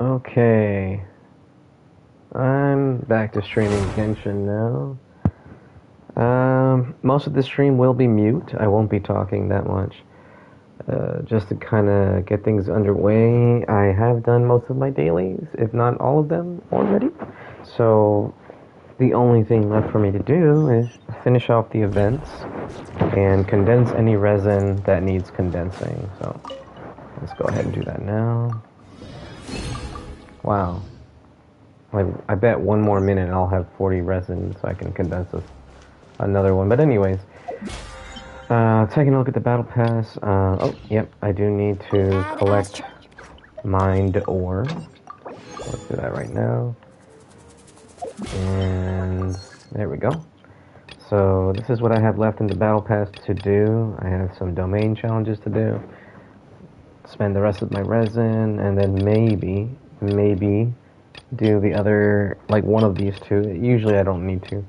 Okay, I'm back to streaming Genshin now. Most of the stream will be mute. I won't be talking that much. Just to kind of get things underway, I have done most of my dailies, if not all of them already. So the only thing left for me to do is finish off the events and condense any resin that needs condensing. So let's go ahead and do that now. Wow. Like, I bet one more minute I'll have 40 resin so I can condense another one. But anyways, taking a look at the battle pass. Oh, yep, I do need to collect mined ore. Let's do that right now. And there we go. So this is what I have left in the battle pass to do. I have some domain challenges to do. Spend the rest of my resin, and then maybe do the other, like one of these two. Usually I don't need to.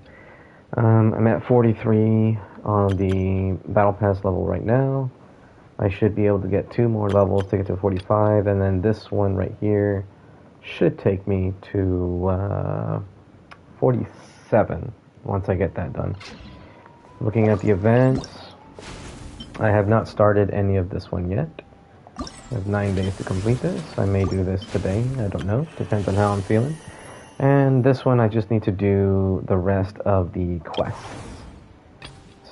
I'm at 43 on the battle pass level right now. I should be able to get 2 more levels to get to 45, and then this one right here should take me to 47 once I get that done. Looking at the events, I have not started any of this one yet. I have 9 days to complete this. I may do this today, I don't know, depends on how I'm feeling. And this one I just need to do the rest of the quests.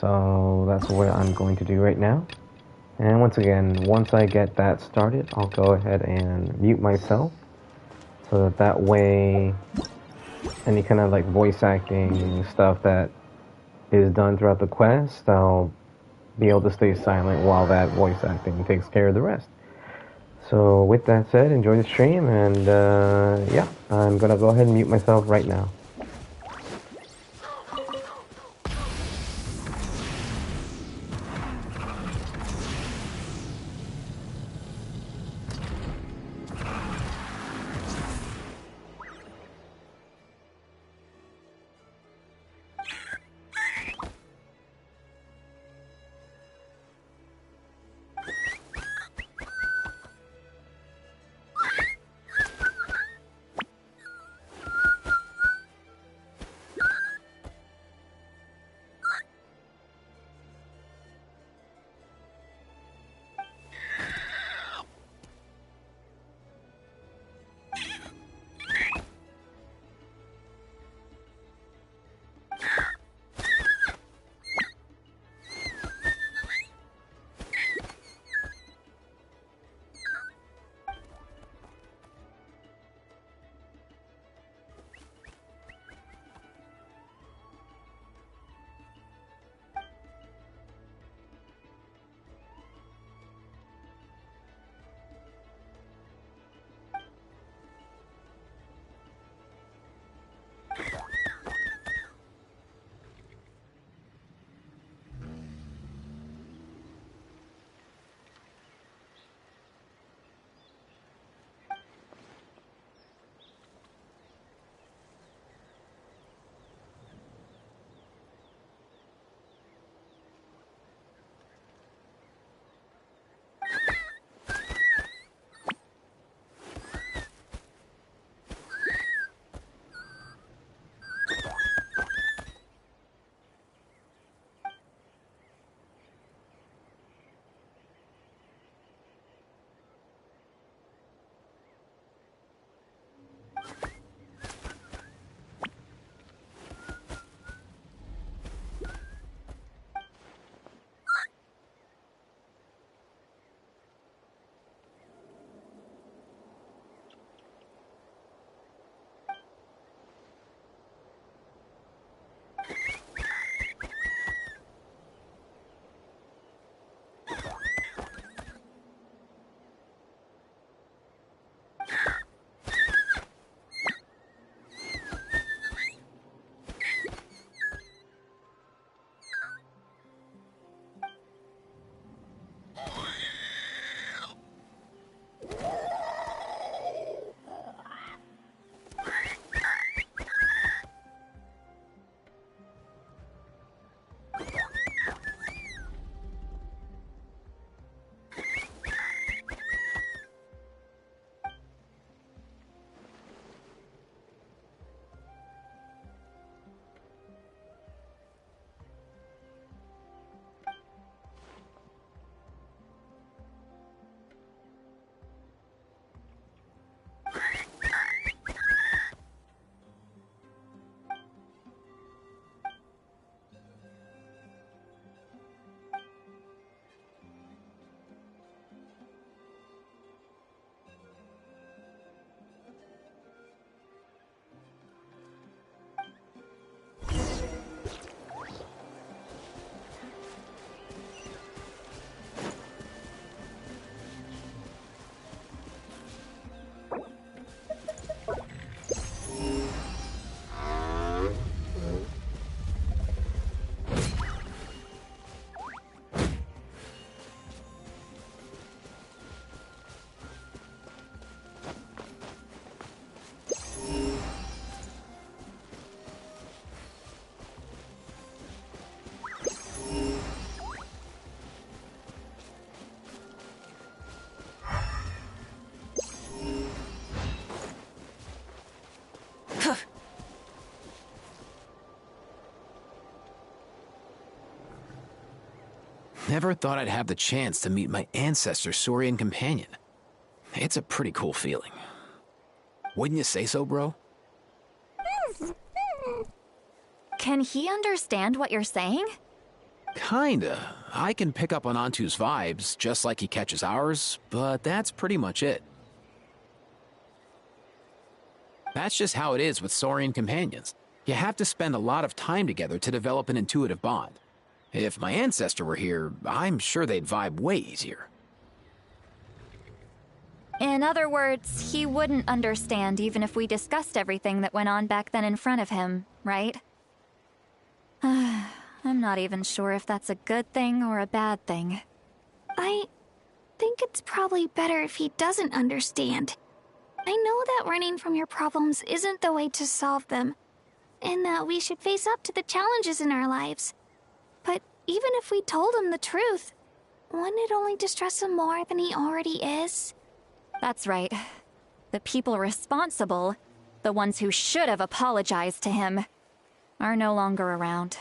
So that's what I'm going to do right now. And once again, once I get that started, I'll go ahead and mute myself so that way any kind of like voice acting stuff that is done throughout the quest, I'll be able to stay silent while that voice acting takes care of the rest. So with that said, enjoy the stream, and yeah, I'm gonna go ahead and mute myself right now. Never thought I'd have the chance to meet my ancestor Saurian companion. It's a pretty cool feeling. Wouldn't you say so, bro? Can he understand what you're saying? Kinda. I can pick up on Antu's vibes, just like he catches ours, but that's pretty much it. That's just how it is with Saurian companions. You have to spend a lot of time together to develop an intuitive bond. If my ancestor were here, I'm sure they'd vibe way easier. In other words, he wouldn't understand even if we discussed everything that went on back then in front of him, right? I'm not even sure if that's a good thing or a bad thing. I think it's probably better if he doesn't understand. I know that running from your problems isn't the way to solve them, and that we should face up to the challenges in our lives. But even if we told him the truth, wouldn't it only distress him more than he already is? That's right. The people responsible, the ones who should have apologized to him, are no longer around.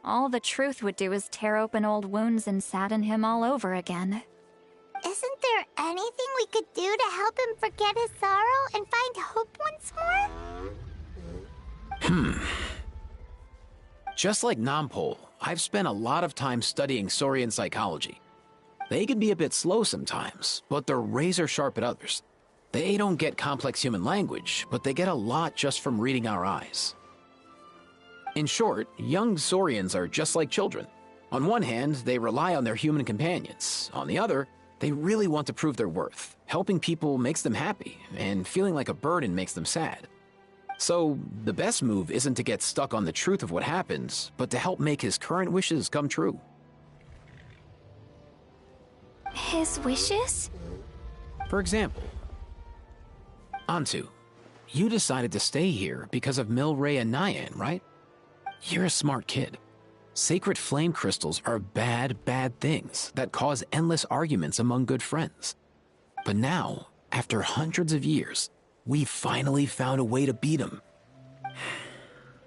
All the truth would do is tear open old wounds and sadden him all over again. Isn't there anything we could do to help him forget his sorrow and find hope once more? Just like Nampol, I've spent a lot of time studying Saurian psychology. They can be a bit slow sometimes, but they're razor sharp at others. They don't get complex human language, but they get a lot just from reading our eyes. In short, young Saurians are just like children. On one hand, they rely on their human companions. On the other, they really want to prove their worth. Helping people makes them happy, and feeling like a burden makes them sad. So, the best move isn't to get stuck on the truth of what happens, but to help make his current wishes come true. His wishes? For example, Antu, you decided to stay here because of Milray and Nyan, right? You're a smart kid. Sacred flame crystals are bad, bad things that cause endless arguments among good friends. But now, after hundreds of years, we finally found a way to beat them.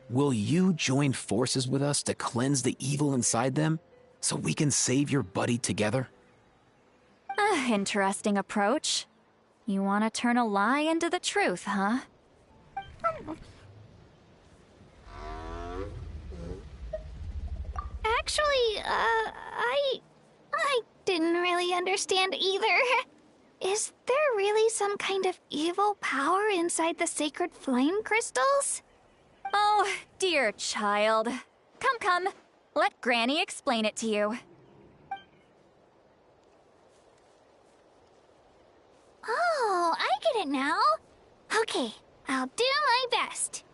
Will you join forces with us to cleanse the evil inside them so we can save your buddy together? Interesting approach. You want to turn a lie into the truth, huh? Actually, I didn't really understand either. Is there really some kind of evil power inside the sacred flame crystals? Oh, dear child. Come. Let Granny explain it to you. Oh, I get it now. Okay, I'll do my best.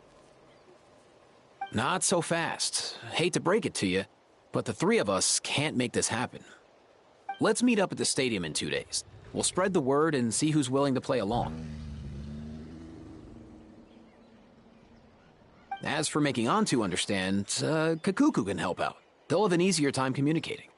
Not so fast. Hate to break it to you, but the three of us can't make this happen. Let's meet up at the stadium in 2 days. We'll spread the word and see who's willing to play along. As for making Antu understand, Kakuku can help out. They'll have an easier time communicating.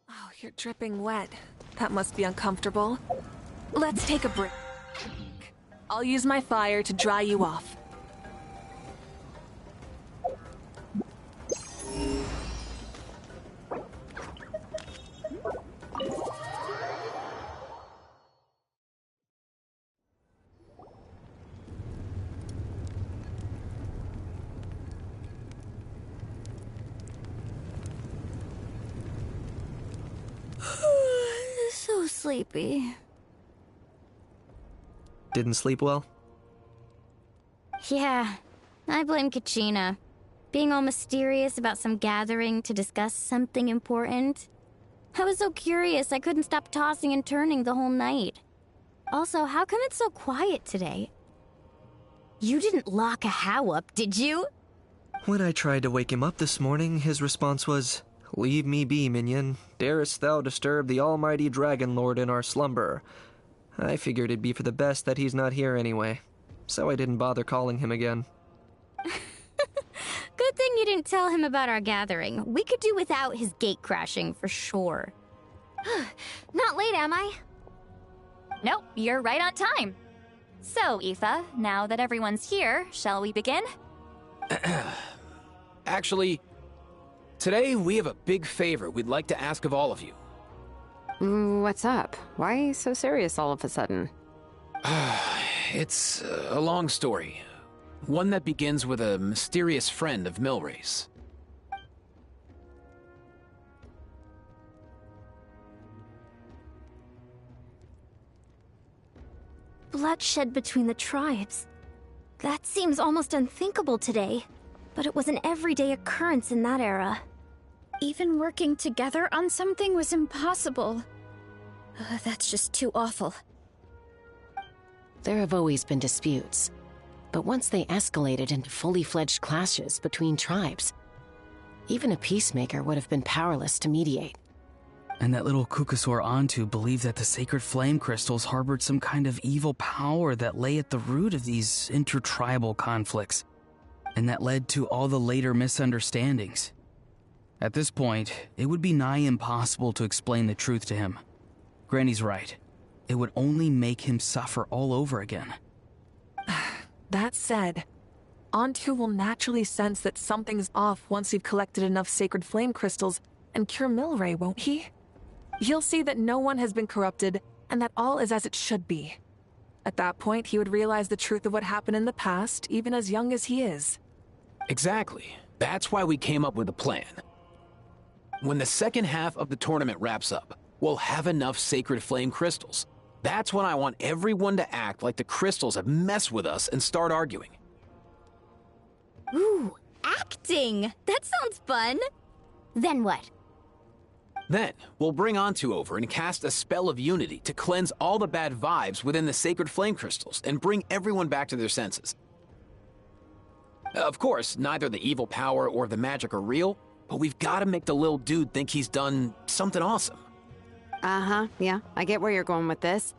Oh, you're dripping wet. That must be uncomfortable. Let's take a break. I'll use my fire to dry you off. So sleepy. Didn't sleep well? Yeah, I blame Kachina. Being all mysterious about some gathering to discuss something important. I was so curious I couldn't stop tossing and turning the whole night. Also, how come it's so quiet today? You didn't lock a How up, did you? When I tried to wake him up this morning, his response was, "Leave me be, minion. Darest thou disturb the almighty Dragon Lord in our slumber?" I figured it'd be for the best that he's not here anyway, so I didn't bother calling him again. Good thing you didn't tell him about our gathering. We could do without his gate crashing for sure. Not late, am I? Nope, you're right on time. So, Aoife, now that everyone's here, shall we begin? Actually, today we have a big favor we'd like to ask of all of you. What's up? Why so serious all of a sudden? It's a long story. One that begins with a mysterious friend of Milray's. Bloodshed between the tribes. That seems almost unthinkable today, but it was an everyday occurrence in that era. Even working together on something was impossible. That's just too awful. There have always been disputes, but once they escalated into fully fledged clashes between tribes, even a peacemaker would have been powerless to mediate. And that little Kukusor Antu believed that the sacred flame crystals harbored some kind of evil power that lay at the root of these intertribal conflicts, and that led to all the later misunderstandings. At this point, it would be nigh impossible to explain the truth to him. Granny's right. It would only make him suffer all over again. That said, Antu will naturally sense that something's off once we've collected enough sacred flame crystals and cure Milray, won't he? He'll see that no one has been corrupted and that all is as it should be. At that point, he would realize the truth of what happened in the past, even as young as he is. Exactly. That's why we came up with a plan. When the second half of the tournament wraps up, we'll have enough sacred flame crystals. That's when I want everyone to act like the crystals have messed with us and start arguing. Ooh, acting! That sounds fun! Then what? Then, we'll bring Antu over and cast a spell of unity to cleanse all the bad vibes within the sacred flame crystals and bring everyone back to their senses. Of course, neither the evil power or the magic are real, but we've got to make the little dude think he's done something awesome. Uh-huh, yeah, I get where you're going with this.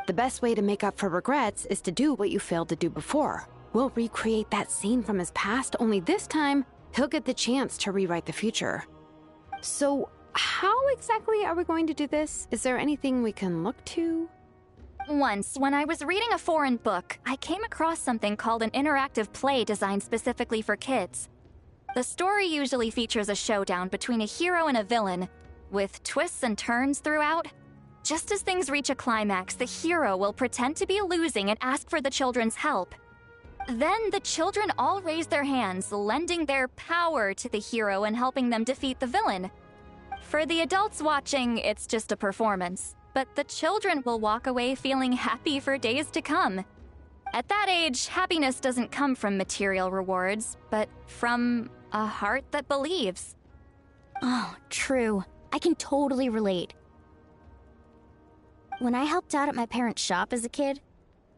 The best way to make up for regrets is to do what you failed to do before. We'll recreate that scene from his past, only this time, he'll get the chance to rewrite the future. So, how exactly are we going to do this? Is there anything we can look to? Once, when I was reading a foreign book, I came across something called an interactive play designed specifically for kids. The story usually features a showdown between a hero and a villain, with twists and turns throughout. Just as things reach a climax, the hero will pretend to be losing and ask for the children's help. Then the children all raise their hands, lending their power to the hero and helping them defeat the villain. For the adults watching, it's just a performance, but the children will walk away feeling happy for days to come. At that age, happiness doesn't come from material rewards, but from a heart that believes. Oh, true. I can totally relate. When I helped out at my parents' shop as a kid,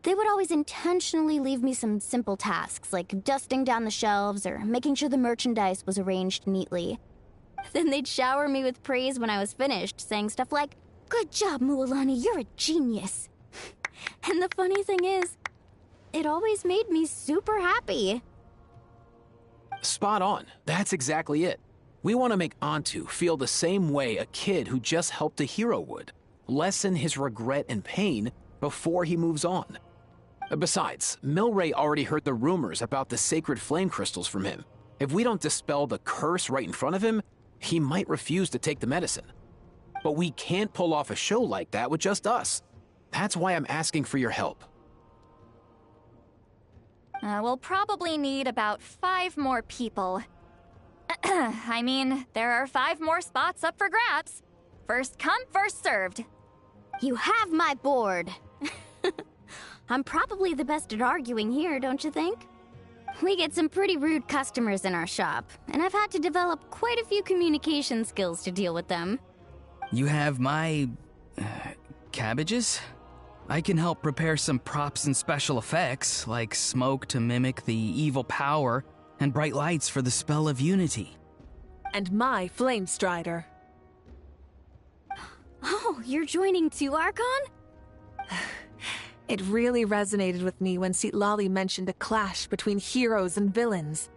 they would always intentionally leave me some simple tasks, like dusting down the shelves or making sure the merchandise was arranged neatly. Then they'd shower me with praise when I was finished, saying stuff like, "Good job, Mualani, you're a genius." And the funny thing is, it always made me super happy. Spot on. That's exactly it. We want to make Antu feel the same way a kid who just helped a hero would. Lessen his regret and pain before he moves on. Besides, Milray already heard the rumors about the sacred flame crystals from him. If we don't dispel the curse right in front of him, he might refuse to take the medicine. But we can't pull off a show like that with just us. That's why I'm asking for your help. We'll probably need about 5 more people. I mean, there are 5 more spots up for grabs. First come, first served. You have my board. I'm probably the best at arguing here, don't you think? We get some pretty rude customers in our shop, and I've had to develop quite a few communication skills to deal with them. You have my... cabbages? I can help prepare some props and special effects, like smoke to mimic the evil power, and bright lights for the spell of unity. And my flame strider. Oh, you're joining too, Archon? It really resonated with me when Citlali mentioned a clash between heroes and villains.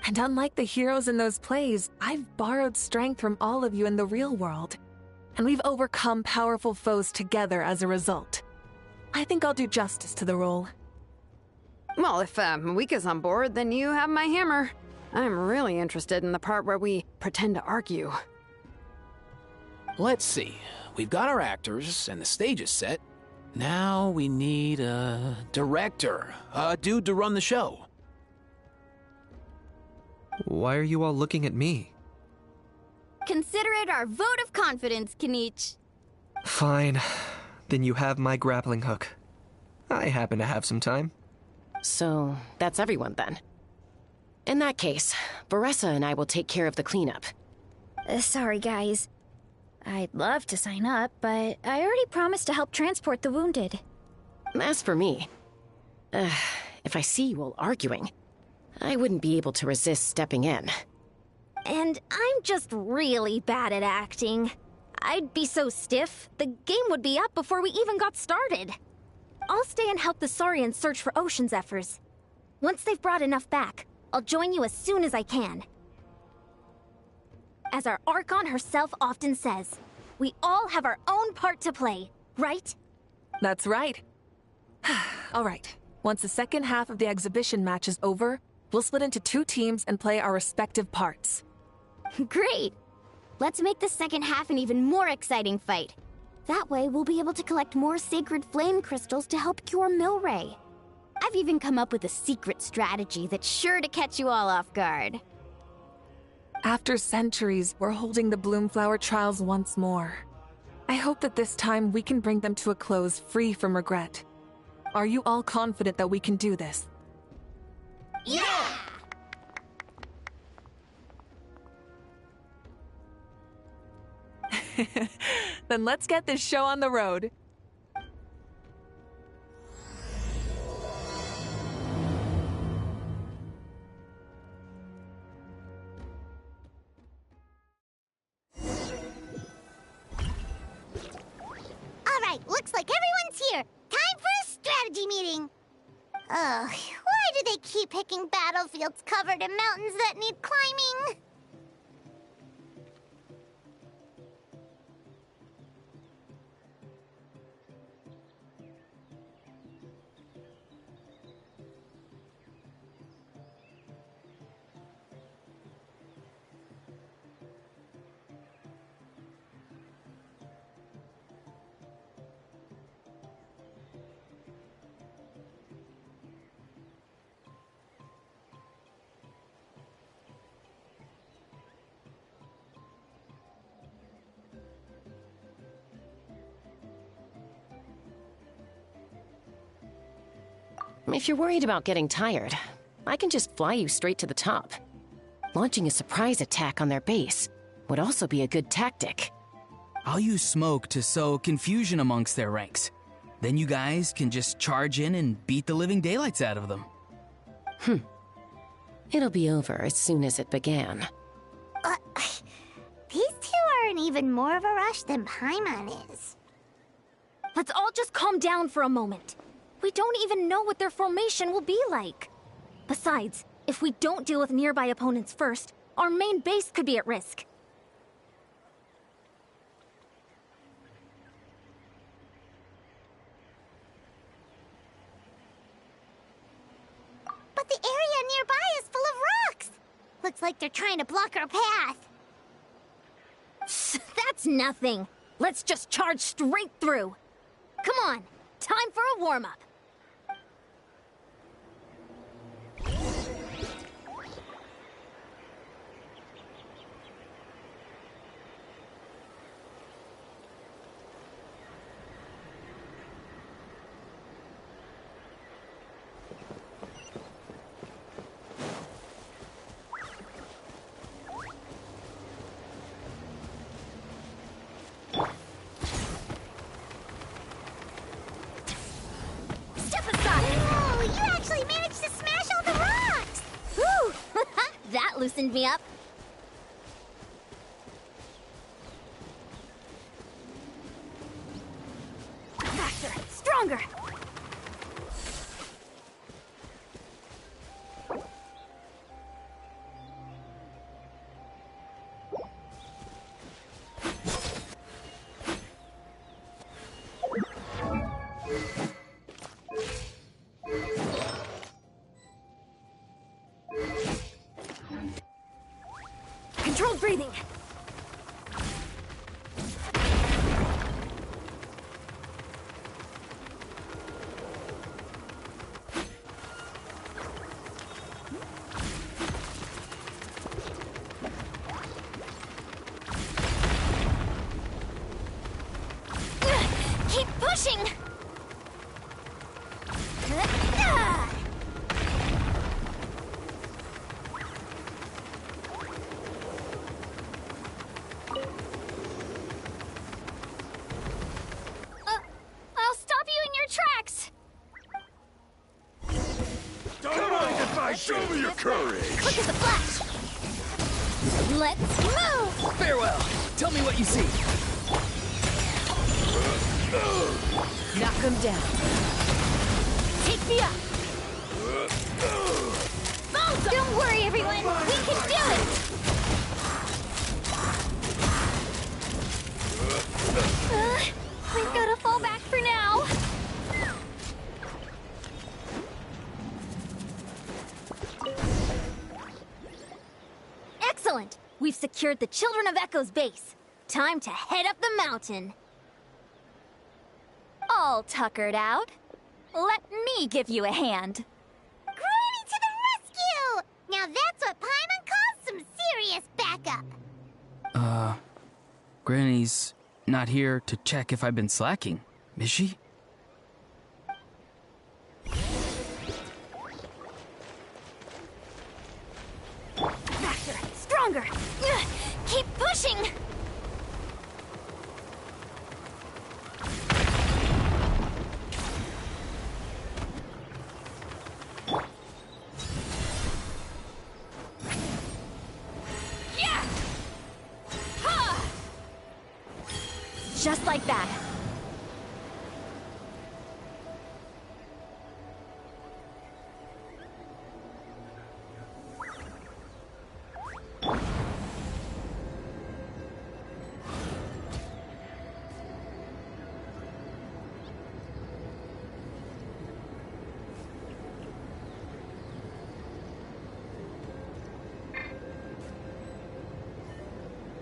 And unlike the heroes in those plays, I've borrowed strength from all of you in the real world. And we've overcome powerful foes together as a result. I think I'll do justice to the role. Well, if Mika's on board, then you have my hammer. I'm really interested in the part where we pretend to argue. Let's see. We've got our actors, and the stage is set. Now we need a director, a dude to run the show. Why are you all looking at me? Consider it our vote of confidence, Kanich. Fine. Then you have my grappling hook. I happen to have some time. So, that's everyone then. In that case, Baressa and I will take care of the cleanup. Sorry, guys. I'd love to sign up, but I already promised to help transport the wounded. As for me, if I see you all arguing, I wouldn't be able to resist stepping in. And I'm just really bad at acting. I'd be so stiff, the game would be up before we even got started. I'll stay and help the Saurians search for Ocean Zephyrs. Once they've brought enough back, I'll join you as soon as I can. As our Archon herself often says, we all have our own part to play, right? That's right. All right. Once the second half of the exhibition match is over, we'll split into 2 teams and play our respective parts. Great! Let's make the second half an even more exciting fight. That way, we'll be able to collect more sacred flame crystals to help cure Milray. I've even come up with a secret strategy that's sure to catch you all off guard. After centuries, we're holding the Bloomflower trials once more. I hope that this time we can bring them to a close free from regret. Are you all confident that we can do this? Yeah! Then let's get this show on the road. Alright, looks like everyone's here. Time for a strategy meeting. Ugh, why do they keep picking battlefields covered in mountains that need climbing? If you're worried about getting tired, I can just fly you straight to the top. Launching a surprise attack on their base would also be a good tactic. I'll use smoke to sow confusion amongst their ranks. Then you guys can just charge in and beat the living daylights out of them. It'll be over as soon as it began. These two are in even more of a rush than Paimon is. Let's all just calm down for a moment. We don't even know what their formation will be like. Besides, if we don't deal with nearby opponents first, Our main base could be at risk. But the area nearby is full of rocks! Looks like they're trying to block our path. That's nothing. Let's just charge straight through. Come on, time for a warm-up. Loosened me up. Faster, stronger. Controlled breathing. Keep pushing. I'll stop you in your tracks. Come on, goodbye, show me your courage. Quick as a flash. Let's move. Farewell. Tell me what you see. Knock him down. Take me up. Don't worry, everyone. We can do it. We've got to fall back for now. Excellent. We've secured the Children of Echo's base. Time to head up the mountain. All tuckered out. Let me give you a hand. Granny to the rescue! Now that's what Paimon calls some serious backup. Granny's not here to check if I've been slacking, is she? Faster, stronger. Keep pushing! Yeah! Ha! Just like that.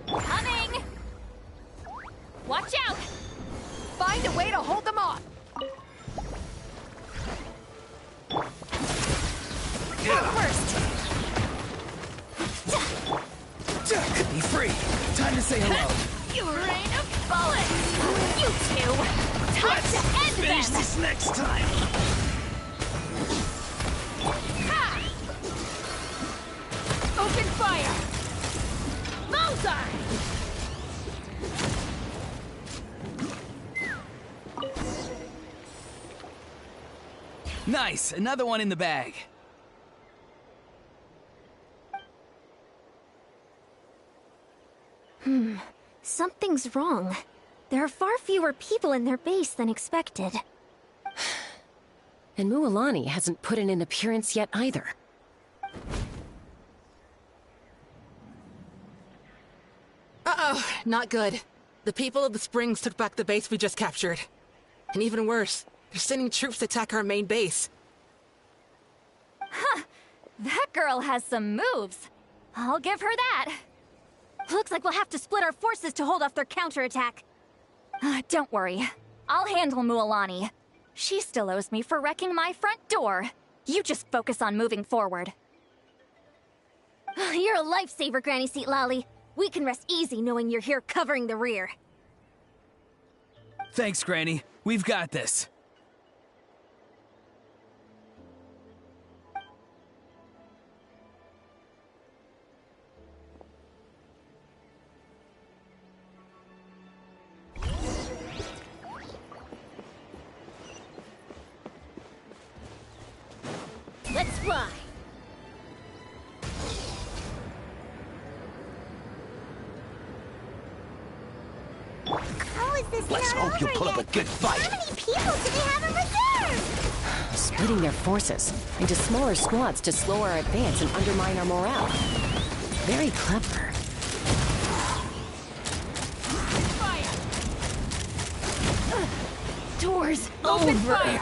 Coming! Watch out! Find a way to hold them off! First! Be free. Time to say hello. You rain of bullets! You two! Time to end Finish them! this next time. Ha! Open fire! Bullseye! Nice. Another one in the bag. Something's wrong. There are far fewer people in their base than expected. And Mualani hasn't put in an appearance yet either. Not good. The people of the Springs took back the base we just captured. And even worse, they're sending troops to attack our main base. Huh. That girl has some moves. I'll give her that. Looks like we'll have to split our forces to hold off their counterattack. Don't worry. I'll handle Mualani. She still owes me for wrecking my front door. You just focus on moving forward. You're a lifesaver, Granny Seat Lolly. We can rest easy knowing you're here covering the rear. Thanks, Granny. We've got this. Let's fly! How is this Let's not hope you over put up yet? a good fight. How many people do they have in reserve? Splitting their forces into smaller squads to slow our advance and undermine our morale. Very clever. Doors open fire!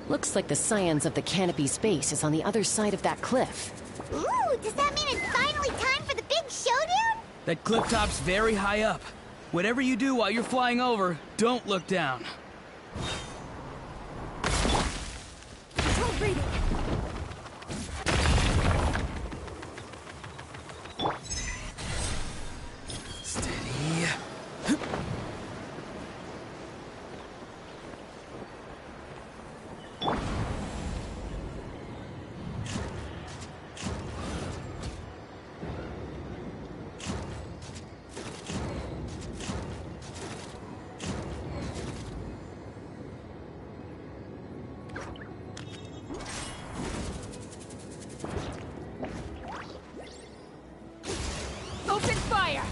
Looks like the Scions of the Canopy's base is on the other side of that cliff. Ooh, does that mean it's finally time for the big showdown? That cliff top's very high up. Whatever you do while you're flying over, don't look down. Control breathing. Steady. Open fire!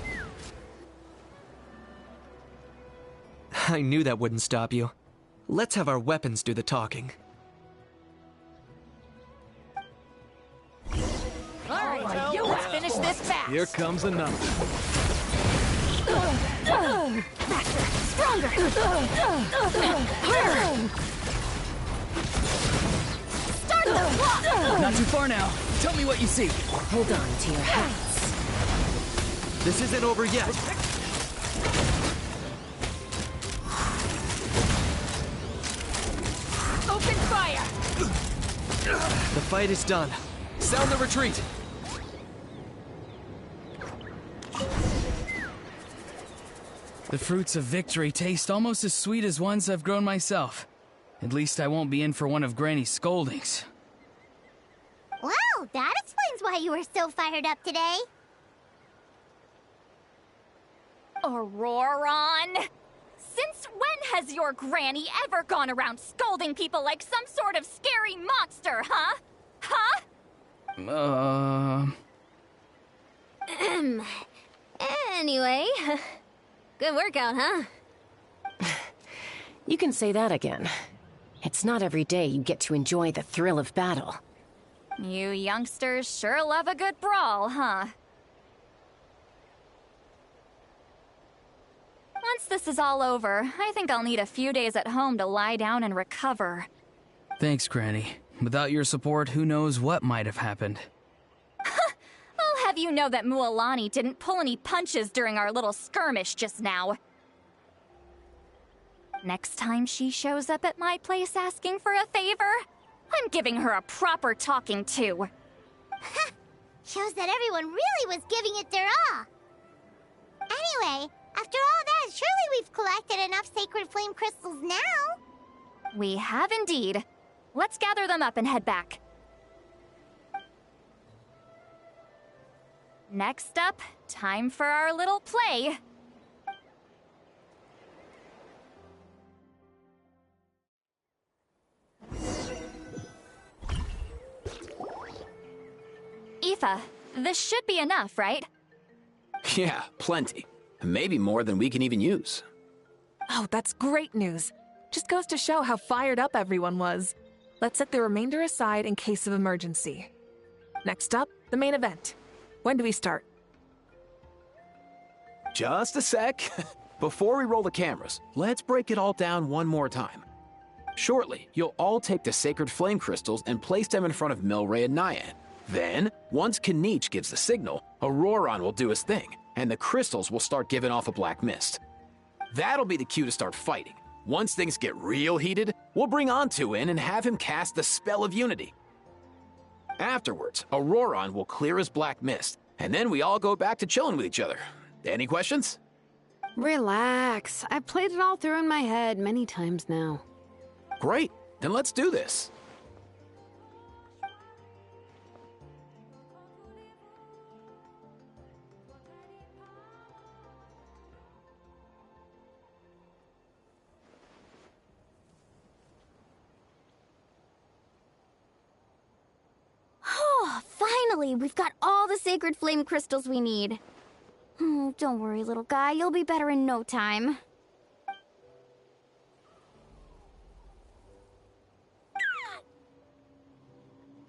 I knew that wouldn't stop you. Let's have our weapons do the talking. Alright, let's finish this fast! Here comes another. Faster! Stronger! Harder! Start the clock! Not too far now. Tell me what you see. Hold on to your hats. This isn't over yet. Open fire! The fight is done. Sound the retreat. The fruits of victory taste almost as sweet as ones I've grown myself. At least I won't be in for one of Granny's scoldings. Wow, that explains why you were so fired up today. Auroron! Since when has your granny ever gone around scolding people like some sort of scary monster, huh? Huh? Anyway, good workout, huh? You can say that again. It's not every day you get to enjoy the thrill of battle. You youngsters sure love a good brawl, huh? Once this is all over, I think I'll need a few days at home to lie down and recover. Thanks, Granny. Without your support, who knows what might have happened. I'll have you know that Mualani didn't pull any punches during our little skirmish just now. Next time she shows up at my place asking for a favor, I'm giving her a proper talking to. Shows that everyone really was giving it their all. Anyway, after all that, surely we've collected enough sacred flame crystals now. We have indeed. Let's gather them up and head back. Next up, time for our little play. Aoife, this should be enough, right? Yeah, plenty. Maybe more than we can even use. Oh, that's great news. Just goes to show how fired up everyone was. Let's set the remainder aside in case of emergency. Next up, the main event. When do we start? Just a sec. Before we roll the cameras, let's break it all down one more time. Shortly, you'll all take the sacred flame crystals and place them in front of Milray and Nyan. Then, once Kanich gives the signal, Auroron will do his thing, and the crystals will start giving off a black mist. That'll be the cue to start fighting. Once things get real heated, we'll bring Antu in and have him cast the Spell of Unity. Afterwards, Auroron will clear his black mist, and then we all go back to chilling with each other. Any questions? Relax. I've played it all through in my head many times now. Great, then let's do this. Oh, finally! We've got all the sacred flame crystals we need. Don't worry, little guy. You'll be better in no time.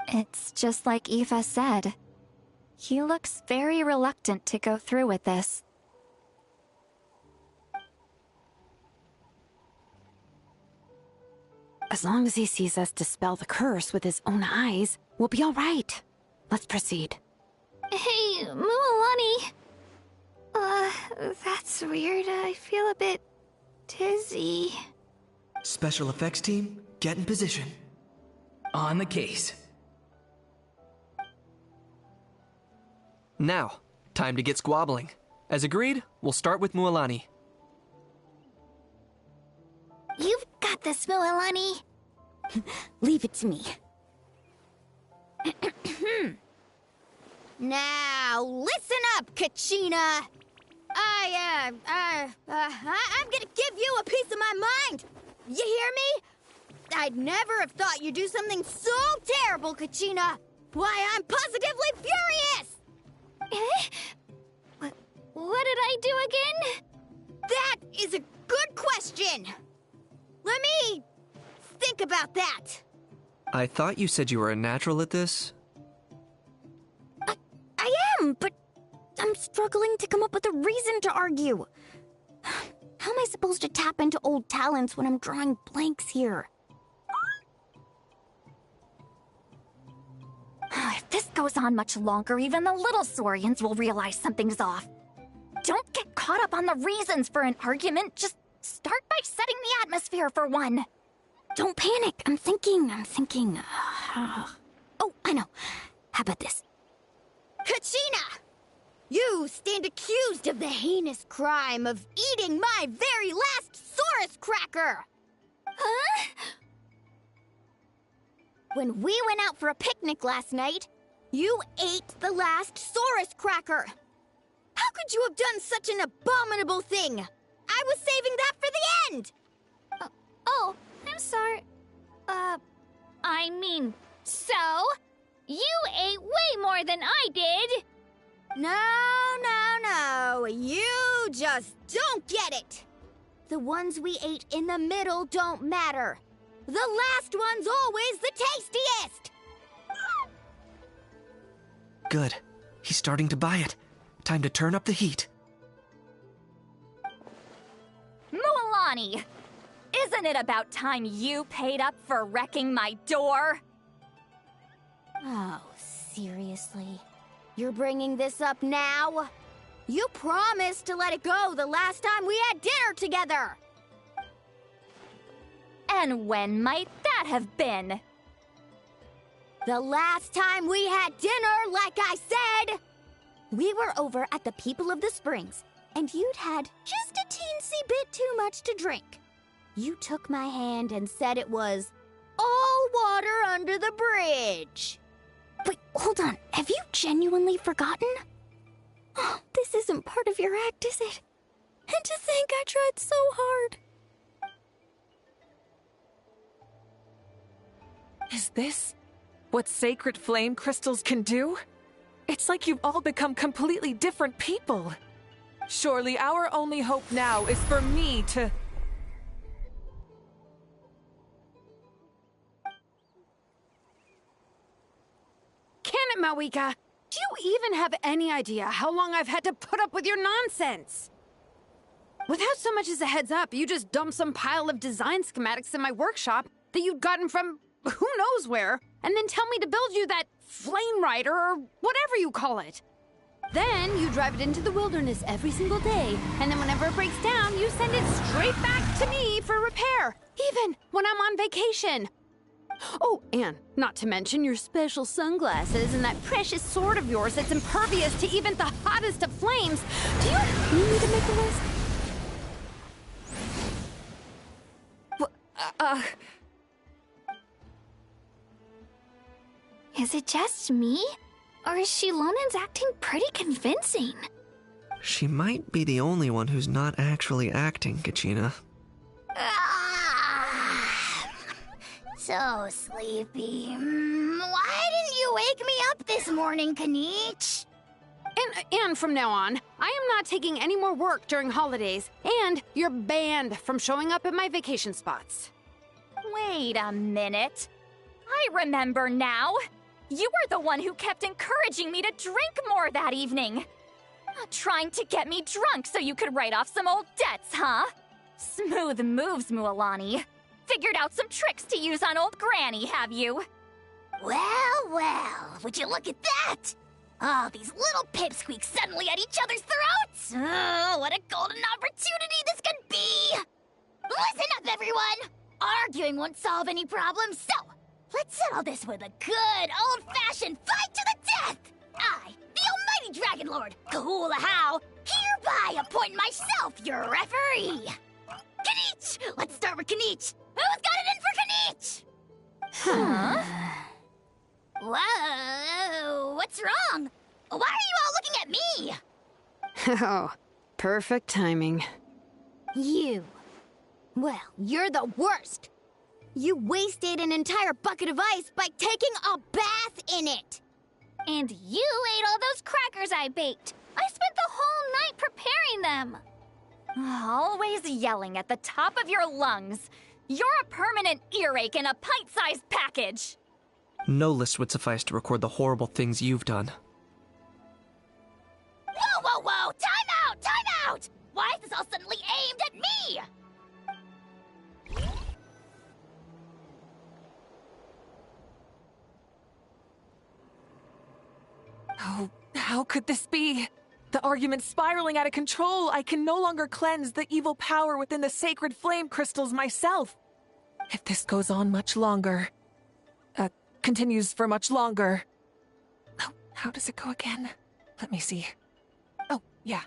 It's just like Aoife said. He looks very reluctant to go through with this. As long as he sees us dispel the curse with his own eyes, we'll be all right. Let's proceed. Hey, Mualani. That's weird. I feel a bit dizzy. Special effects team, get in position. On the case. Now, time to get squabbling. As agreed, we'll start with Mualani. You've got this, Mualani. Leave it to me. Now, listen up, Kachina. I'm gonna give you a piece of my mind. You hear me? I'd never have thought you'd do something so terrible, Kachina. Why, I'm positively furious! What did I do again? That is a good question. Let me think about that. I thought you said you were a natural at this. I am, but I'm struggling to come up with a reason to argue. How am I supposed to tap into old talents when I'm drawing blanks here? If this goes on much longer, even the little Saurians will realize something's off. Don't get caught up on the reasons for an argument. Just start by setting the atmosphere for one. Don't panic. I'm thinking. Oh, I know. How about this? Kachina! You stand accused of the heinous crime of eating my very last Saurus cracker! Huh? When we went out for a picnic last night, you ate the last Saurus cracker! How could you have done such an abominable thing? I was saving that for the end! Oh, I'm sorry. I mean, so? You ate way more than I did! No. You just don't get it! The ones we ate in the middle don't matter. The last one's always the tastiest! Good. He's starting to buy it. Time to turn up the heat. Mualani! Isn't it about time you paid up for wrecking my door? Oh, seriously? You're bringing this up now? You promised to let it go the last time we had dinner together! And when might that have been? The last time we had dinner, like I said! We were over at the People of the Springs, and you'd had just a teensy bit too much to drink. You took my hand and said it was all water under the bridge. Wait, hold on. Have you genuinely forgotten? Oh, this isn't part of your act, is it? And to think I tried so hard. Is this what sacred flame crystals can do? It's like you've all become completely different people. Surely our only hope now is for me to... Can it, Mawika? Do you even have any idea how long I've had to put up with your nonsense? Without so much as a heads up, you just dumped some pile of design schematics in my workshop that you'd gotten from who knows where, and then tell me to build you that flame rider or whatever you call it. Then you drive it into the wilderness every single day, and then whenever it breaks down, you send it straight back to me for repair, even when I'm on vacation. Oh, and not to mention your special sunglasses and that precious sword of yours that's impervious to even the hottest of flames. Do you need me to make a list? Is it just me? Or is Shilonen's acting pretty convincing? She might be the only one who's not actually acting, Kachina. So sleepy. Why didn't you wake me up this morning, Kanich? And from now on, I am not taking any more work during holidays, and you're banned from showing up at my vacation spots. Wait a minute. I remember now. You were the one who kept encouraging me to drink more that evening. Trying to get me drunk so you could write off some old debts, huh? Smooth moves, Mualani. Figured out some tricks to use on old Granny, have you? Well, would you look at that? Oh, these little pipsqueaks suddenly at each other's throats! Oh, what a golden opportunity this could be! Listen up, everyone! Arguing won't solve any problems, so let's settle this with a good, old-fashioned fight to the death! I, the almighty Dragon Lord, Kahula How, hereby appoint myself your referee! Kanich! Let's start with Kanich! Who's got it in for Kanich? Huh? Whoa, what's wrong? Why are you all looking at me? Oh, perfect timing. You. Well, you're the worst. You wasted an entire bucket of ice by taking a bath in it. And you ate all those crackers I baked. I spent the whole night preparing them. Always yelling at the top of your lungs. You're a permanent earache in a pint-sized package. No list would suffice to record the horrible things you've done. Whoa! Time out! Why is this all suddenly aimed at me? Oh, how could this be? The argument's spiraling out of control. I can no longer cleanse the evil power within the sacred flame crystals myself. If this goes on much longer... continues for much longer... Oh, how does it go again? Let me see. Oh, yeah.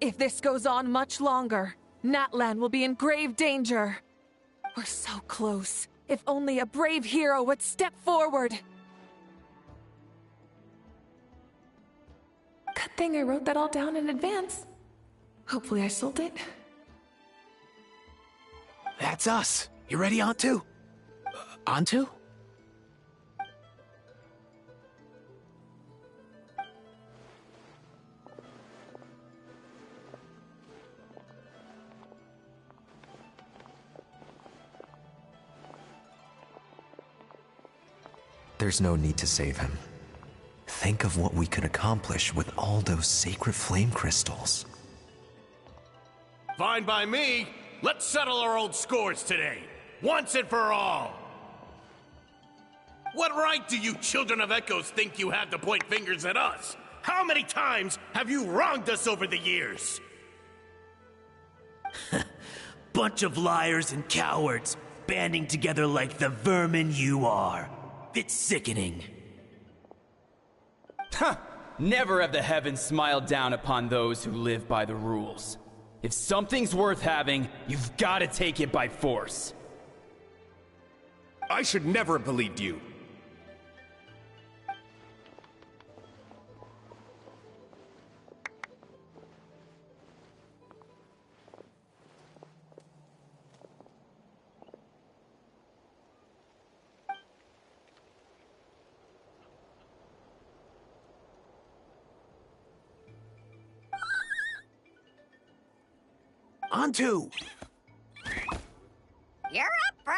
If this goes on much longer, Natlan will be in grave danger. We're so close. If only a brave hero would step forward. Good thing I wrote that all down in advance. Hopefully I sold it. That's us. You ready, Antu? Antu? There's no need to save him. Think of what we could accomplish with all those sacred flame crystals. Fine by me. Let's settle our old scores today. Once and for all. What right do you children of Echoes think you have to point fingers at us? How many times have you wronged us over the years? Bunch of liars and cowards, banding together like the vermin you are. It's sickening. Huh! Never have the heavens smiled down upon those who live by the rules. If something's worth having, you've got to take it by force. I should never have believed you. Antu! You're up, bro!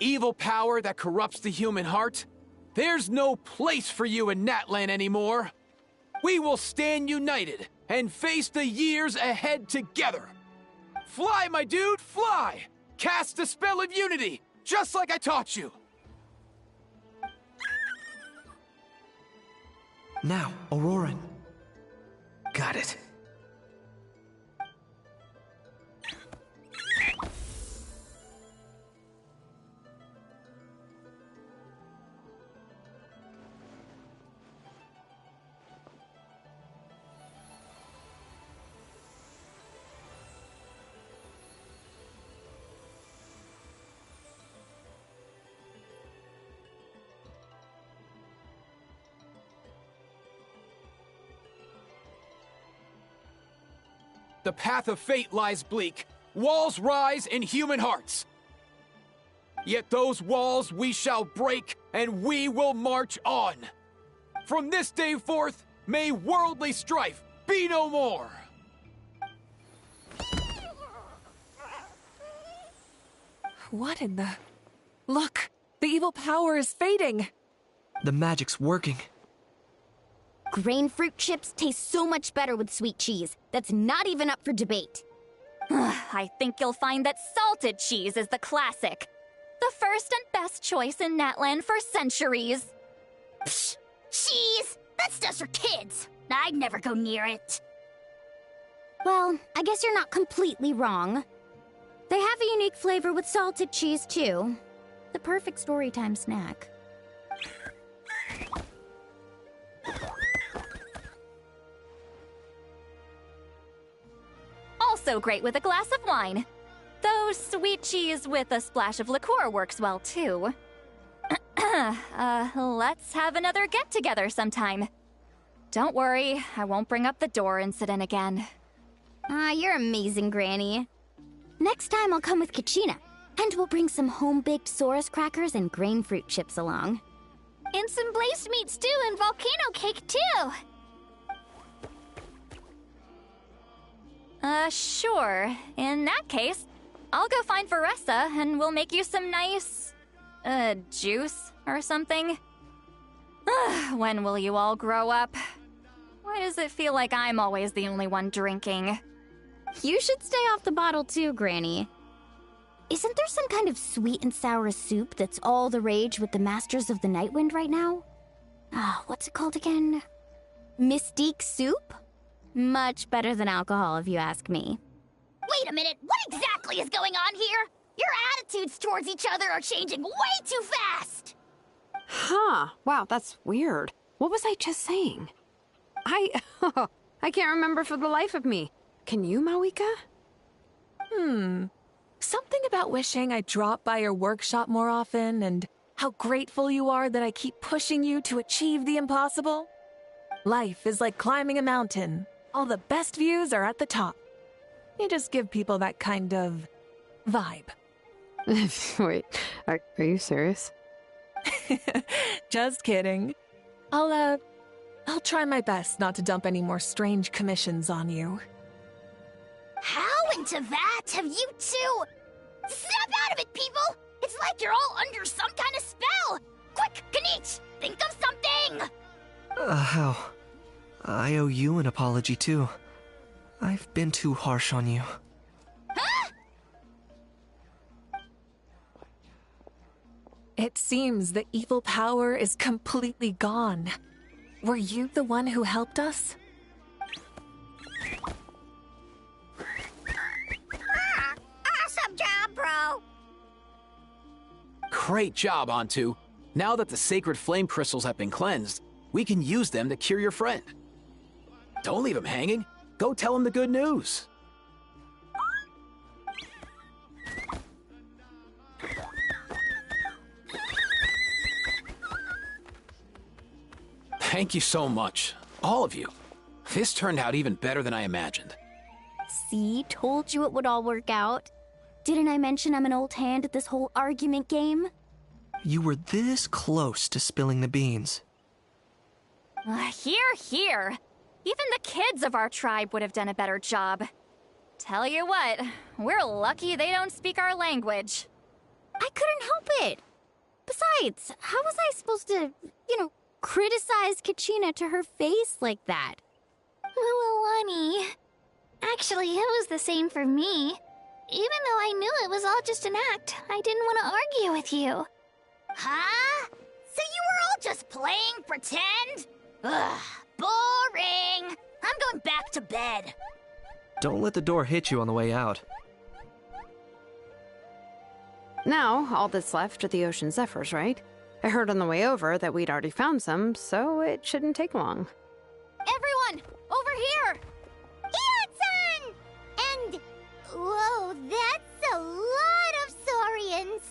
evil power that corrupts the human heart, there's no place for you in Natlan anymore. We will stand united and face the years ahead together. Fly, my dude, fly! Cast the spell of unity, just like I taught you. Now, Auroran. Got it. The path of fate lies bleak. Walls rise in human hearts. Yet those walls we shall break, and we will march on. From this day forth, may worldly strife be no more. What in the... Look! The evil power is fading! The magic's working. Grain fruit chips taste so much better with sweet cheese. That's not even up for debate. I think you'll find that salted cheese is the classic. The first and best choice in Natlan for centuries. Psh! Cheese! That's just for kids. I'd never go near it. Well, I guess you're not completely wrong. They have a unique flavor with salted cheese, too. The perfect storytime snack. Also great with a glass of wine. Though sweet cheese with a splash of liqueur works well, too. Let's have another get-together sometime. Don't worry, I won't bring up the door incident again. You're amazing, Granny. Next time I'll come with Kachina, and we'll bring some home-baked Saurus crackers and grain fruit chips along. And some blazed meat stew and volcano cake, too! Sure. In that case, I'll go find Varessa and we'll make you some nice, juice or something. When will you all grow up? Why does it feel like I'm always the only one drinking? You should stay off the bottle too, Granny. Isn't there some kind of sweet and sour soup that's all the rage with the Masters of the Nightwind right now? What's it called again? Mystique soup? Much better than alcohol, if you ask me. Wait a minute, what exactly is going on here? Your attitudes towards each other are changing way too fast! Huh. Wow, that's weird. What was I just saying? I can't remember for the life of me. Can you, Mawika? Something about wishing I'd drop by your workshop more often, and how grateful you are that I keep pushing you to achieve the impossible. Life is like climbing a mountain. All the best views are at the top. You just give people that kind of vibe. Wait, are you serious? Just kidding. I'll try my best not to dump any more strange commissions on you. How into that have you two? Snap out of it, people! It's like you're all under some kind of spell! Quick, Kanich, think of something! How? I owe you an apology, too. I've been too harsh on you. Huh? It seems the evil power is completely gone. Were you the one who helped us? Awesome job, bro! Great job, Antu. Now that the sacred flame crystals have been cleansed, we can use them to cure your friend. Don't leave him hanging. Go tell him the good news. Thank you so much, all of you. This turned out even better than I imagined. See, told you it would all work out. Didn't I mention I'm an old hand at this whole argument game? You were this close to spilling the beans. Here. Even the kids of our tribe would have done a better job. Tell you what, we're lucky they don't speak our language. I couldn't help it. Besides, how was I supposed to, criticize Kachina to her face like that? Muawani. Actually, it was the same for me. Even though I knew it was all just an act, I didn't want to argue with you. Huh? So you were all just playing pretend? Ugh, boring. I'm going back to bed. Don't let the door hit you on the way out. Now, all that's left are the ocean zephyrs, right? I heard on the way over that we'd already found some, so it shouldn't take long. Everyone, over here! Hiya-san! And... whoa, that's a lot of saurians.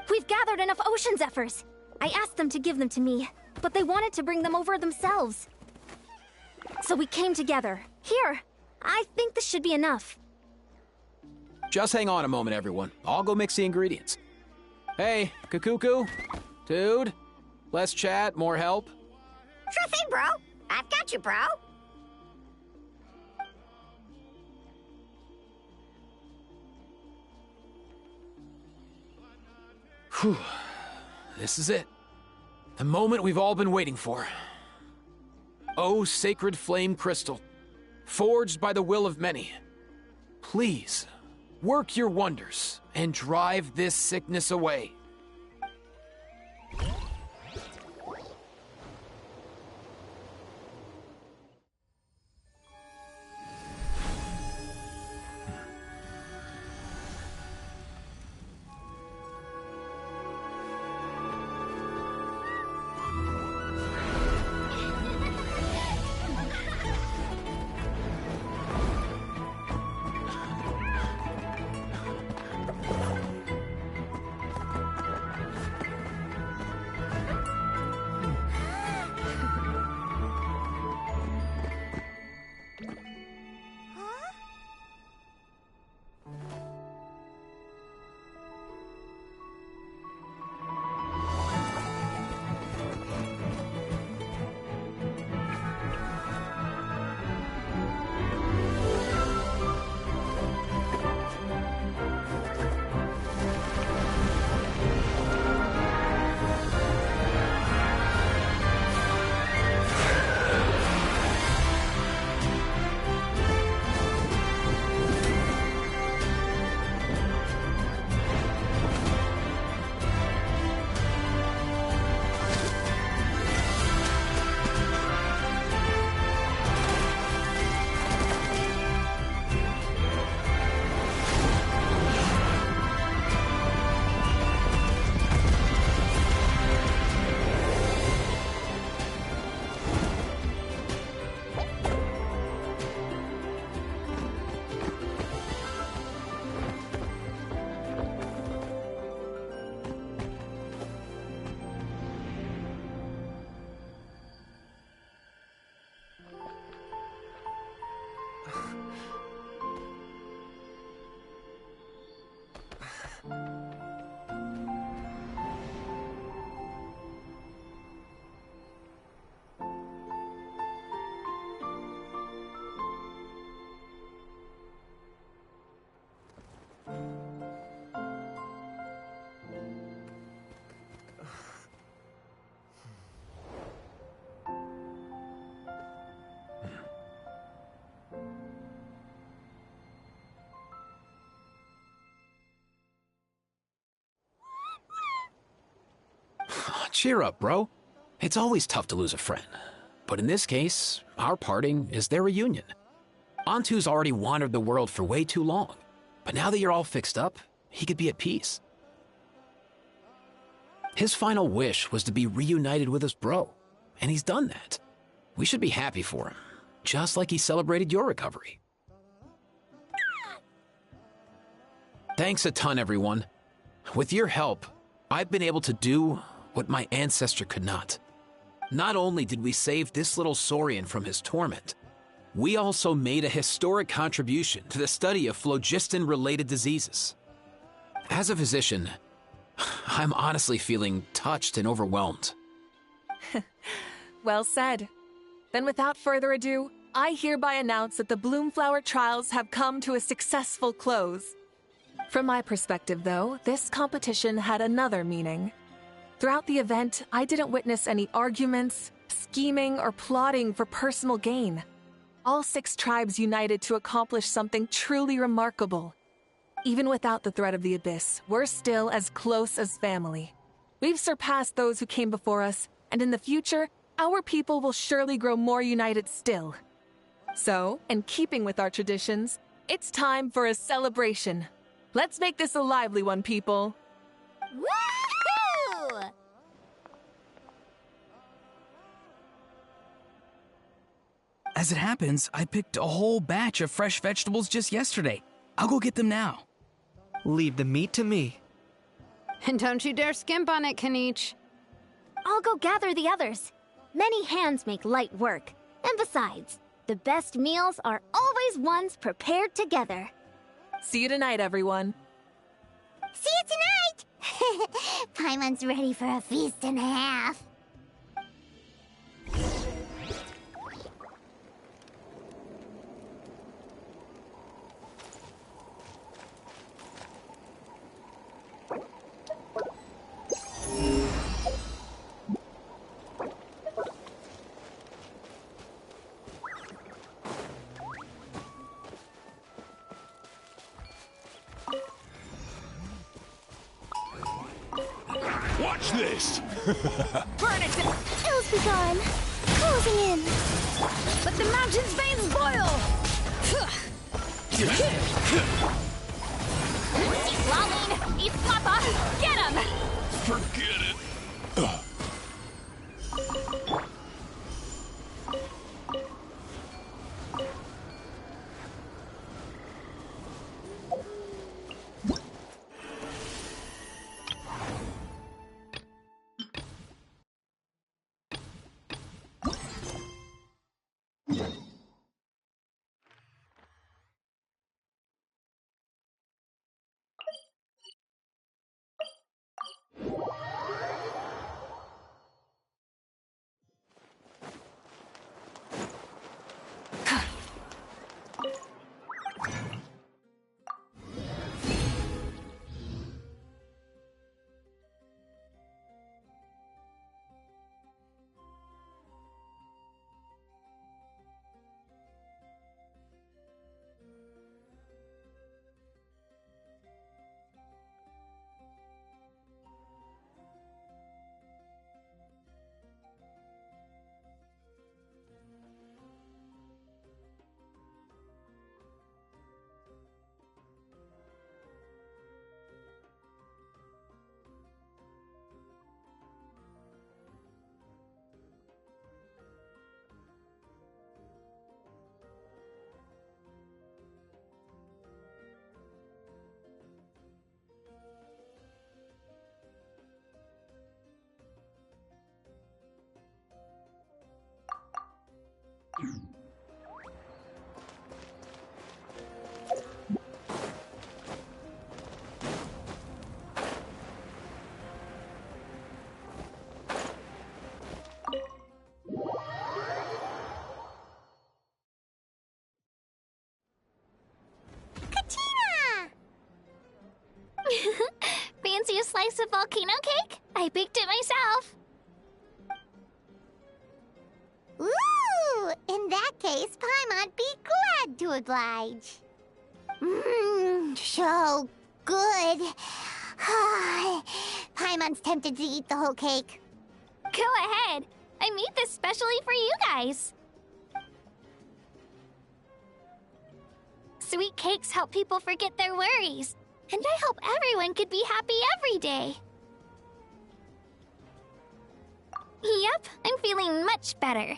We've gathered enough ocean zephyrs. I asked them to give them to me, but they wanted to bring them over themselves. So we came together. Here, I think this should be enough. Just hang on a moment, everyone. I'll go mix the ingredients. Hey, Kakuku? Dude? Less chat, more help? Sure thing, bro. I've got you, bro. Whew. This is it. The moment we've all been waiting for. Oh, sacred flame crystal, forged by the will of many. Please, work your wonders and drive this sickness away. Cheer up, bro. It's always tough to lose a friend. But in this case, our parting is their reunion. Antu's already wandered the world for way too long. But now that you're all fixed up, he could be at peace. His final wish was to be reunited with his bro. And he's done that. We should be happy for him. Just like he celebrated your recovery. Thanks a ton, everyone. With your help, I've been able to do what my ancestor could not. Not only did we save this little saurian from his torment, we also made a historic contribution to the study of phlogiston-related diseases. As a physician, I'm honestly feeling touched and overwhelmed. Well said. Then without further ado, I hereby announce that the Bloomflower trials have come to a successful close. From my perspective, though, this competition had another meaning. Throughout the event, I didn't witness any arguments, scheming, or plotting for personal gain. All 6 tribes united to accomplish something truly remarkable. Even without the threat of the Abyss, we're still as close as family. We've surpassed those who came before us, and in the future, our people will surely grow more united still. So, in keeping with our traditions, it's time for a celebration. Let's make this a lively one, people. Woohoo! As it happens, I picked a whole batch of fresh vegetables just yesterday. I'll go get them now. Leave the meat to me. And don't you dare skimp on it, Kanich. I'll go gather the others. Many hands make light work. And besides, the best meals are always ones prepared together. See you tonight, everyone. See you tonight! Paimon's ready for a feast and a half. Watch this! Burn it! Ills be gone. Closing in. Let the mountain's veins boil! He's lolling! He's floppa! Get him! Forget it! Fancy a slice of volcano cake? I baked it myself. Ooh! In that case, Paimon'd be glad to oblige. Mmm, so good. Paimon's tempted to eat the whole cake. Go ahead. I made this specially for you guys. Sweet cakes help people forget their worries. And I hope everyone could be happy every day. Yep, I'm feeling much better.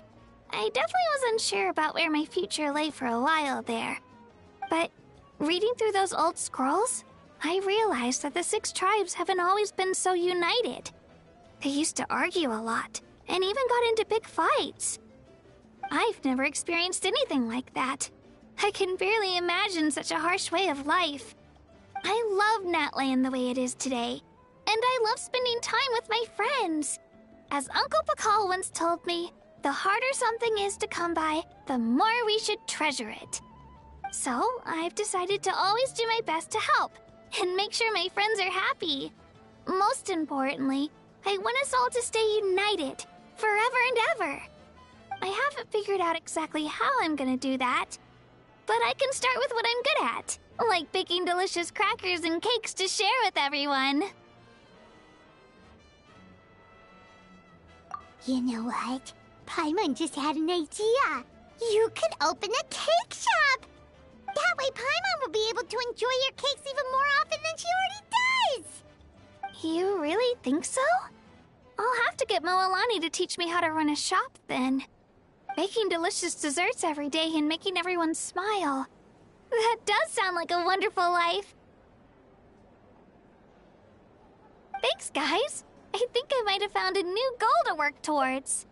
I definitely was unsure about where my future lay for a while there. But reading through those old scrolls, I realized that the 6 tribes haven't always been so united. They used to argue a lot, and even got into big fights. I've never experienced anything like that. I can barely imagine such a harsh way of life. I love Natland the way it is today, and I love spending time with my friends. As Uncle Pakal once told me, the harder something is to come by, the more we should treasure it. So, I've decided to always do my best to help, and make sure my friends are happy. Most importantly, I want us all to stay united, forever and ever. I haven't figured out exactly how I'm gonna do that, but I can start with what I'm good at, like baking delicious crackers and cakes to share with everyone. You know what? Paimon just had an idea. You could open a cake shop! That way Paimon will be able to enjoy your cakes even more often than she already does! You really think so? I'll have to get Moalani to teach me how to run a shop then. Baking delicious desserts every day and making everyone smile. That does sound like a wonderful life. Thanks, guys. I think I might have found a new goal to work towards.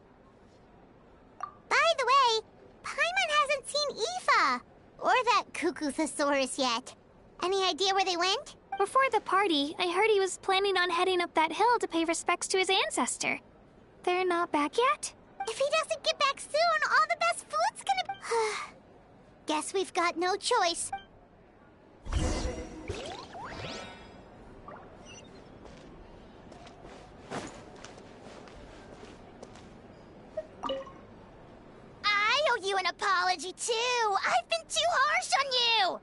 By the way, Paimon hasn't seen Aoife, or that Cuckoo-thosaurus yet. Any idea where they went? Before the party, I heard he was planning on heading up that hill to pay respects to his ancestor. They're not back yet? If he doesn't get back soon, all the best food's gonna... Guess we've got no choice. I owe you an apology, too. I've been too harsh on you.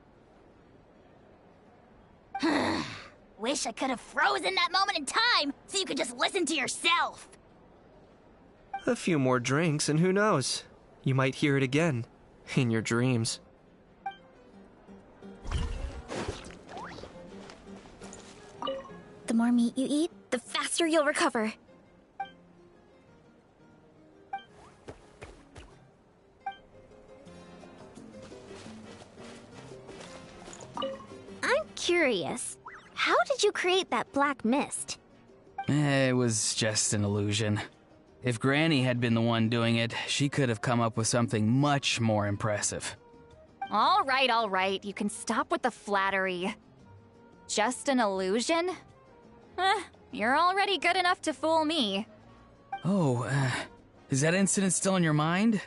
Wish I could have frozen that moment in time so you could just listen to yourself. A few more drinks, and who knows? You might hear it again. In your dreams. The more meat you eat, the faster you'll recover. I'm curious. How did you create that black mist? It was just an illusion. If Granny had been the one doing it, she could have come up with something much more impressive. All right. You can stop with the flattery. Just an illusion? You're already good enough to fool me. Oh, is that incident still in your mind?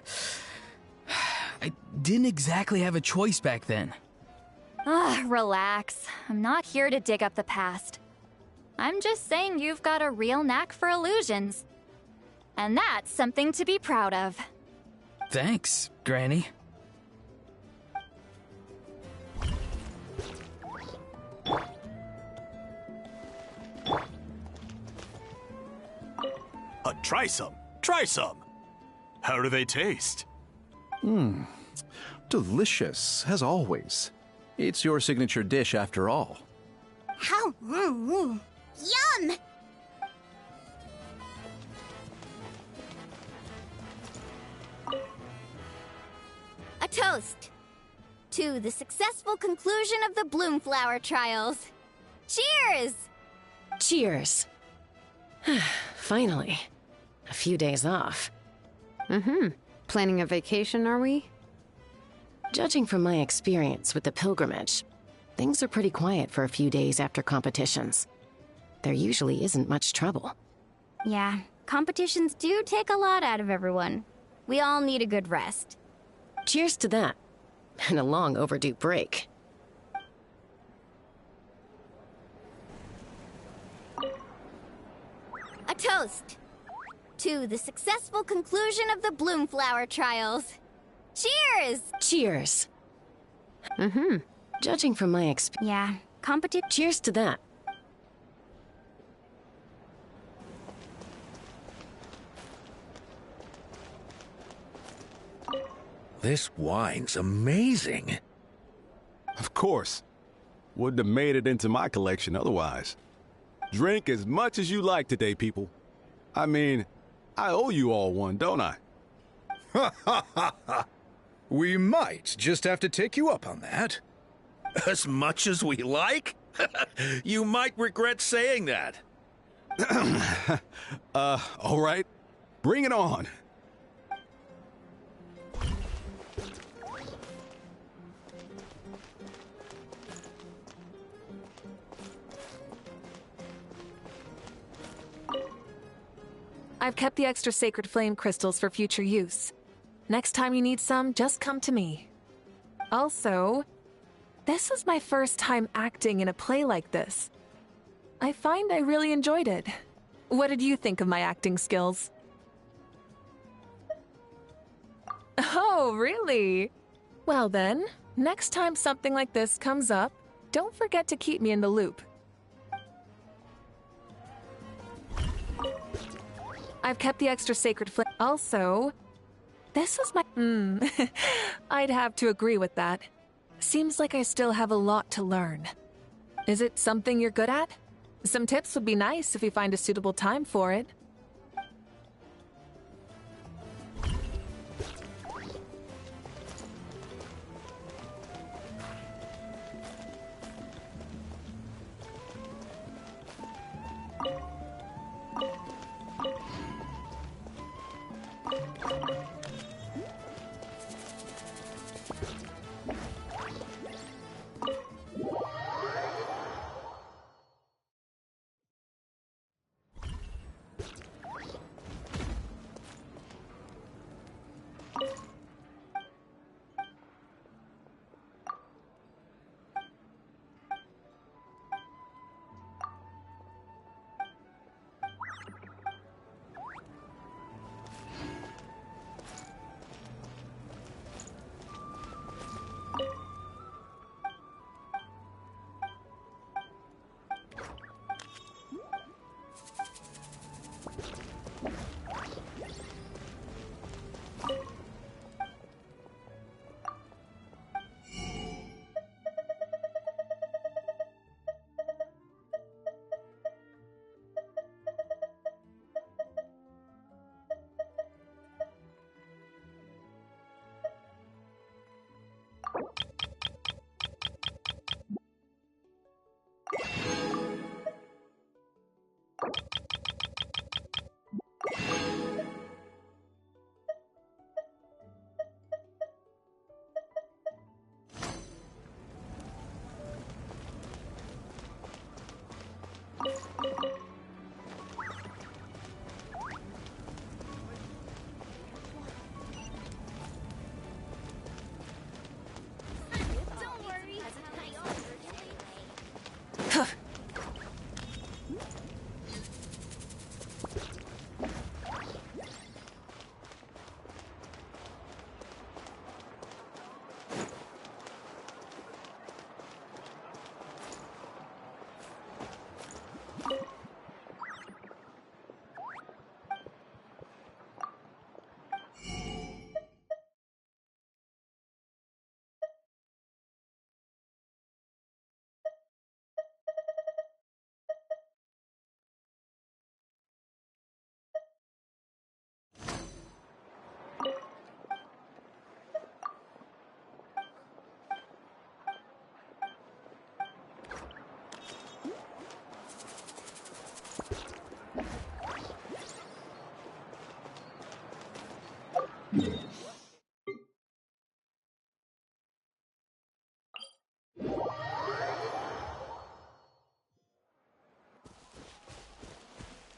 I didn't exactly have a choice back then. Relax. I'm not here to dig up the past. I'm just saying you've got a real knack for illusions. And that's something to be proud of. Thanks, Granny. Try some. Try some. How do they taste? Delicious, as always. It's your signature dish after all. How? Yum! A toast to the successful conclusion of the Bloomflower trials. Cheers! Cheers. Finally. A few days off. Planning a vacation, are we? Judging from my experience with the pilgrimage, things are pretty quiet for a few days after competitions. There usually isn't much trouble. Yeah, competitions do take a lot out of everyone. We all need a good rest. Cheers to that. And a long overdue break. A toast to the successful conclusion of the Bloomflower trials. Cheers! Cheers. Judging from my experience... Yeah, Cheers to that. This wine's amazing. Of course. Wouldn't have made it into my collection otherwise. Drink as much as you like today, people. I mean, I owe you all one, don't I? Ha ha ha ha! We might just have to take you up on that. As much as we like? You might regret saying that. All right. Bring it on. I've kept the extra sacred flame crystals for future use. Next time you need some, just come to me. Also, This was my first time acting in a play like this. I find I really enjoyed it. What did you think of my acting skills? Oh, really? Well then, next time something like this comes up, don't forget to keep me in the loop. I've kept the extra sacred flame. Also, this was my... I'd have to agree with that. Seems like I still have a lot to learn. Is it something you're good at? Some tips would be nice if you find a suitable time for it.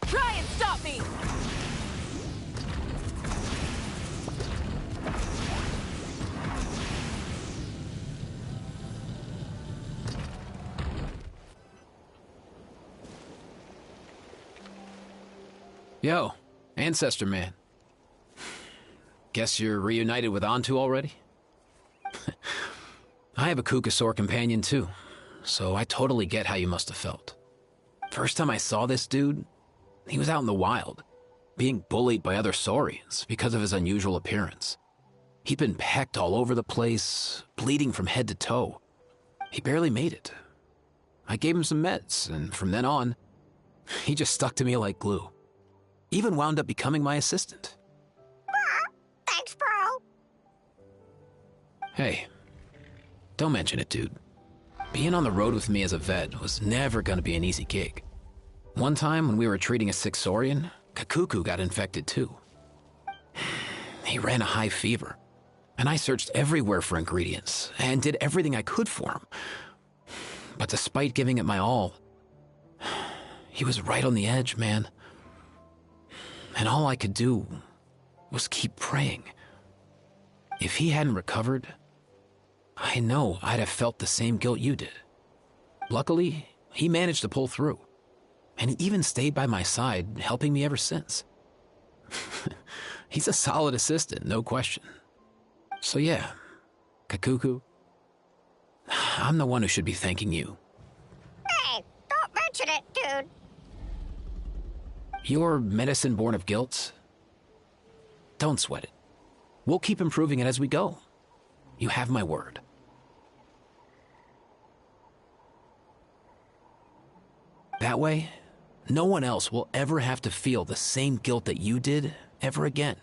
Try and stop me! Yo, Ancestor Man. Guess you're reunited with Antu already? I have a Kukasaur companion too, so I totally get how you must have felt. First time I saw this dude, he was out in the wild, being bullied by other Saurians because of his unusual appearance. He'd been pecked all over the place, bleeding from head to toe. He barely made it. I gave him some meds, and from then on, he just stuck to me like glue. Even wound up becoming my assistant. Thanks, bro. Hey, don't mention it, dude. Being on the road with me as a vet was never gonna be an easy gig. One time when we were treating a sick Saurian, Kakuku got infected too. He ran a high fever, and I searched everywhere for ingredients and did everything I could for him. But despite giving it my all, he was right on the edge, man. And all I could do was keep praying. If he hadn't recovered, I know I'd have felt the same guilt you did. Luckily, he managed to pull through. And he even stayed by my side, helping me ever since. He's a solid assistant, no question. So yeah, Kakuku, I'm the one who should be thanking you. Hey, don't mention it, dude. Your medicine born of guilt? Don't sweat it. We'll keep improving it as we go. You have my word. That way, no one else will ever have to feel the same guilt that you did ever again.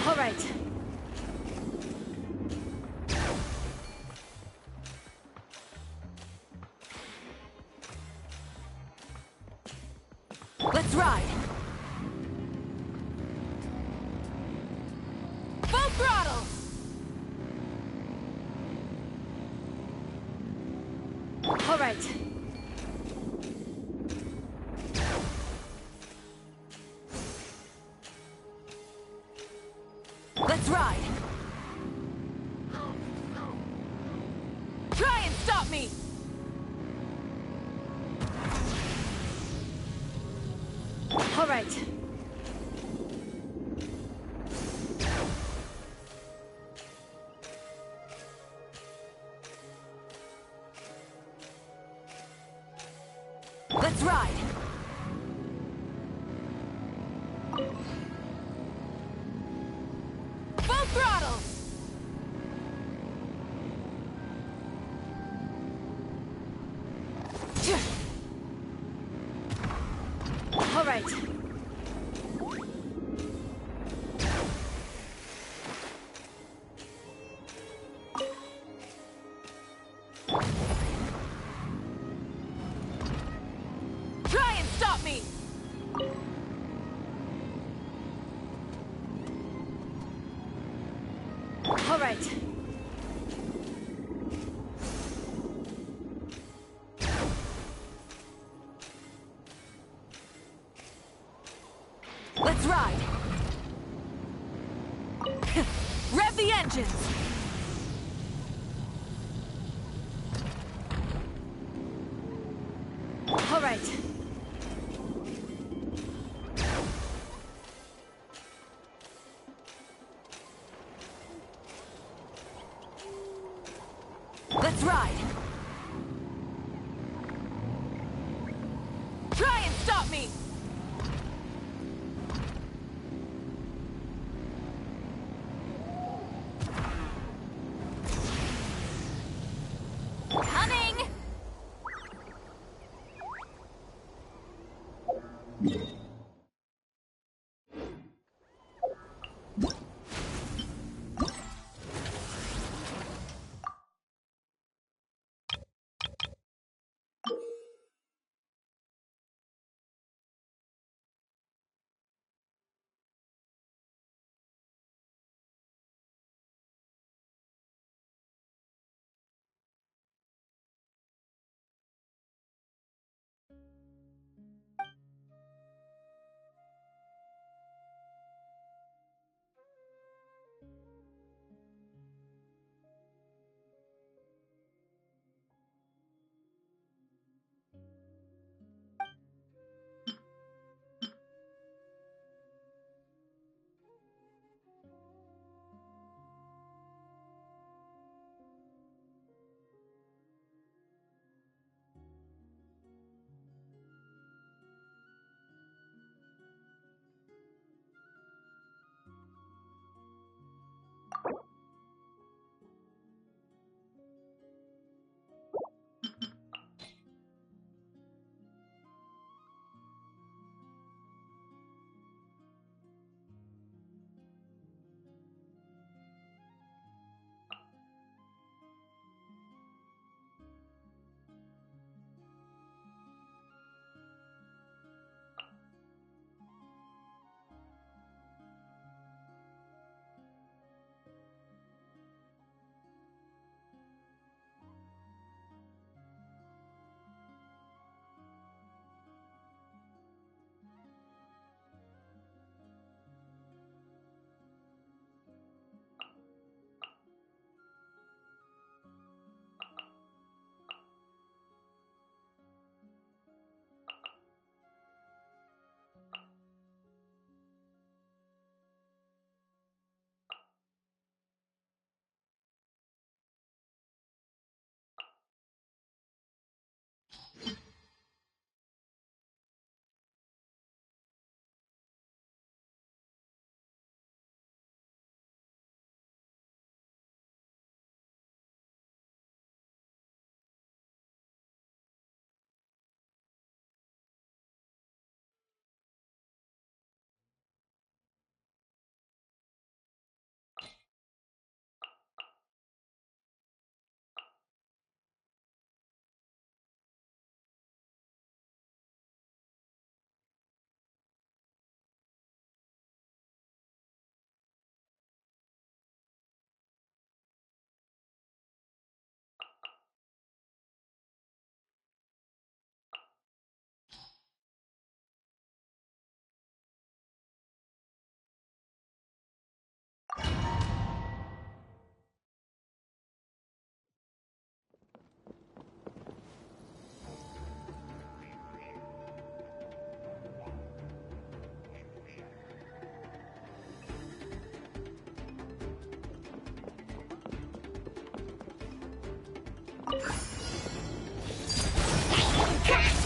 All right. Let's ride. Full throttle. All right. Let's ride! Try and stop me! All right. Let's ride! Full throttle! All right. Try and stop me! All right. Let's ride! Rev the engines! All right. stop me! Coming!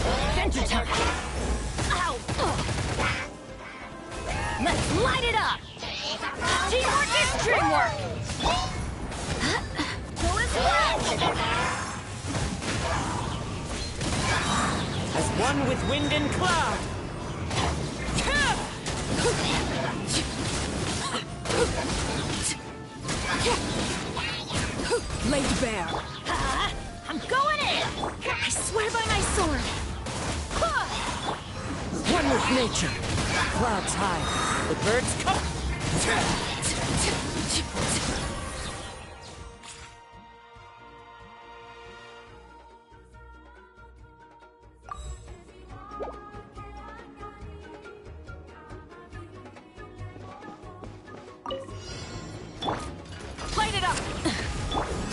Adventure time! Ow! Let's light it up! Teamwork is dreamwork! Pull is As one with wind and cloud. Laid bare. I'm going in! I swear by my sword. One with nature. Clouds high. The birds come. Light it up!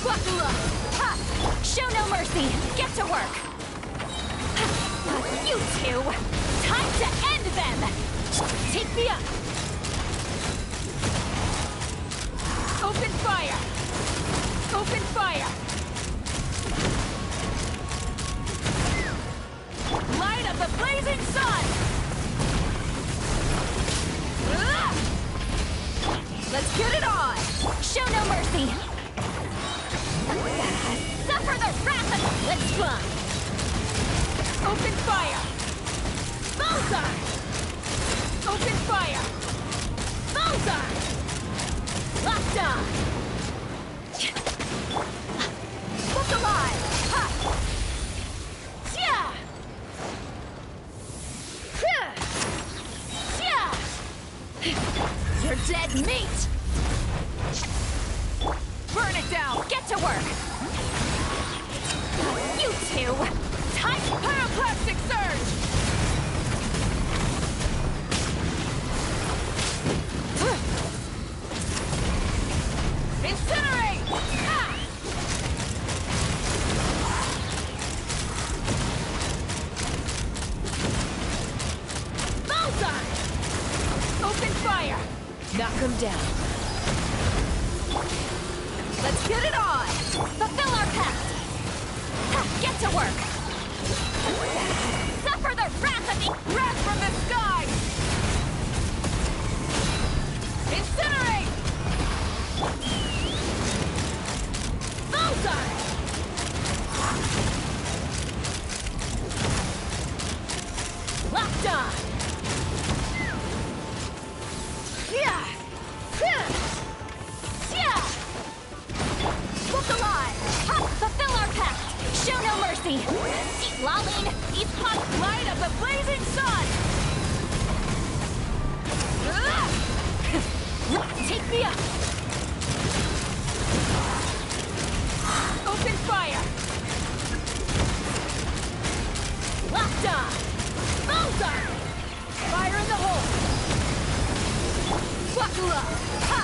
Buckle up! Ha! Show no mercy! Get to work! You two! Time to end them! Take me up! Open fire! Open fire! Light of the blazing sun! Let's get it on! Show no mercy! Suffer the wrath of... Let's fly! Open fire! Bullseye! Open fire! Bullseye! Locked on! Look alive! Ha! Yeah! Yeah! You're dead meat! Burn it down! Get to work! You two! Time pyroclastic surge! Incinerate! Ah! Bullseye! Open fire! Knock him down. Let's get it on! Fulfill our pact! Ha, get to work! Suffer the wrath of the... Wrath from the sky! Incinerate! Bullseye! Locked on! Yeah! Yeah! Look alive! Ha, fulfill our pact! Show no mercy! Lolling, these hot light of the blazing sun! Take me up! Open fire! Locked on! Bullseye! Fire in the hole! Buckle up! Ha!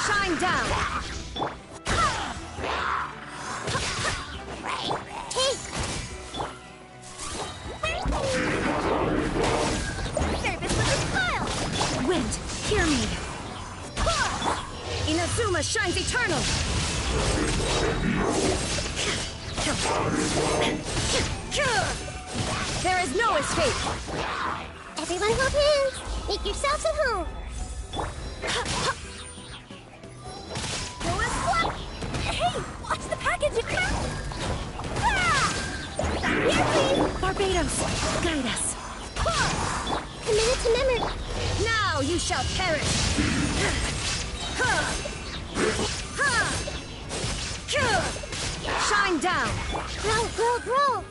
Shine down! Service with a smile! Wind, hear me! Inazuma shines eternal! There is no escape! Everyone hold hands! Make yourselves at home! Hey! Watch the package! Here, please! Barbados! Guide us! Committed to memory! Now you shall perish! Shine down! Grow, grow, grow!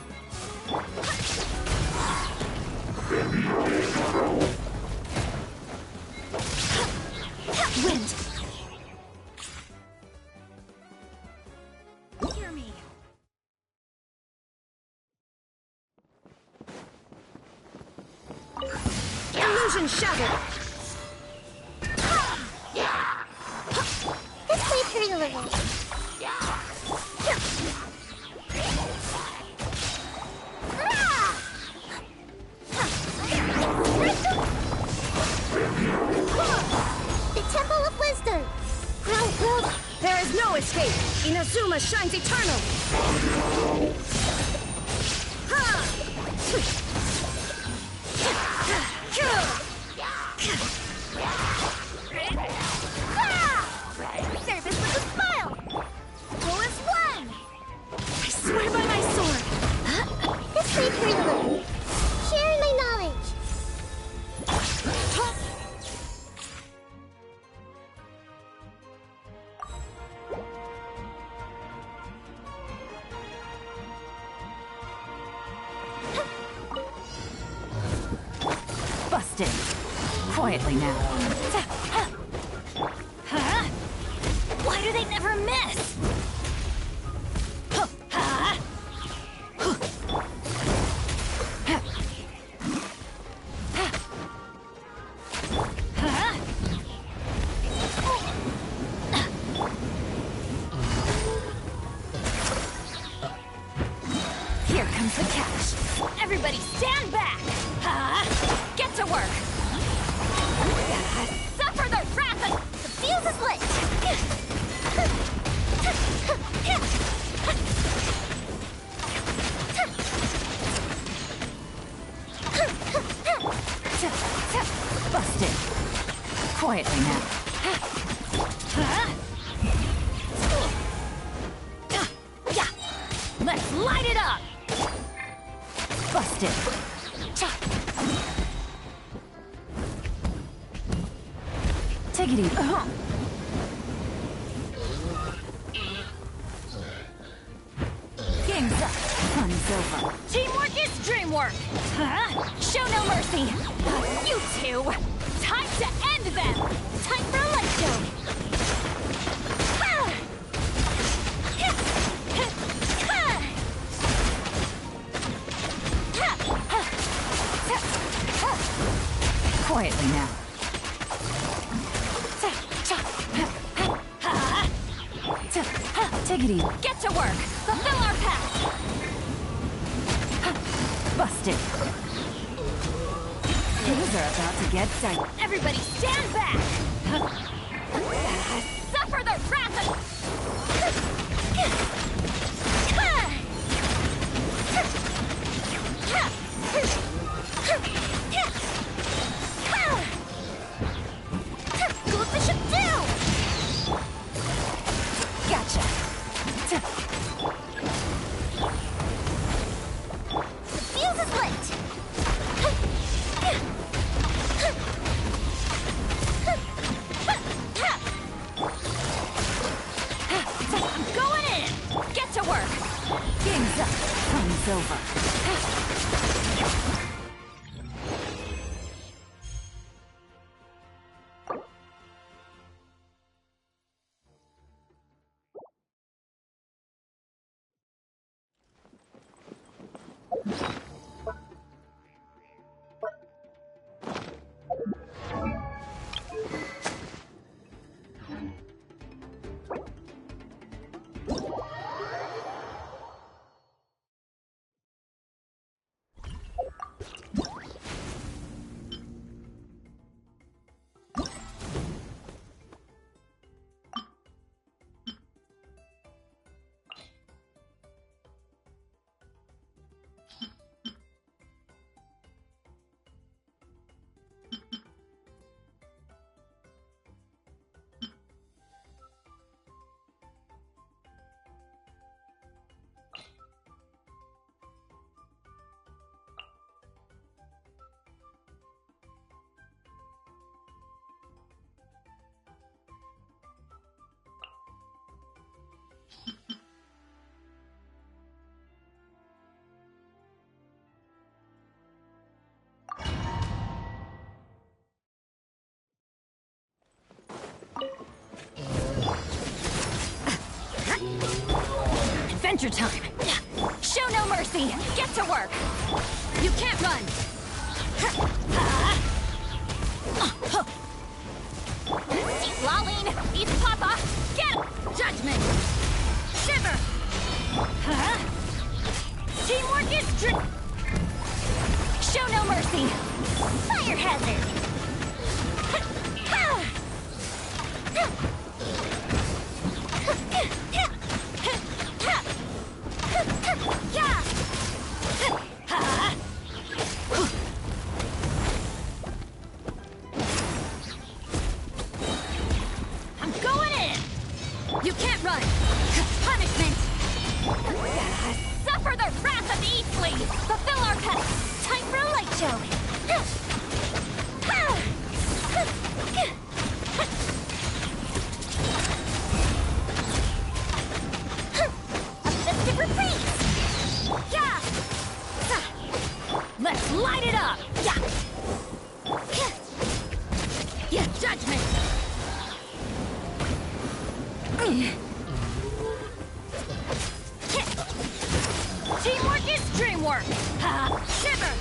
Wind! Hear me! Illusion shattered! This played hurt a little. The Temple of Wisdom! Grow, grow! There is no escape! Inazuma shines eternal! Service with a smile! Who is one? I swear by my sword! This played hurt a little. Sharing my knowledge. Busted! Quietly now. Why do they never miss? Here comes the catch! Everybody stand back! Get to work! Suffer the wrath of the fuse is lit! Busted! Quietly now. Let's light it up! Busted! Take it easy. Game's up. Fun's over. Teamwork is dreamwork! Show no mercy! You two! Time to end them! Time for a light show! Quietly now. Take it easy. Get to work! Fulfill our path! Busted. Things are about to get tight. Everybody stand back! Suffer the wrath of... Goldfish down! Gotcha. The fuse is lit! I'm going in! Get to work! Game's up. Fun's over. Adventure time! Show no mercy! Get to work! You can't run! Lolling, eat Papa, get him! Judgment! Shiver! Teamwork is show no mercy! Fire hazard! I'm going in! You can't run! Punishment! Suffer the wrath of the Eastly! Fulfill our path! Time for a light show! A festive reprise! Yeah! Let's light it up! Yeah! Yeah, judgment! Teamwork is dreamwork! Shiver!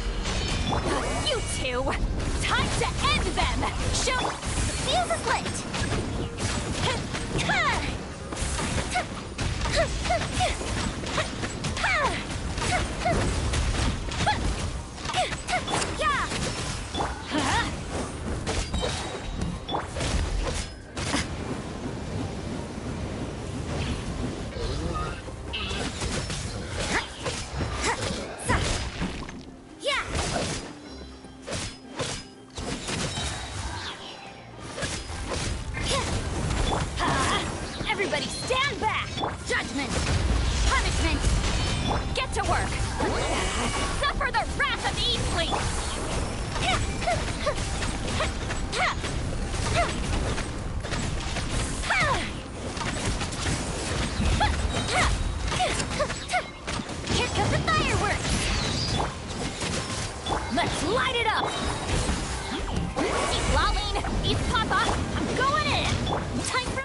You two! Time to end them! Show... Fuse is lit! Everybody stand back! Judgment! Punishment! Get to work! Suffer the wrath of the Eastly! Here comes the fireworks! Let's light it up! Eat Lolling, eat Papa, I'm going in! time for...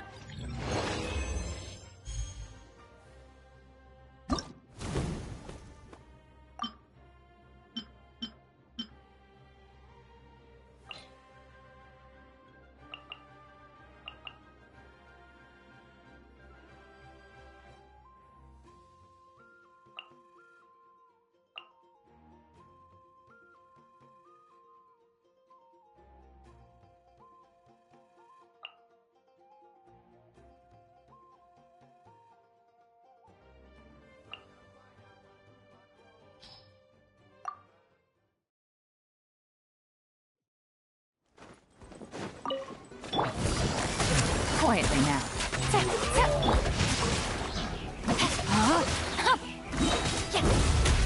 Quietly now.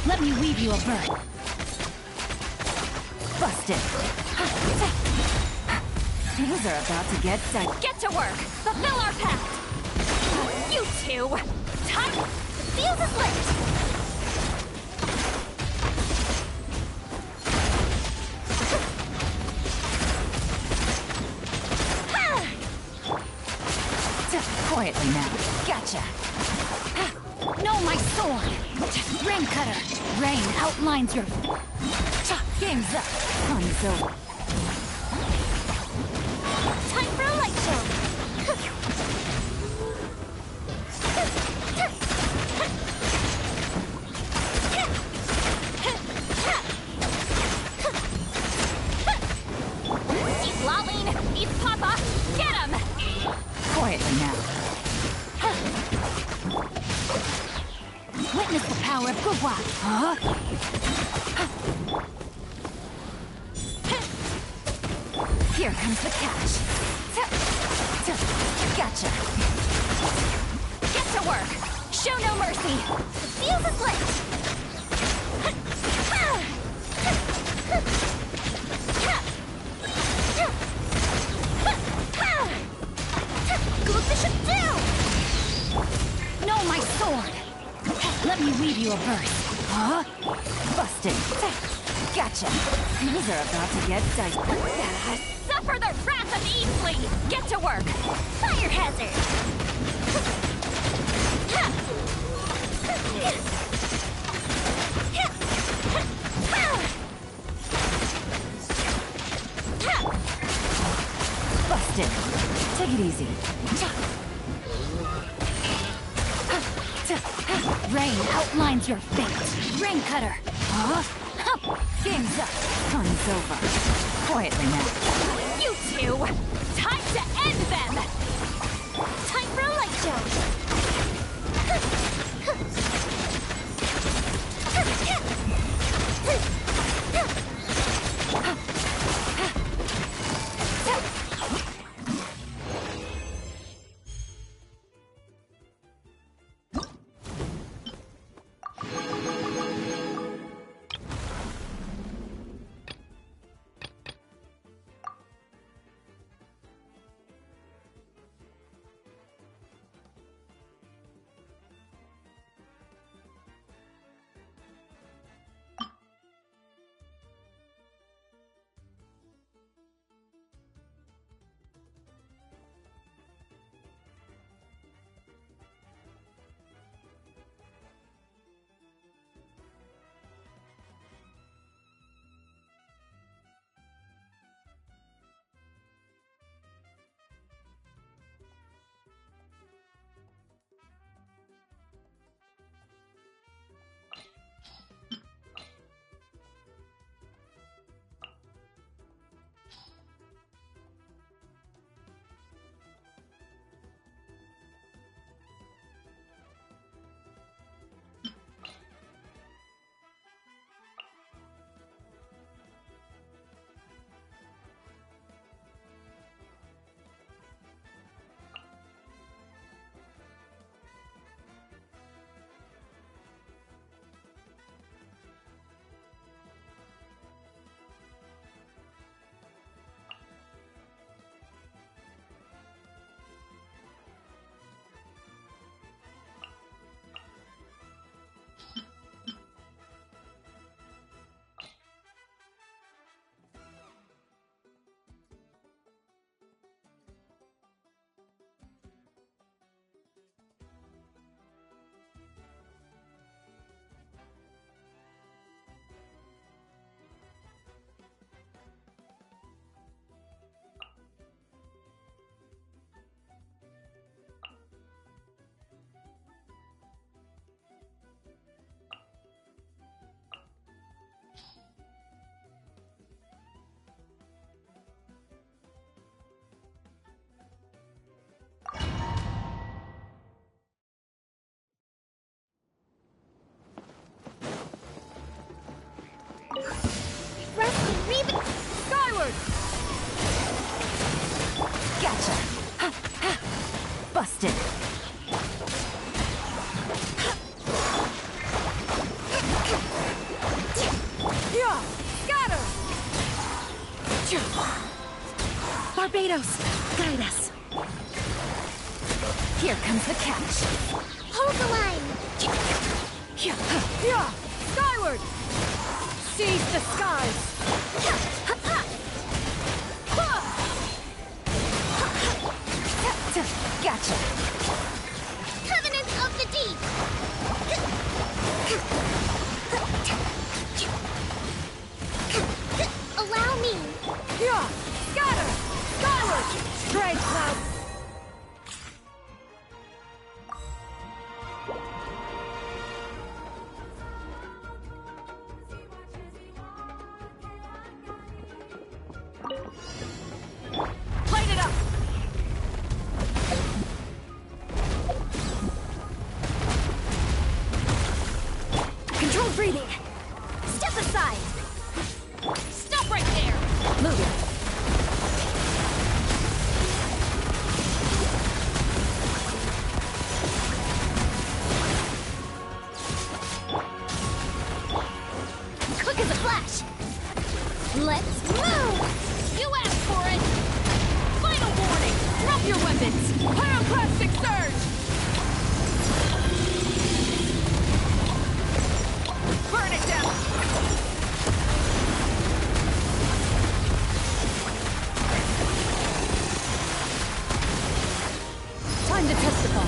Let me weave you a bird. Busted. Things are about to get done. Get to work! Fulfill our pact! You two! Time... The fuse is lit! Quietly now. Gotcha. No, my sword! Rain cutter! Rain outlines your... Game's up. Fun's over. Time for a light show! Eat Lolling, eat Papa, get him! Quietly now. Witness the power of Gugwa. Here comes the catch. Gotcha. Get to work! Show no mercy! The fuse is lit! Good Bishop down! No, my sword! Let me weave you a verse. Busted. Gotcha. Things are about to get dicey. Suffer the wrath of the Eastly! Get to work! Fire hazard! Busted. Take it easy. Rain outlines your fate. Rain cutter. Game's up. Fun's over. Quietly now. You two! Time to end them! Time for a light show. Skyward! Gotcha! Busted! Yeah! Got her! Barbados, guide us! Here comes the catch! Hold the line! Yeah! Skyward! Seize the skies! Gotcha! Covenant of the Deep! Allow me! Yeah! Scatter! Skyward! Straight cloud! Light it up! Controlled breathing! Step aside! Stop right there! Moving! Quick as a flash! Let's move! You asked for it! Final warning! Drop your weapons! Pyroclastic surge! Burn it down! Time to testify.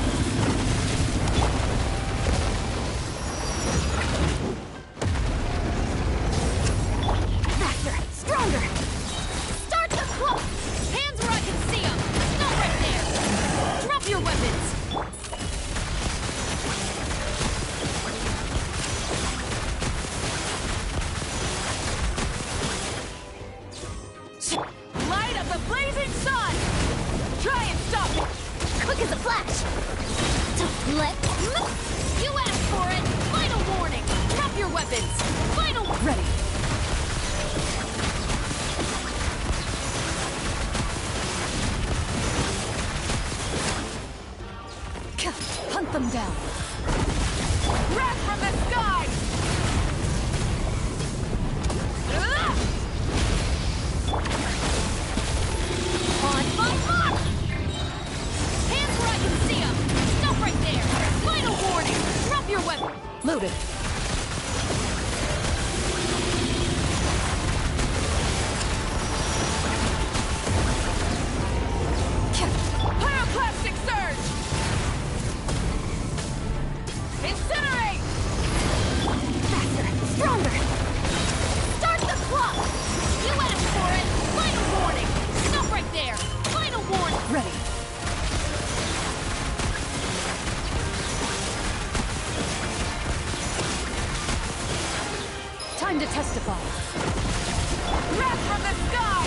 Let's move! You asked for it! Final warning! Drop your weapons! Final... Ready! Hunt them down! Wrath from the sky! On my mark! Hands where I can see them! Stop right there! Final warning! Drop your weapon! Loaded. Pyroclastic surge! Incinerate! Faster! Stronger! Start the clock! You asked for it! Final warning! Stop right there! Final warning! Ready. Time to testify. Wrath from the sky!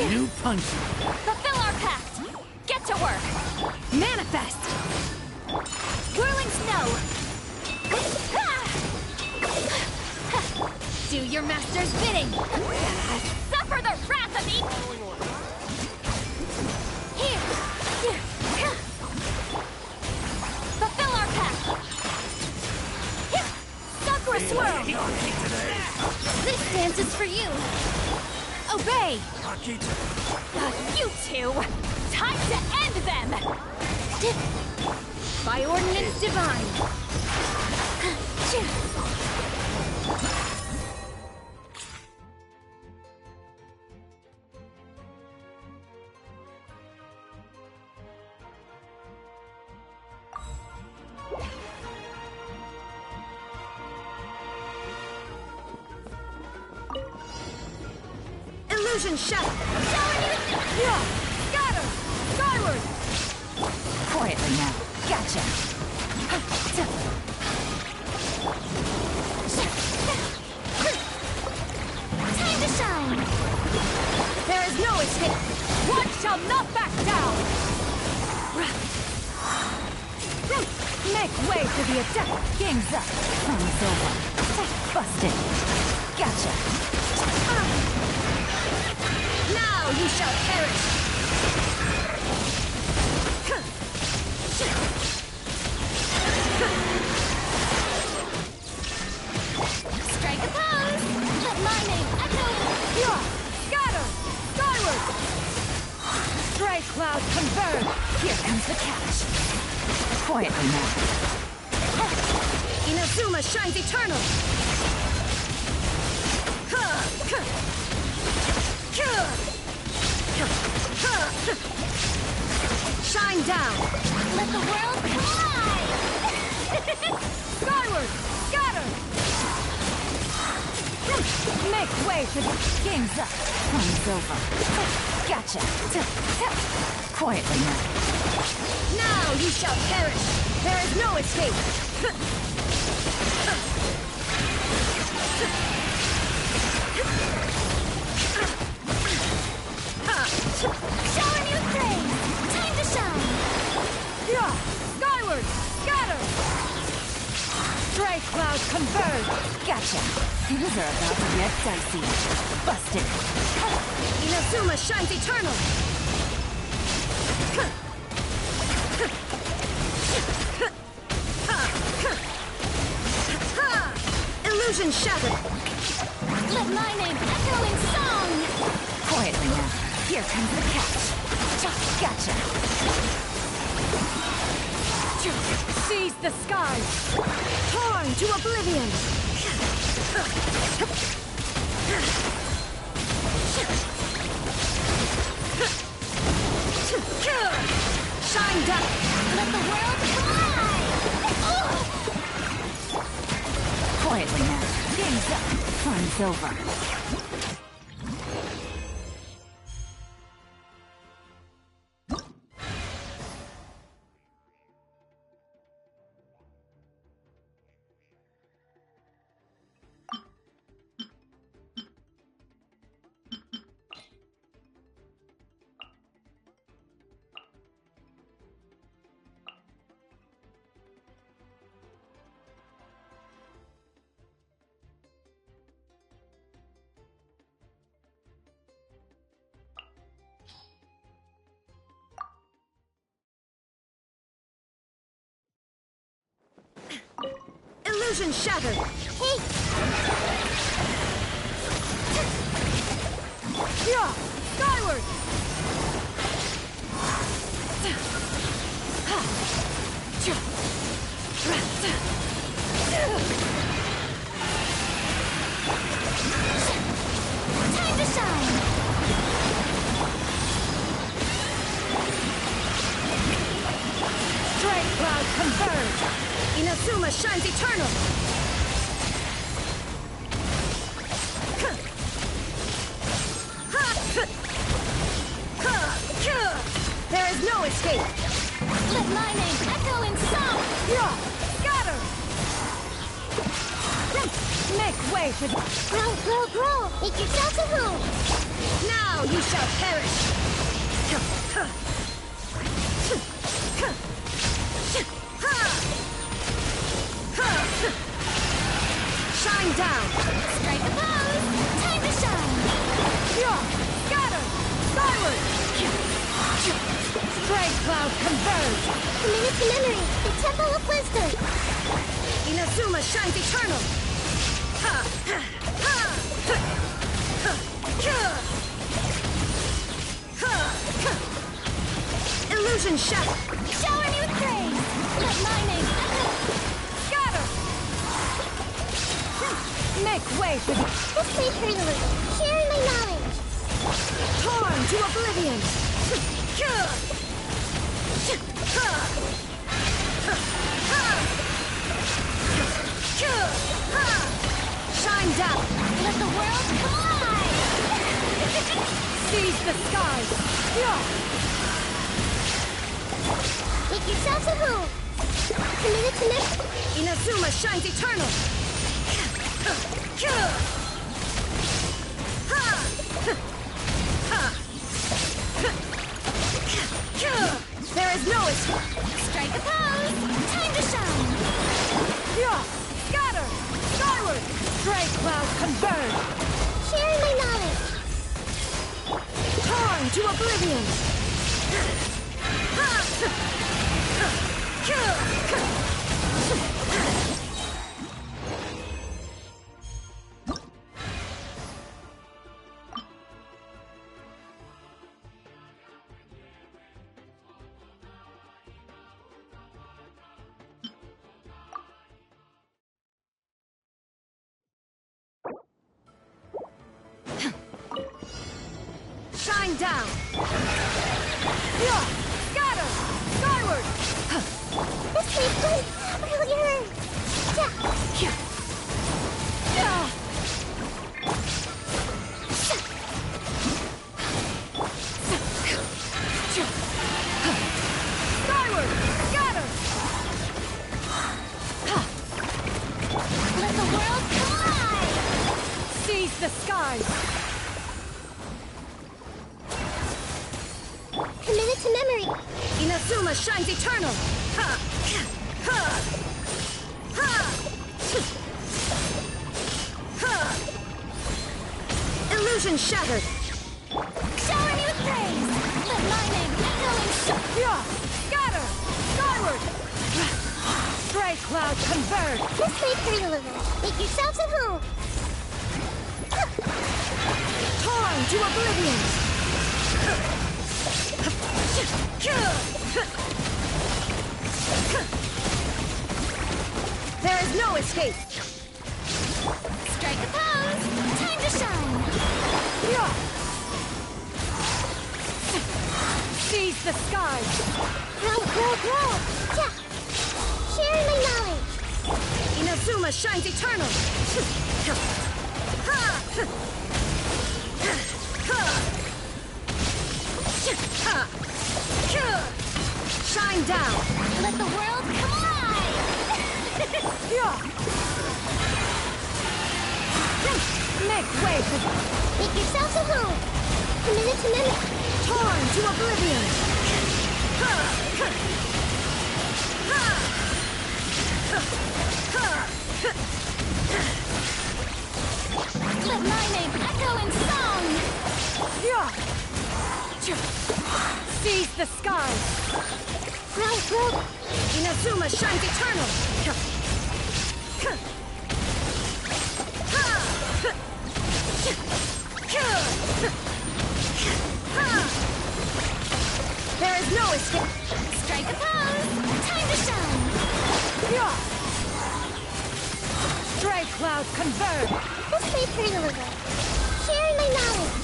New punch. Fulfill our pact! Get to work! Manifest! Whirling snow! Do your master's bidding! Suffer the wrath of me! Here! Fulfill our pact! Sakura swirl! This dance is for you! Obey! You two! Time to end them! By ordinance divine! Illusion shut! Yeah! Got her! Skyward! Quietly now. Gotcha! Time to shine! There is no escape! One shall not back down! Make way for the attack! Game's up! Time's over! Busted! Gotcha! Now you shall perish! Strike a pose! Let my name echo! Yeah! Scatter! Skyward! Stray cloud converge! Here comes the catch! Quietly now. Inazuma shines eternal! Shine down! Let the world collide! Skyward! Scatter! Make way for the game's up! Time's over. Gotcha! Quietly now. Now you shall perish! There is no escape! Shower new praise! Time to shine! Yeah! Skyward! Scatter! Stray cloud converge! Gotcha! Things are about to get dicey. Busted! Inazuma shines eternal! Illusion shattered! Let my name echo in song! Quietly now. Here comes the catch. Gotcha! Seize the skies! Torn to oblivion! Shine down! Let the world fly! Quietly now. Game's up. Fun's over. Illusion shattered! Yeah! Skyward! Time to shine! Stray cloud converge! Inazuma shines eternal! There is no escape! Let my name echo in song! Yeah! Scatter! Make way for the... Grow, grow, grow! Make yourself a home! Now you shall perish! Shine down! Strike a pose! Time to shine! Yeah! Scatter! Skyward! Stray cloud converge! Committed to memory! The Temple of Wisdom! Inazuma shines eternal! Illusion shattered! Shower new praise! Let my name echo! Scatter! Make way for the... This way hurtling! Sharing my knowledge! Torn to oblivion! Shine down! Let the world collide! Seize the skies! Make yourselves a home! Committed to next... Inazuma shines eternal! There is no escape! Strike a pose! Time to shine! Yeah! Scatter! Skyward! Stray cloud converge! Sharing my knowledge! Torn to oblivion! Shine down! Yeah! Scatter! Skyward! This way, please! Earlier! Skyward! Scatter! Let the world collide! the skies! Committed to memory. Inazuma shines eternal! Ha! Ha! Ha! Ha! Illusion shattered! Shower me with praise! Let my name echo and Yeah! Scatter! Skyward! Stray cloud converge! Just wait for you a little. Make yourselves at home. Torn to oblivion! There is no escape! Strike a pose! Time to shine! Yeah! Seize the skies! Grow! Yeah! Sharing my knowledge! Inazuma shines eternal! Ha! Shine down! Let the world collide! Make way for... Make yourselves at home! Committed to memory! Torn to oblivion! Let my name echo in song! Seize the skies! Grow! Inazuma shines eternal! There is no escape! Strike a pose! Time to shine! Stray cloud converge! Just wait for you a little. Sharing my knowledge!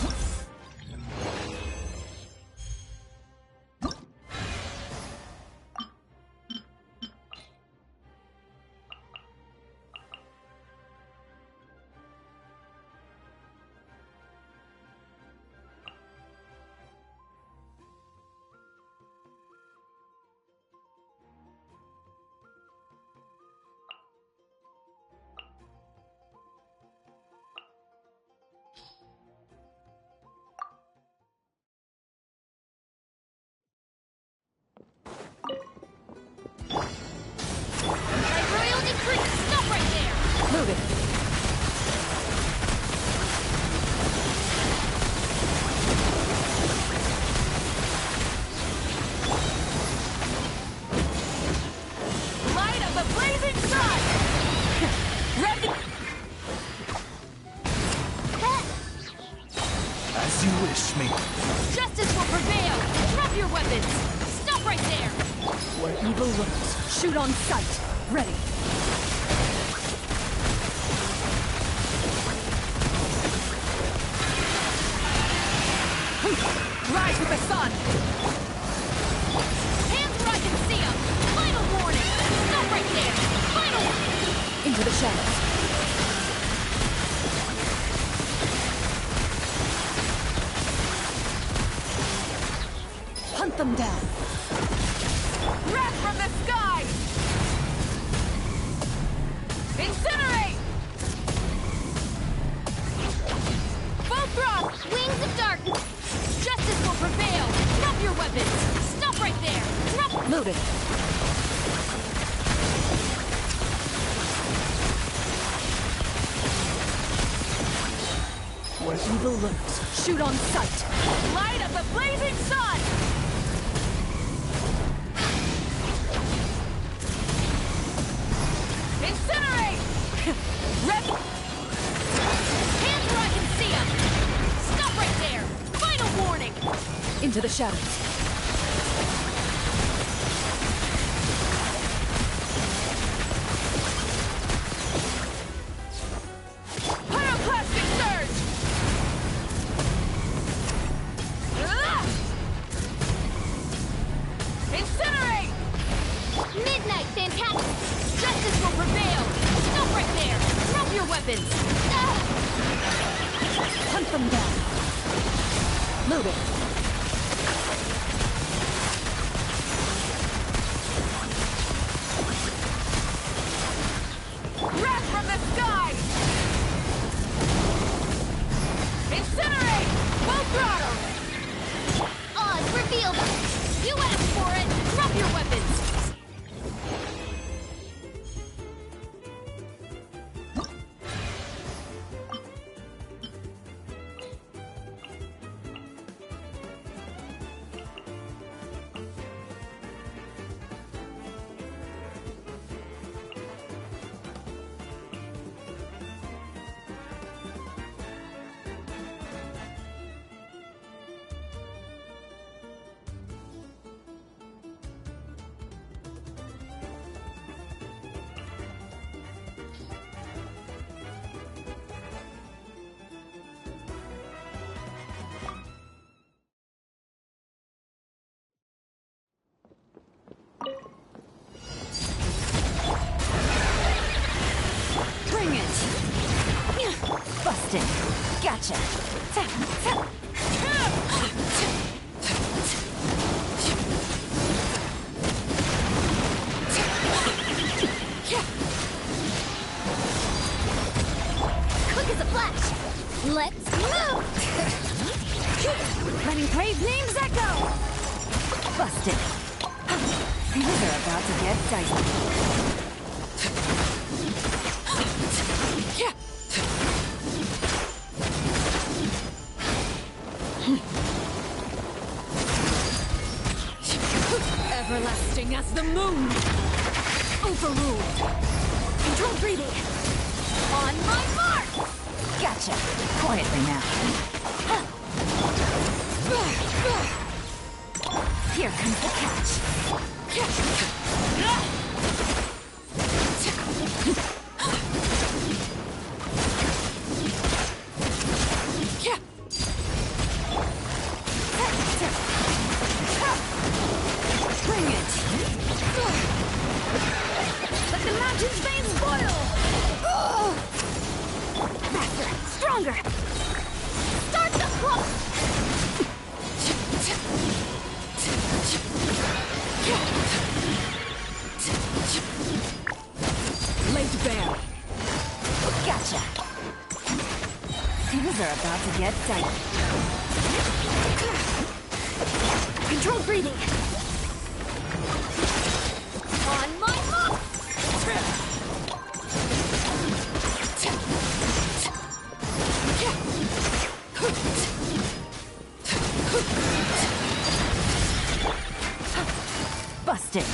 Justice will prevail! Drop your weapons! Stop right there! Where evil lurks, shoot on sight! Ready! Rise with the sun! Hands where I can see them! Final warning! Stop right there! Final warning! Into the shadows! Hunt them down! Wrath from the sky! Incinerate! Full thrust! Wings of darkness! Justice will prevail! Drop your weapons! Stop right there! Drop... Loaded! Where evil lurks, shoot on sight! Light up the blazing sun! Incinerate! Hands where I can see them! Stop right there! Final warning! Into the shadows. Pyroclastic surge! Incinerate! Midnight fantastic! Justice will prevail! Stop right there! Drop your weapons! Hunt them down! Load it! Wrath from the sky! Gotcha. Quick as a flash. Let's move. Letting brave names echo. Busted. Things are about to get dicey. Everlasting as the moon. Overruled. Controlled breathing. On my mark. Gotcha. Quietly now. Here comes the catch. Bring it. Let the mountain's veins boil. Faster, stronger. Start the clock. Laid bare. Gotcha. Things are about to get tight. Controlled breathing. On my mark. Busted.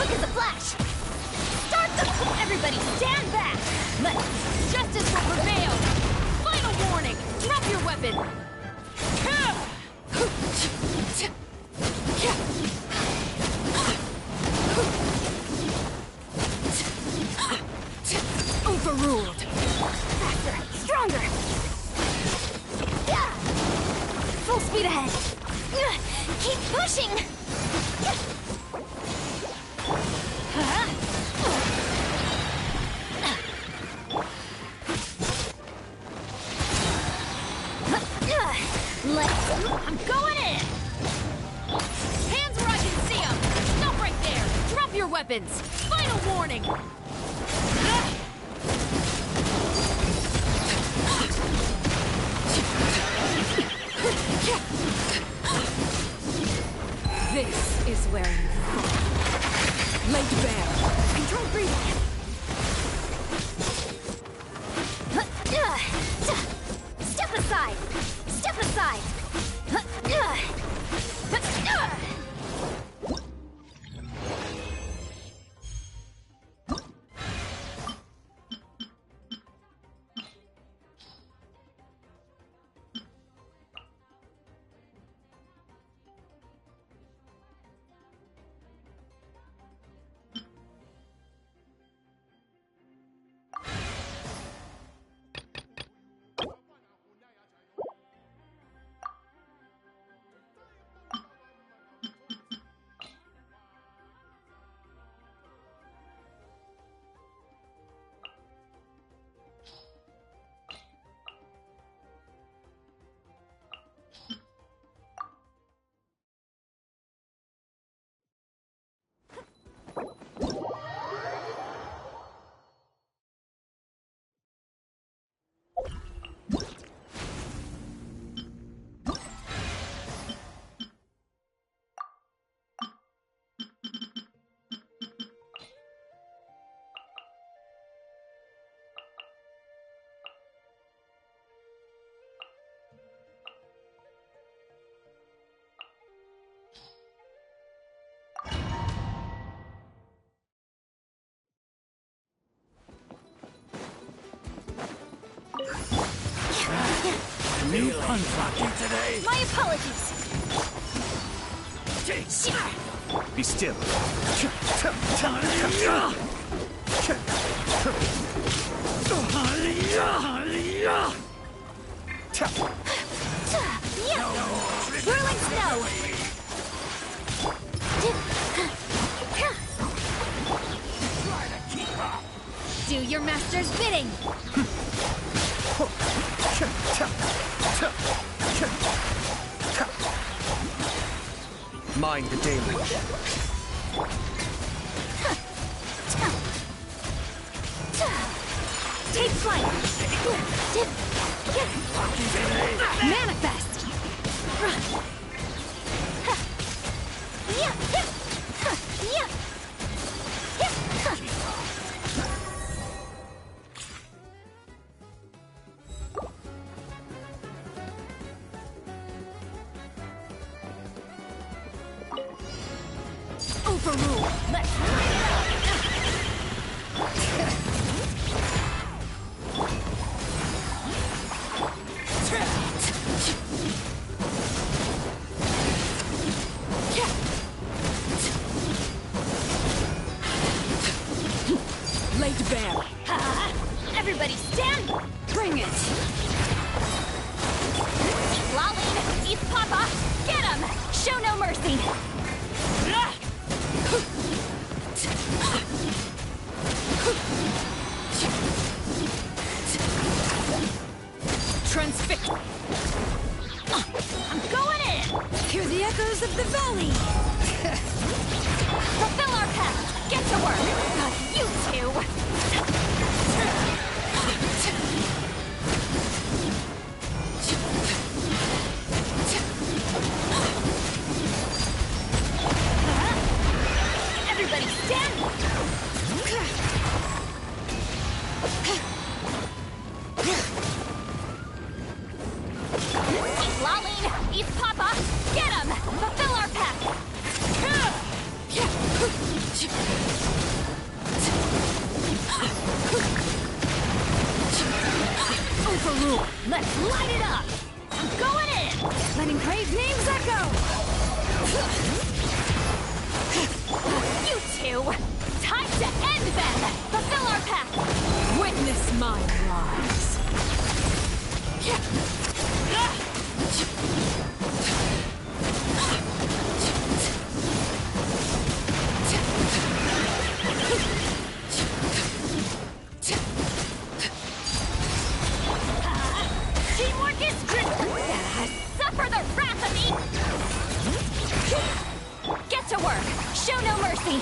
Quick as a flash. Start the... Everybody stand back. Justice will prevail. Final warning. Drop your weapon. Overruled. Faster, stronger. Full speed ahead. Keep pushing. I'm going in. Hands where I can see them. Stop right there. Drop your weapons. Final warning. This is where you fall. Laid bare. Control breathing. Step aside. Step aside. new punch today. My apologies. Be still. Whirling snow. Do your master's bidding. Mind the deluge. Take flight. Manifest. Overrule. Let's light it up. Laid bare. Everybody stand. Bring it. Lolline, East Papa, get him. Show no mercy. Transfix. I'm going in. Hear the echoes of the valley. Fulfill our path. Get to work. You two. Everybody stand. Lolline, East Papa, get him. Fulfill our path. Overrule. Let's light it up. I'm going in. Letting brave names echo. You two. Time to end them. Fulfill our path. Witness my rise. Teamwork is critical. Suffer the wrath of me. Get to work. Show no mercy.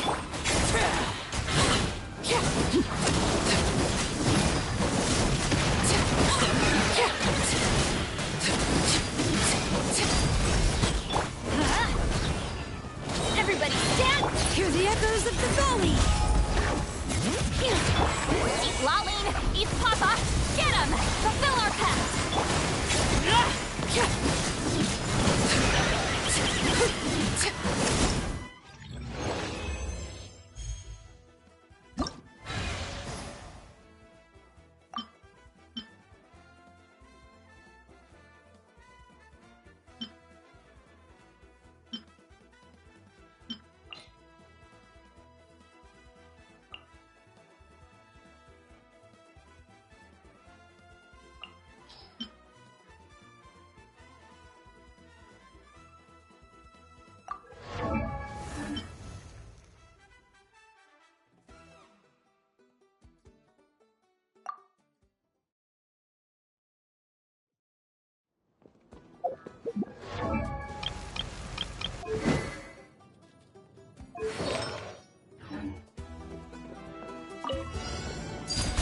Everybody stand. Hear the echoes of the valley. Lolline, East Papa, get him. Fulfill our path.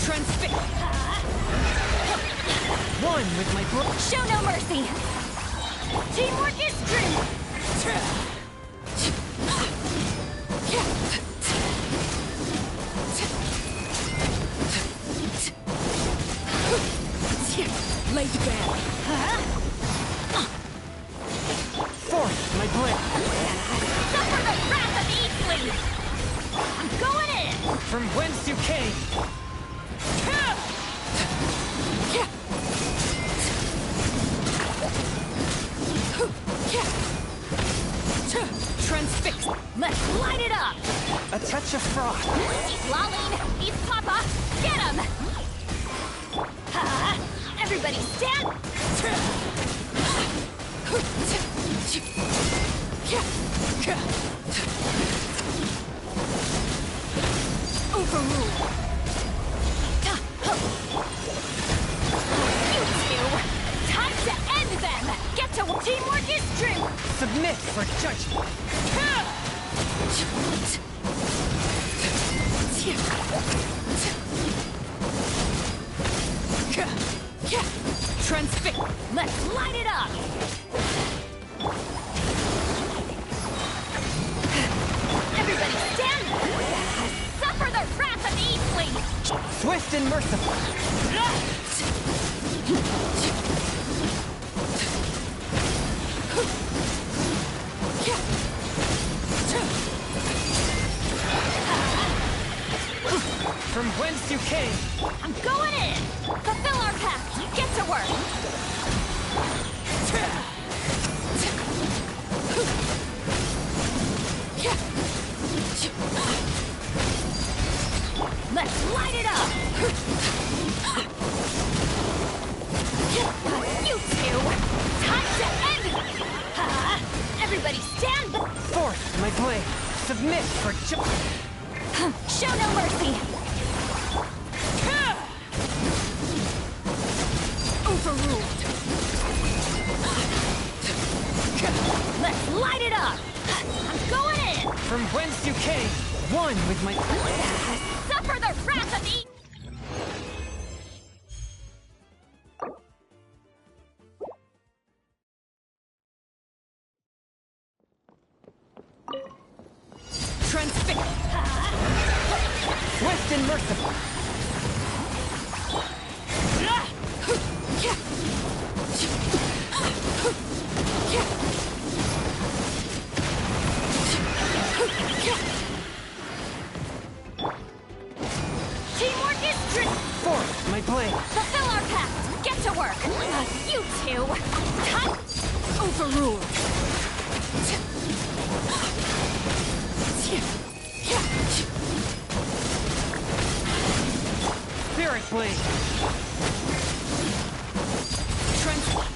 Transfix. One with my bro. Show no mercy. Teamwork is strength. Laid bare. Forth my blade. Suffer the wrath of Eastleaf. I'm going in. From whence you came. touch of frost. Eat Laline, eat Papa, get him! Everybody stand! Overrule. You two! Time to end them! Get to teamwork is true! Submit for judgment. Transfix! Let's light it up! Everybody stand! Suffer the wrath of Eastling! Swift and merciful. From whence you came. I'm going in! Fulfill our pact! Get to work! Let's light it up! You two! Time to end! Everybody stand! Forth, my blade. Submit for Show no mercy! Overruled! Let's light it up! I'm going in! From whence you came. One with my... Suffer the wrath of the... Transfix. Swift and merciful. Teamwork is true! Forth, my blade. Fulfill our pact! Get to work! You two! Time... Overruled! Spirit blade.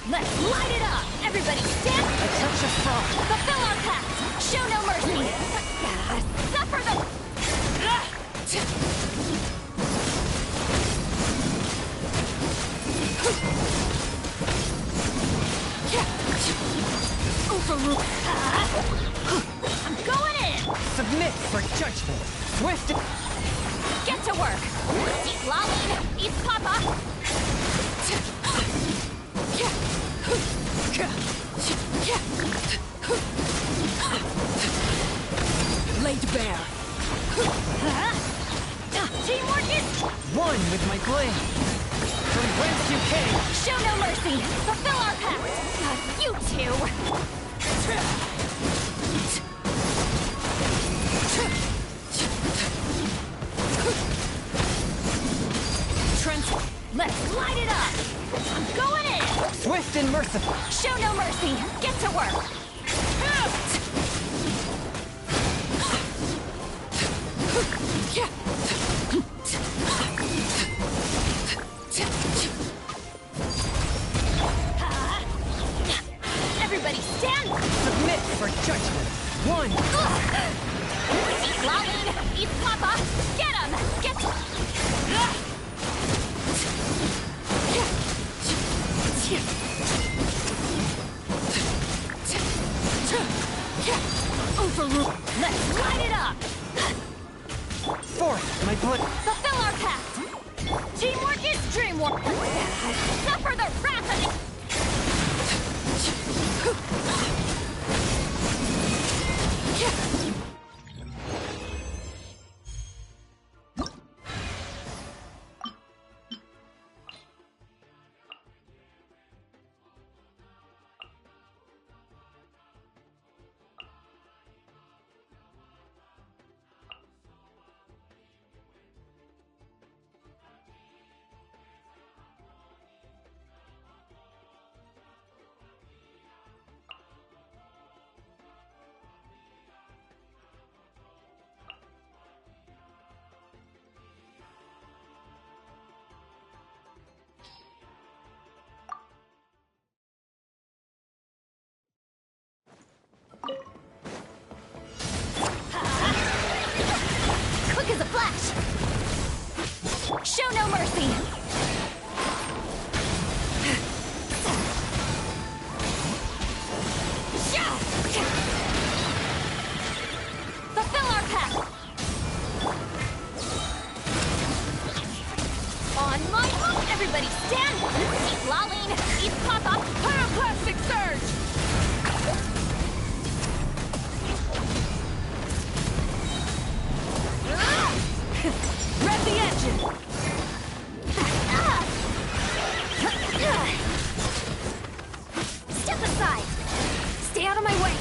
Let's light it up! Everybody stand! A touch of frost. Fulfill our pact! Show no mercy! Suffer the... Overrule. I'm going in! Submit for judgment. Swift. Get to work! Eat Laline, eat Papa! Laid bare. Teamwork is... One with my blade. From whence you came. Show no mercy! Fulfill our pact! You two! Let's light it up! I'm going in! Swift and merciful. Show no mercy! Get to work! Everybody stand! Submit for judgment. One. Eat Laline! Eat Papa! Get him! Get... Overrule. Let's light it up! Forth, my blade. Fulfill our pact! Teamwork is dreamwork! Suffer the wrath of the... side! Stay out of my way!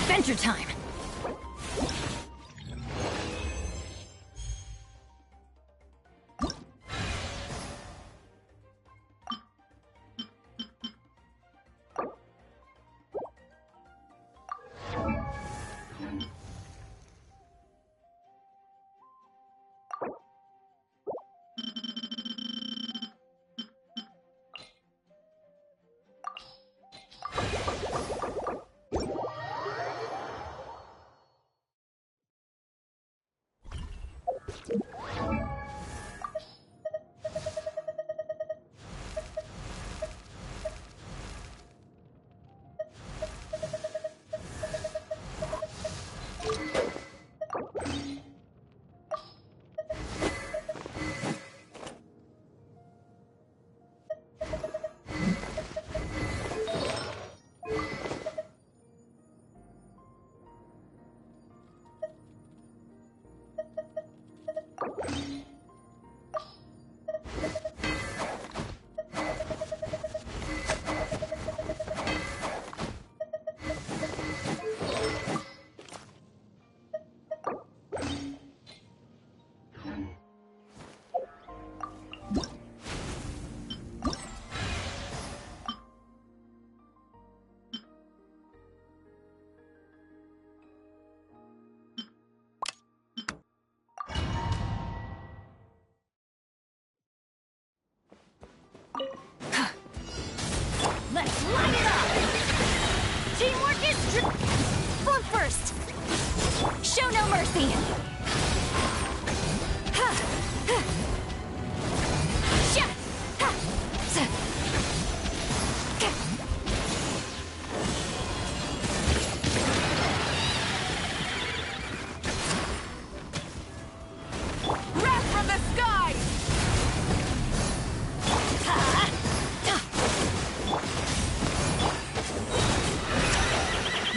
Adventure time! Let's light it up! Teamwork is front first! Show no mercy! Wrath from the sky!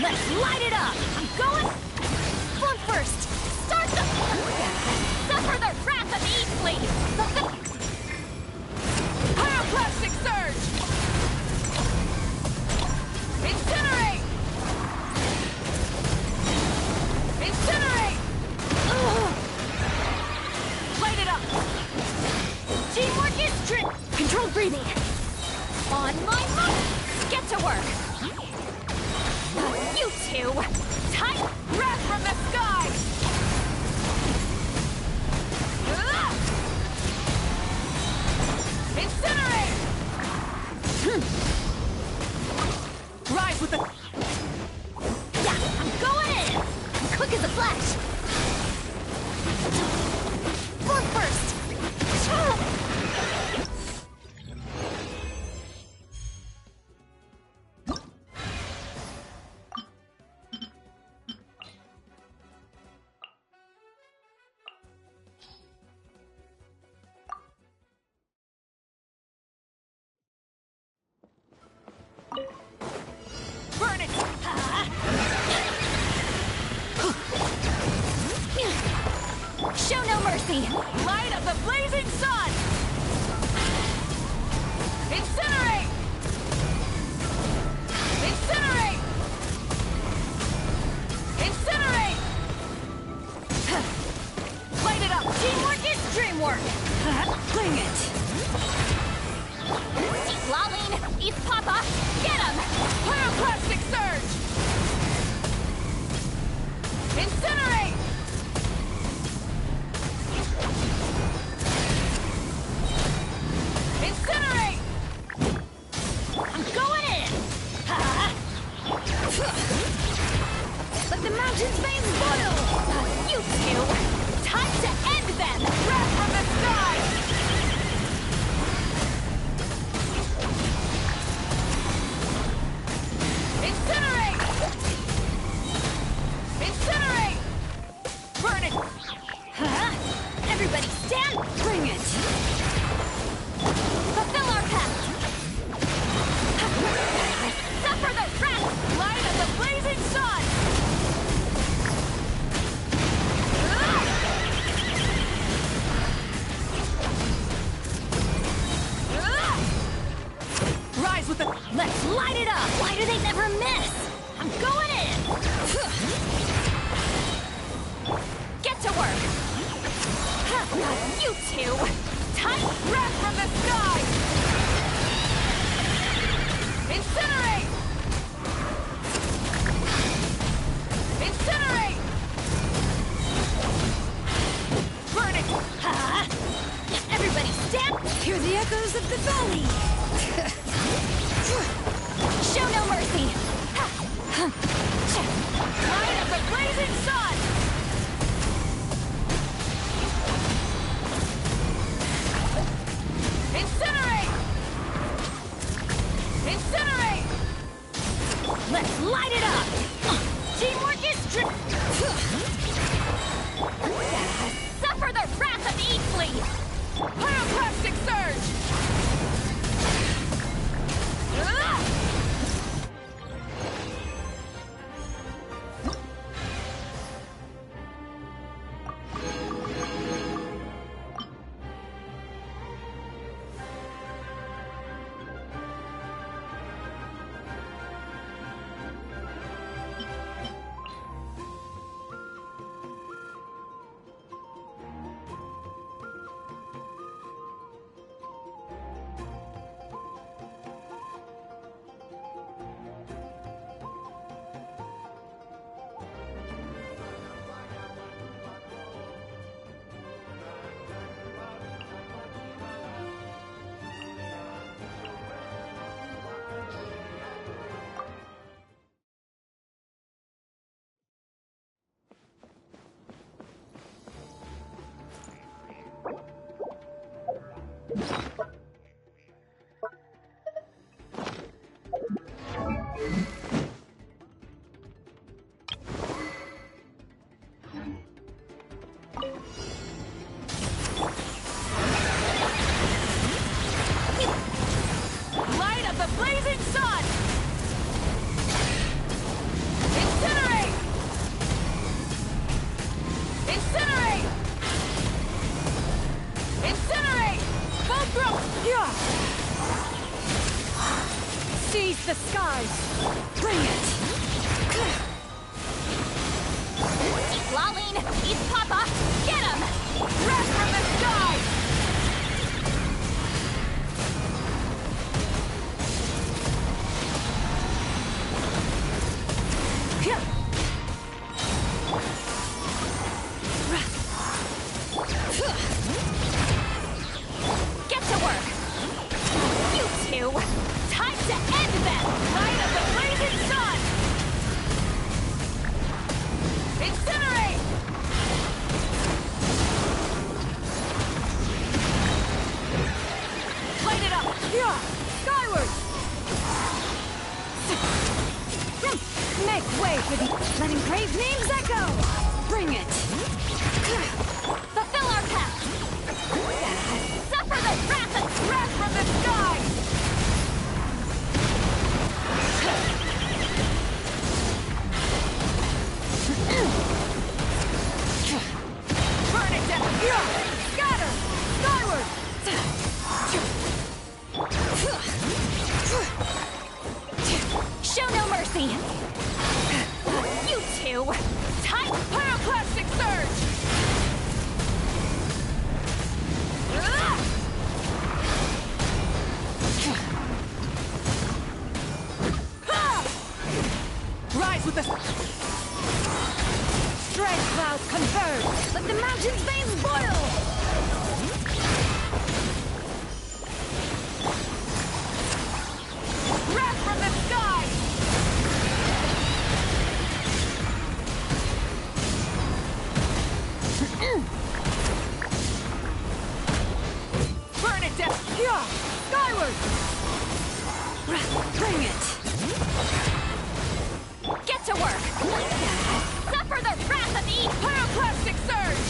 Let's light it up! I'm going front first! Start the... Suffer the wrath of Eastleaf! Pyroclastic surge! Incinerate! Incinerate! Light it up! Teamwork is controlled breathing! On my mark! Get to work! You two! Tight wrath from the sky! Incinerate! Rise with the... Yeah, I'm going in! I'm quick as a flash! Fork first! Burn it! Show no mercy! Light of the blazing sun! Incinerate! Incinerate! Incinerate! Light it up! Teamwork is dreamwork! Bring it! See Lolene! East Papa! Get him! Pyroclastic surge! Incinerate! Rise with the... Let's light it up! Why do they never miss? I'm going in! Get to work! You two! Tight breath from the sky! Incinerate! Incinerate! Burn it! Everybody stand! Hear the echoes of the valley! Show no mercy! Light of the blazing sun! Incinerate! Incinerate! Let's light it up! Teamwork is suffer the wrath of Eatfleet! Pyroclastic surge! Light of the blazing sun! Incinerate! Incinerate! Incinerate! Fulcrum! Yeah! Seize the skies! Bring it! Eat Laline! Eat Papa! Get him! Breath from the sky! Get to work! You two! Time to end them! Light of the blazing sun! Incinerate! Light it up! Yeah! Skyward! Make way for the... Let engraved names echo! Bring it! Fulfill our path! Suffer the wrath of... Breath from the sky! Burn it down! Yeah! Scatter! Skyward! Show no mercy! You two! Tight Pyroclastic surge! Rise with the... Strength clouds converge! Let the mountain's veins boil! Wrath from the sky! Burn it down! Yeah! Skyward! Bring it! Get to work! Suffer the wrath of Eve! Pyroclastic surge!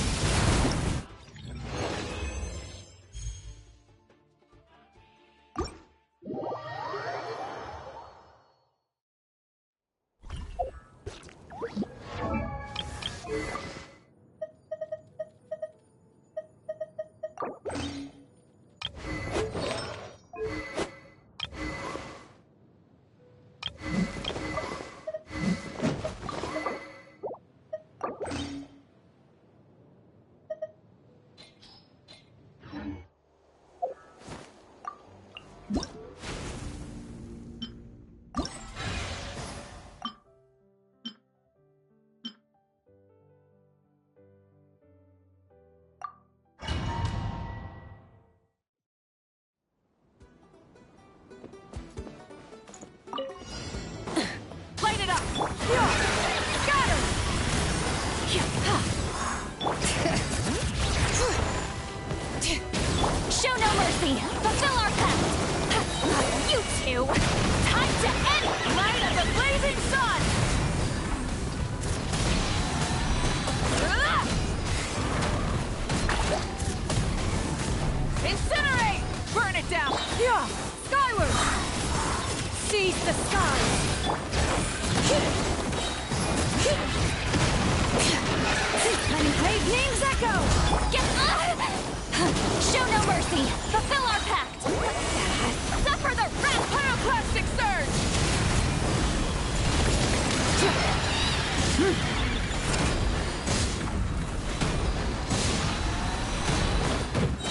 mercy! Fulfill our pact! You two! Time to end light of the blazing sun! Incinerate! Burn it down! Yeah! Skyward! Seize the skies! Unclave names echo! Get show no mercy! Fulfill our pact! Suffer the wrath! Pyroclastic surge!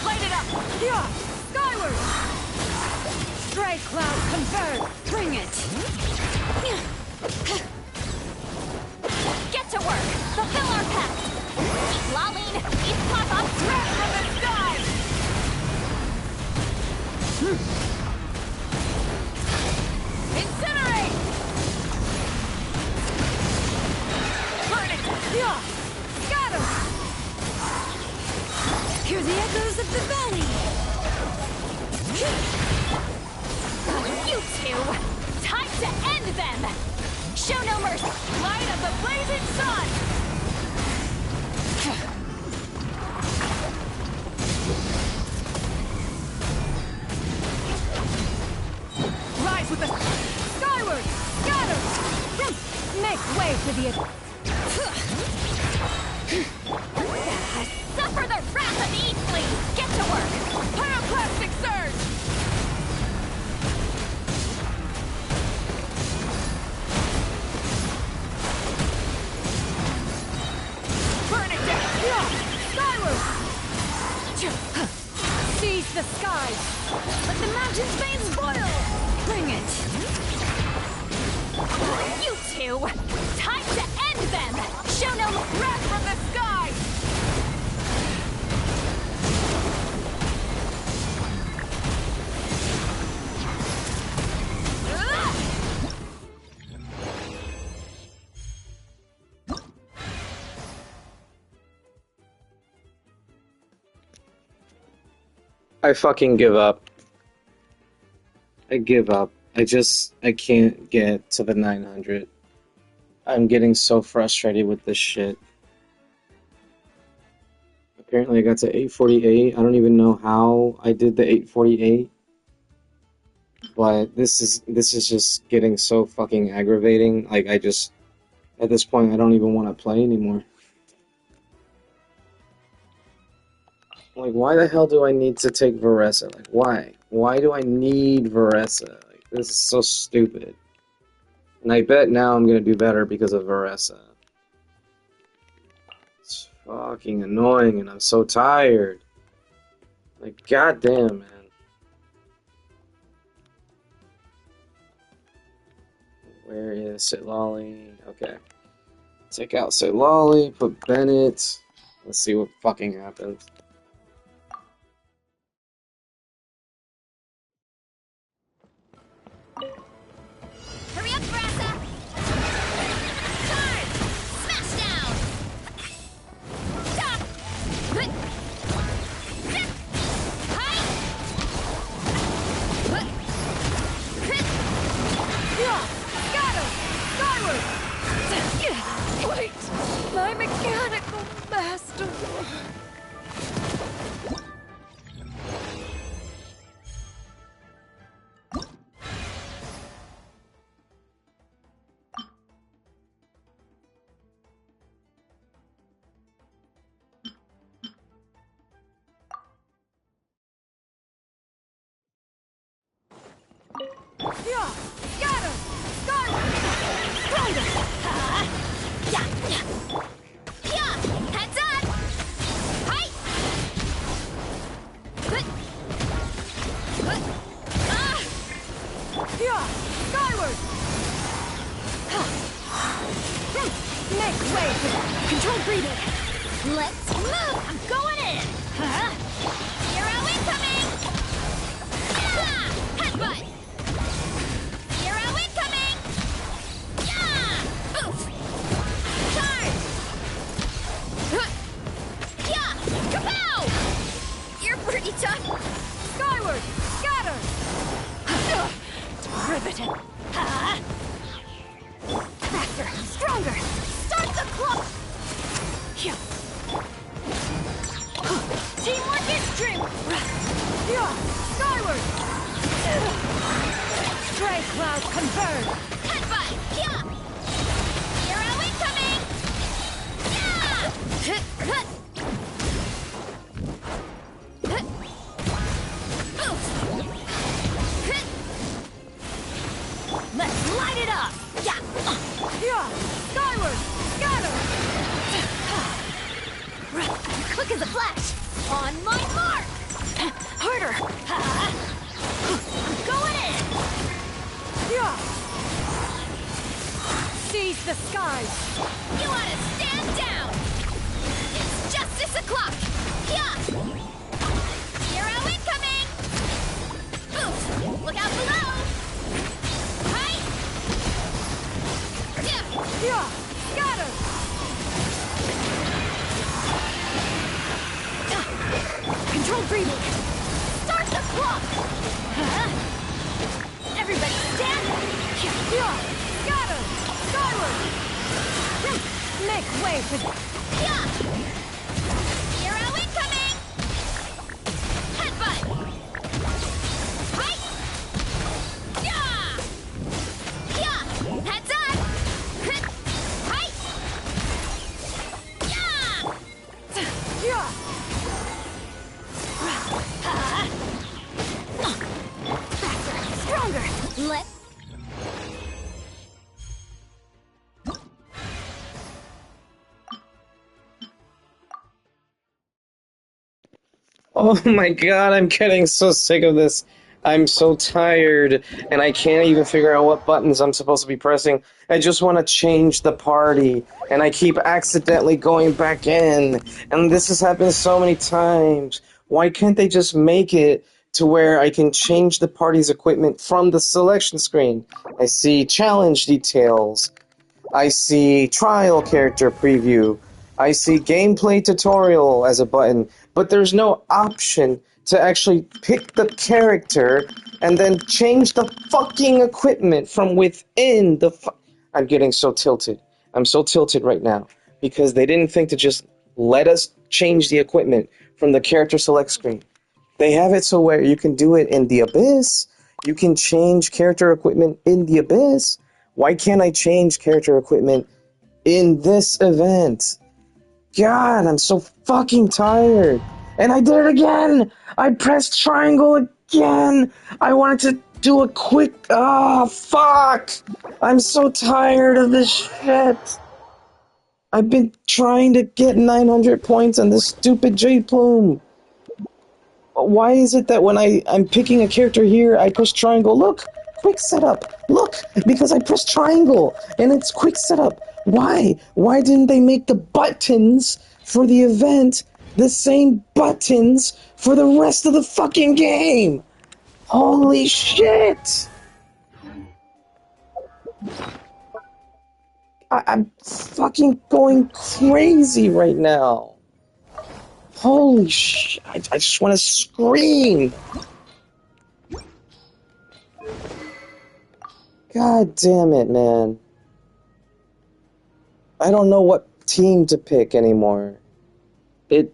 Light it up! Yeah! Skyward! Stray cloud convert! Bring it! Get to work! Fulfill our pact! Keep lolling! Keep pop up! Wrath from the sky! Incinerate! Burn it! Yeah! Scatter! Hear the echoes of the valley! You two! Time to end them! Show no mercy! Light of the blazing sun! Rise with the skyward! Scatter! Make way for the suffer the wrath of Eat Fleet! Get to work! Pyroclastic surge! Burn it down! Skyward! Seize the skies! Let the mountain's veins boil! Bring it! You two! Time to end them! Show no wrath from the skies! I fucking give up. I give up. I can't get to the 900. I'm getting so frustrated with this shit. Apparently I got to 848. I don't even know how I did the 848. But this is just getting so fucking aggravating. Like, at this point, I don't even want to play anymore. Like, why the hell do I need to take Veressa? Like, why? Why do I need Veressa? Like, this is so stupid. And I bet now I'm gonna do better because of Veressa. It's fucking annoying and I'm so tired. Like, goddamn, man. Where is Sitlolly? Okay. Take out Sitlolly, put Bennett. Let's see what fucking happens. Hurry up, Brassa! Charge! Smash down! Stop! Hi! Scatter! Skyward! Wait! My mechanical master! Yeah! Scatter! Skyward! Stronger! Yeah! Heads up! Hi! Yeah! Skyward! Make way for controlled breathing! Let's move! I'm going in! Hero incoming! Yeah! Headbutt! Hero incoming! Yeah! Oof! Charge! Yeah! Kapow! You're pretty tough! Skyward! Scatter! Riveted! Faster! Stronger! Start the clock! Teamwork is strength! Skyward! Stray cloud converge! Headbutt! Hero incoming! Let's light it up! Skyward! Scatter! Quick as a flash! On my mark! Harder! I'm going in! Seize the skies! You ought to stand down! It's justice o'clock! Hero incoming! Boost! Look out below! Right! Scatter! Controlled breathing! Start the clock! Everybody stand! Scatter! Skyward! Make way for... Hero incoming! Headbutt! Right! Heads up! Right! Faster! Stronger! Let... Oh my god, I'm getting so sick of this. I'm so tired, and I can't even figure out what buttons I'm supposed to be pressing. I just want to change the party, and I keep accidentally going back in, and this has happened so many times. Why can't they just make it to where I can change the party's equipment from the selection screen? I see challenge details. I see trial character preview. I see gameplay tutorial as a button, but there's no option to actually pick the character and then change the fucking equipment from within the I'm getting so tilted. I'm so tilted right now because they didn't think to just let us change the equipment from the character select screen. They have it so where you can do it in the Abyss. You can change character equipment in the Abyss. Why can't I change character equipment in this event? God, I'm so fucking tired. And I did it again! I pressed triangle again! I wanted to do a quick... Oh, fuck! I'm so tired of this shit! I've been trying to get 900 points on this stupid Jade Plume. Why is it that when I'm picking a character here, I push triangle? Look! Quick setup! Look! Because I pressed triangle, and it's quick setup. Why? Why didn't they make the buttons for the event the same buttons for the rest of the fucking game? Holy shit! I'm fucking going crazy right now. Holy shit, I just want to scream. God damn it, man. I don't know what team to pick anymore. It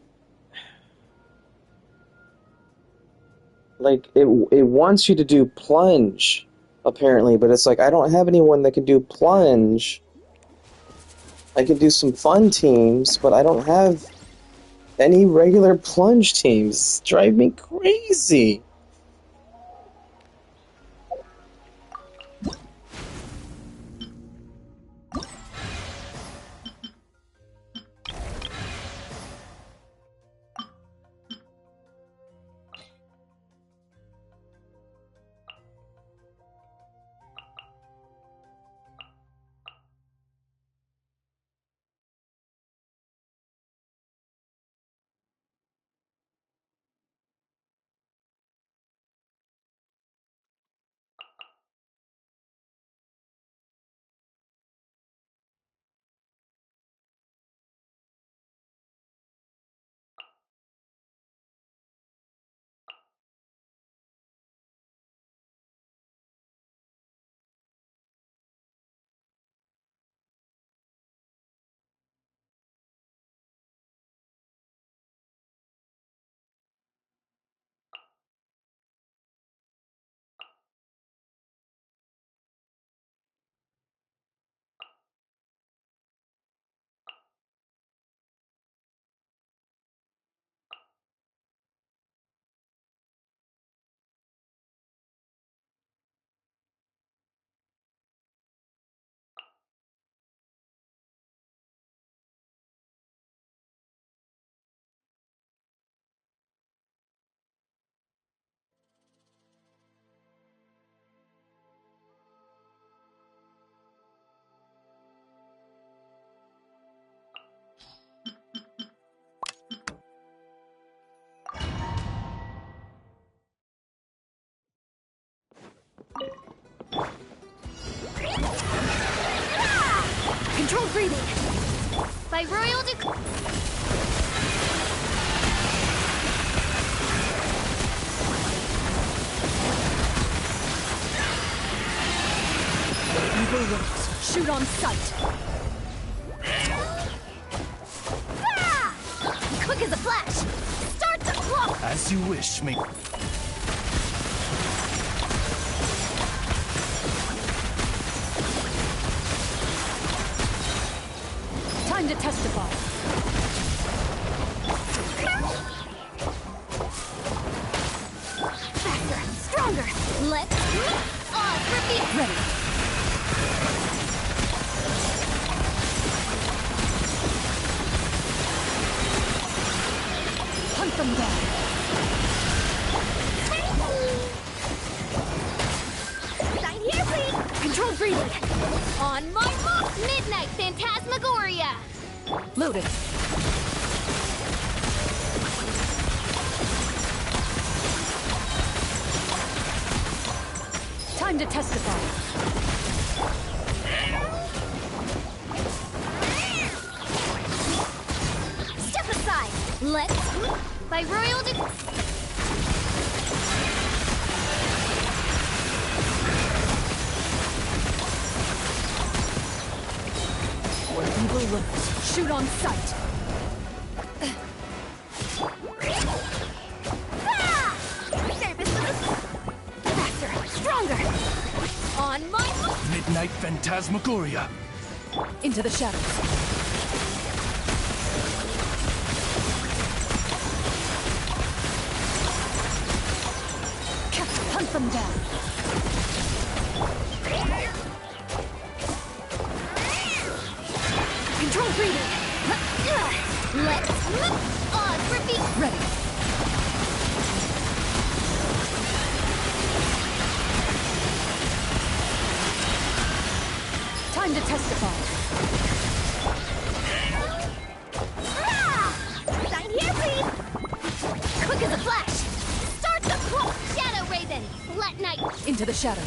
wants you to do plunge, apparently, but it's like, I don't have anyone that can do plunge. I can do some fun teams, but I don't have any regular plunge teams. It's driving me crazy. Controlled breathing. By royal Evil works. Shoot on sight. Ah! Quick as a flash. Start the clock. As you wish, me. Time to testify. Faster, stronger. Let's repeat. Ready. Hunt them down. Sign here, please. Controlled breathing. On my mark. Midnight Phantasmagoria. Loaded. Time to testify. Step aside. Let's by royal Where evil lurks, shoot on sight. Ah! Service to the faster, stronger. On my Midnight Phantasmagoria. Into the shadows. Hunt them down. Control breathing. Let's repeat. Ready. Time to testify. Sign here, please. Quick as a flash. Start the clock. Shadow Raven. Let night. Into the shadows.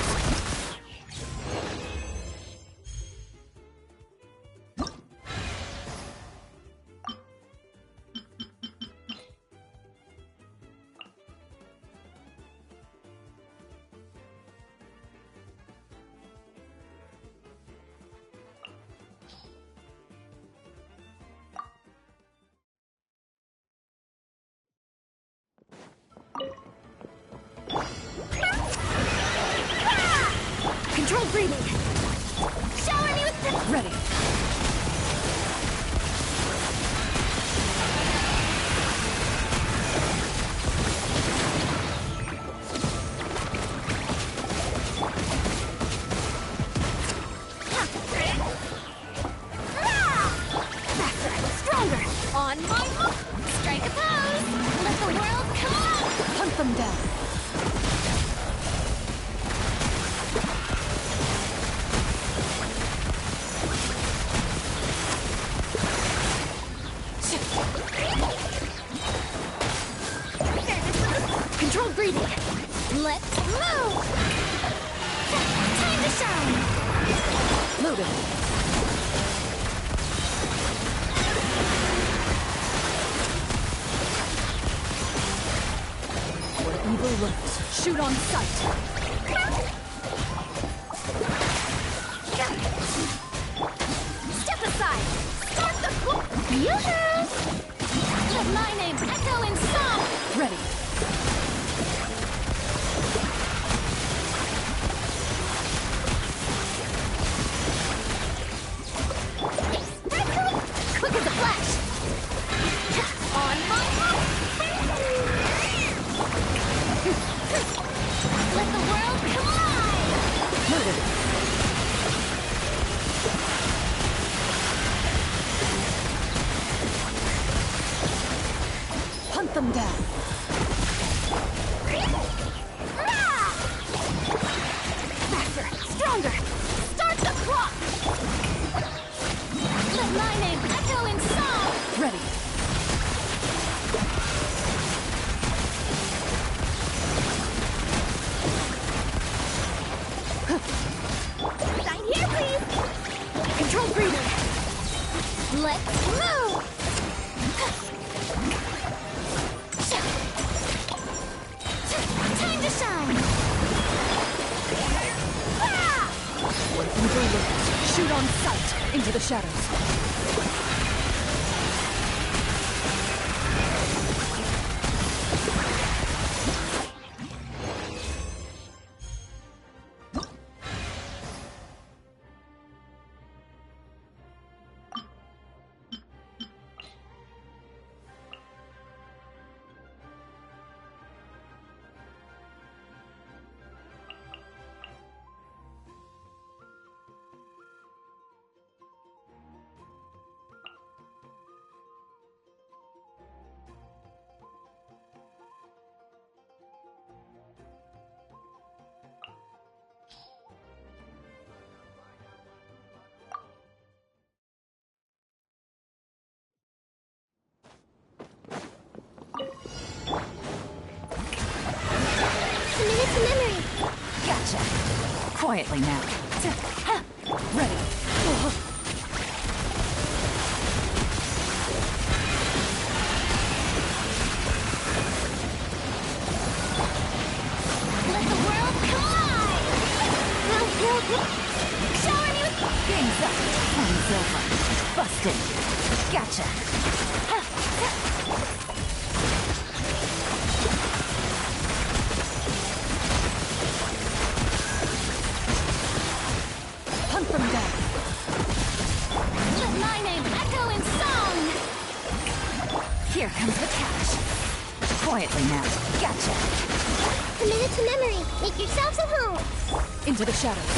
Control breathing. Shower me with the Ready. faster, stronger. On my mark. Strike a pose. Let the world come out. Hunt them down. Controlled breathing. Let's move. Time to shine. Loaded. Where evil lurks, shoot on sight. Step aside. Start the clock. Yoo-hoo! Let my name echo in song. Ready. Quick as a flash. On my mark. Let the world collide. Loaded. Hunt them down. Faster, stronger. Start the clock. Let my name echo in song. Ready. Sign here, please! Control breather! Let's move! Time to shine! Ah! When evil lurks, shoot on sight into the shadows. Committed to memory! Gotcha. Quietly now. Ready. Let the world collide! Shower me with... Game's up. Time's over. Busted. Gotcha. Hunt them down. Let my name echo in song! Here comes the cash. Quietly now. Gotcha. Committed to memory! Make yourselves at home! Into the shadows.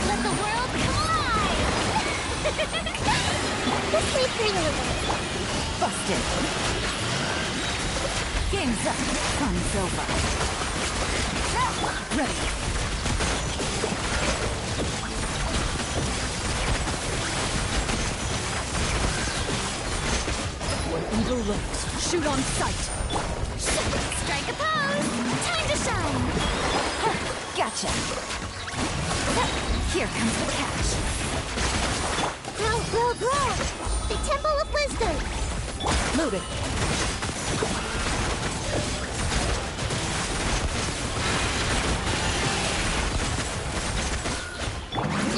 Let the world collide! Let's play free a little. Busted. Game's up. Fun's over. Ready. When evil lurks, shoot on sight. Strike a pose! Time to shine! Gotcha. Here comes the cash. Grow, grow, grow! The Temple of Wisdom! Loaded.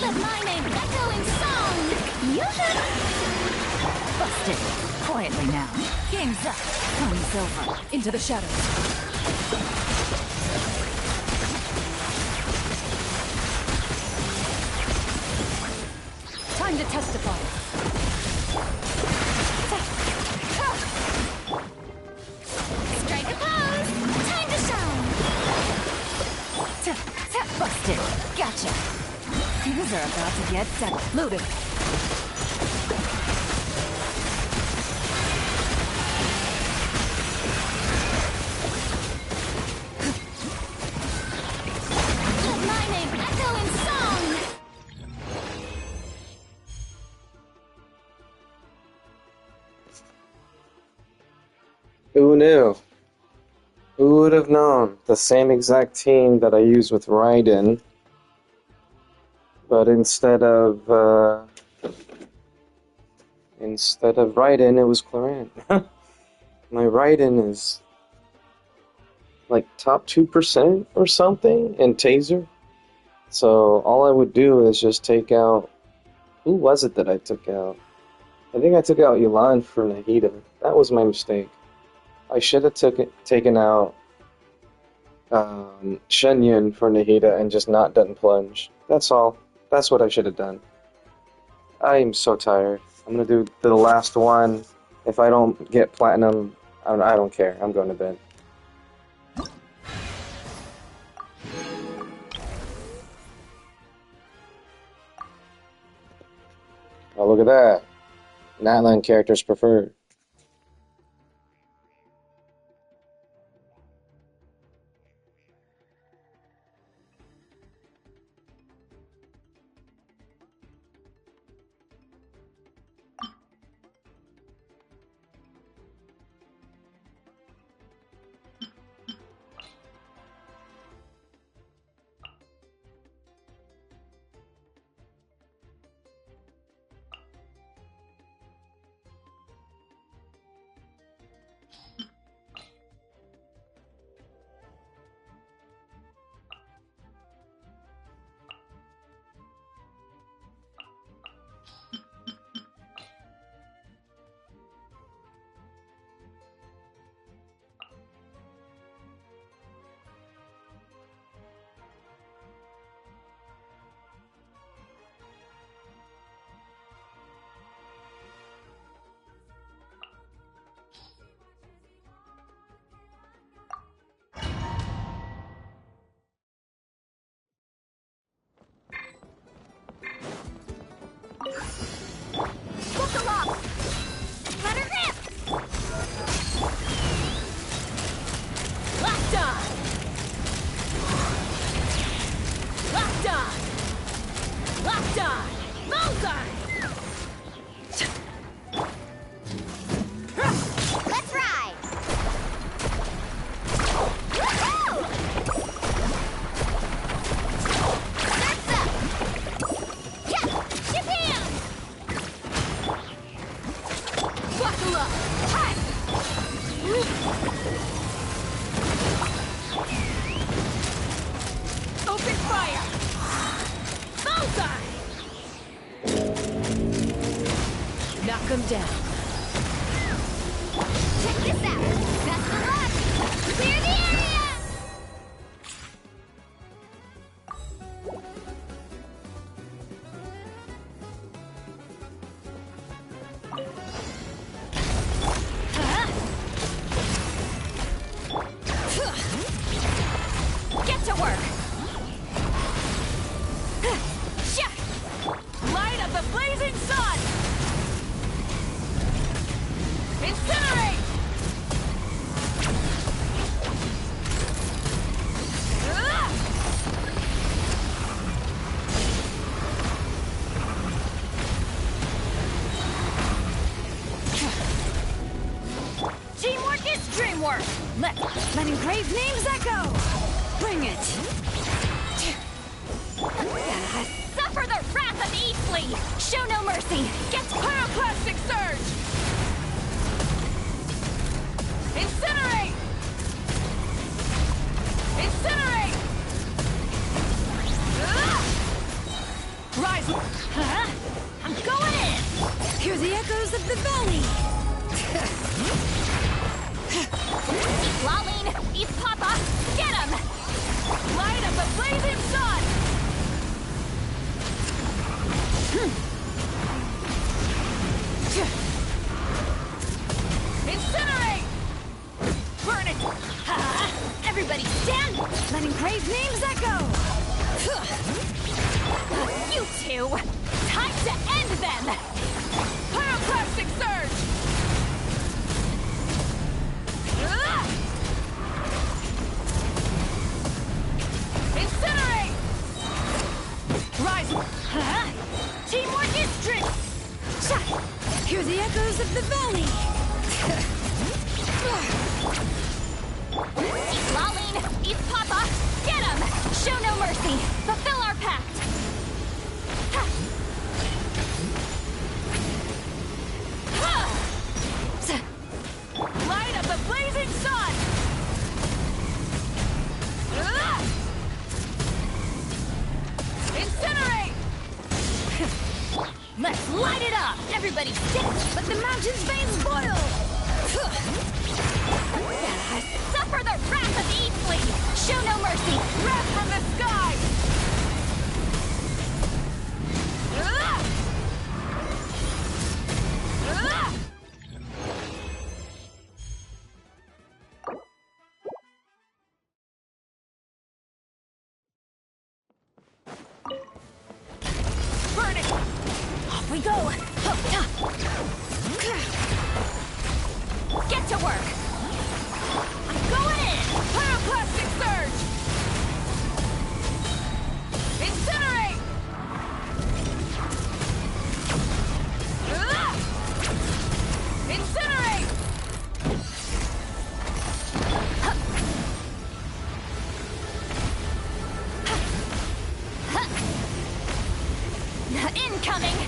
Let my name echo in song! Yoo-hoo! Busted. Quietly now. Game's up. Fun's over. Into the shadows. Time to testify. Strike a pose! Time to shine! Busted. Gotcha. Things are about to get set. Loaded. Let my name echo in song! Who knew? Who would have known? The same exact team that I used with Raiden, but instead of Raiden, it was Clarin. My Raiden is like top 2% or something in Taser. So all I would do is just take out... Who was it that I took out? I think I took out Elan for Nahida. That was my mistake. I should have taken out Shenyun for Nahida and just not done Plunge. That's all. That's what I should have done. I'm so tired. I'm gonna do the last one. If I don't get Platinum, I don't care. I'm going to bed. Oh, look at that. Natlan characters preferred. down. Check this out! Best of luck! Clear the area! Get to work! Light of the blazing sun! Incinerate! Teamwork is dreamwork! Let engraved names echo! Bring it! Suffer the wrath of Eastly! Show no mercy! Get pyroclastic surge! Incinerate! Incinerate! Rise! I'm going in! Hear the echoes of the valley! Laline! East Papa! Get him! Light of the blazing sun! Incinerate! Burn it! Everybody stand! Let engraved names echo! You two! Time to end them! Pyroclastic surge! Incinerate! Rise! Teamwork is dream! Hear the echoes of the valley! Laline! East Papa! Get him! Show no mercy! Fulfill our pact! Light of the blazing sun! Incinerate! Let's light it up! Everybody sit! Let the mountain's veins boil! Suffer the wrath of Eastly! Show no mercy! Wrath from the sky! Burn it! Off we go! Get to work! I'm going in! Pyroclastic surge! Incinerate! Incinerate! Incoming!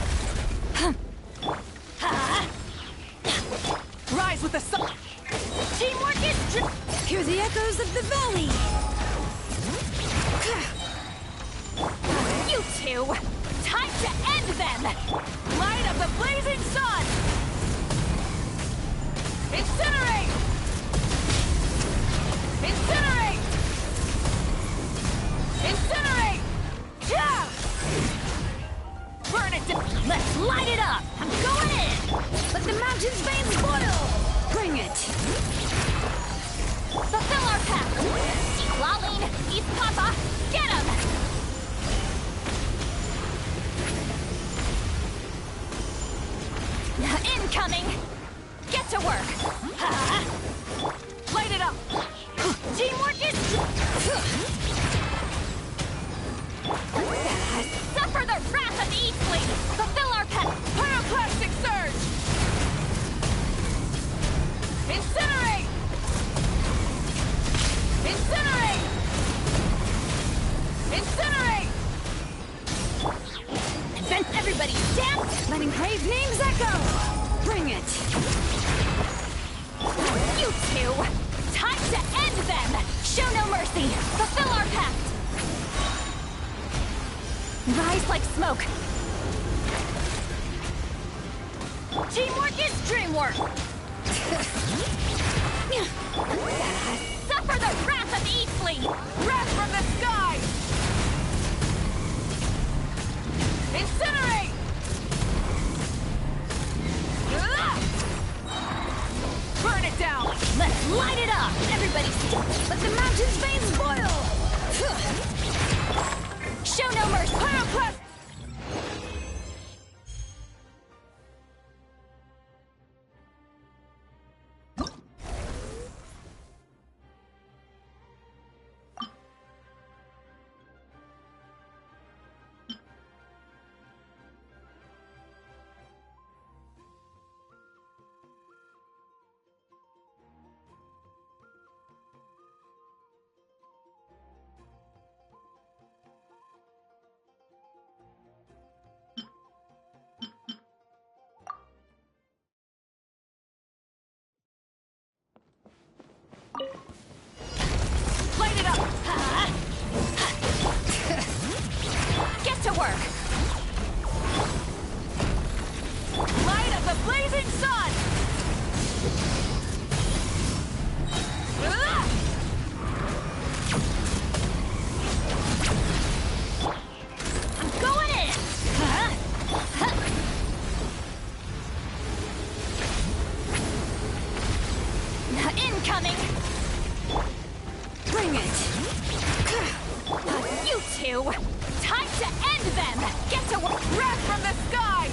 Rise with the sun! Teamwork is Hear the echoes of the valley! You two! Time to end them! Light of the blazing sun! Incinerate! Incinerate! Incinerate! Yeah! Burn it to... Let's light it up! I'm going in! Let the mountain's veins boil! Bring it! Fulfill our pact! Laline! East Papa! Get him! Incoming! Get to work! Light it up! Teamwork is... Suffer the wrath of Eastly! Fulfill our pact! Pyroclastic surge! Incinerate! Incinerate! Incinerate! Advance everybody! Stand! Let engraved names echo! Bring it! You two! Time to end them! Show no mercy! Fulfill our pact! Rise like smoke! Teamwork dream work! Suffer the wrath of Eastly! Wrath from the sky! Incinerate! Burn it down! Let's light it up! Everybody let the mountain's veins boil! Show no mercy! Pyroclast! Light it up! Get to work! Light of the blazing sun! I'm going in! Incoming! Bring it! You two! Time to end them! Get to work! Wrath from the sky!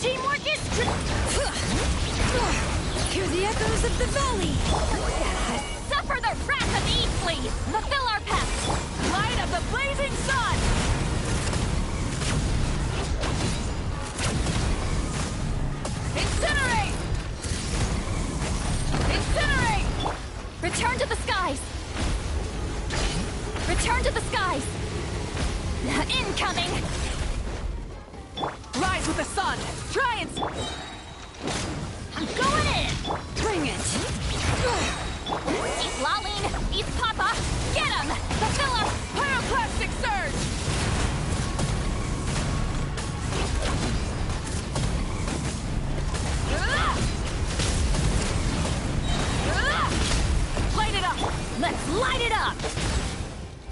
Teamwork is hear the echoes of the valley! Suffer the wrath of Eastly! Fulfill our pact! Light of the blazing sun! Incinerate! Incinerate! Return to the skies! Return to the skies! Incoming! Rise with the sun! Try and... I'm going in! Bring it! Eat Laline! Eat Papa! Get him! Fulfill our pyroclastic surge! Light it up! Let's light it up!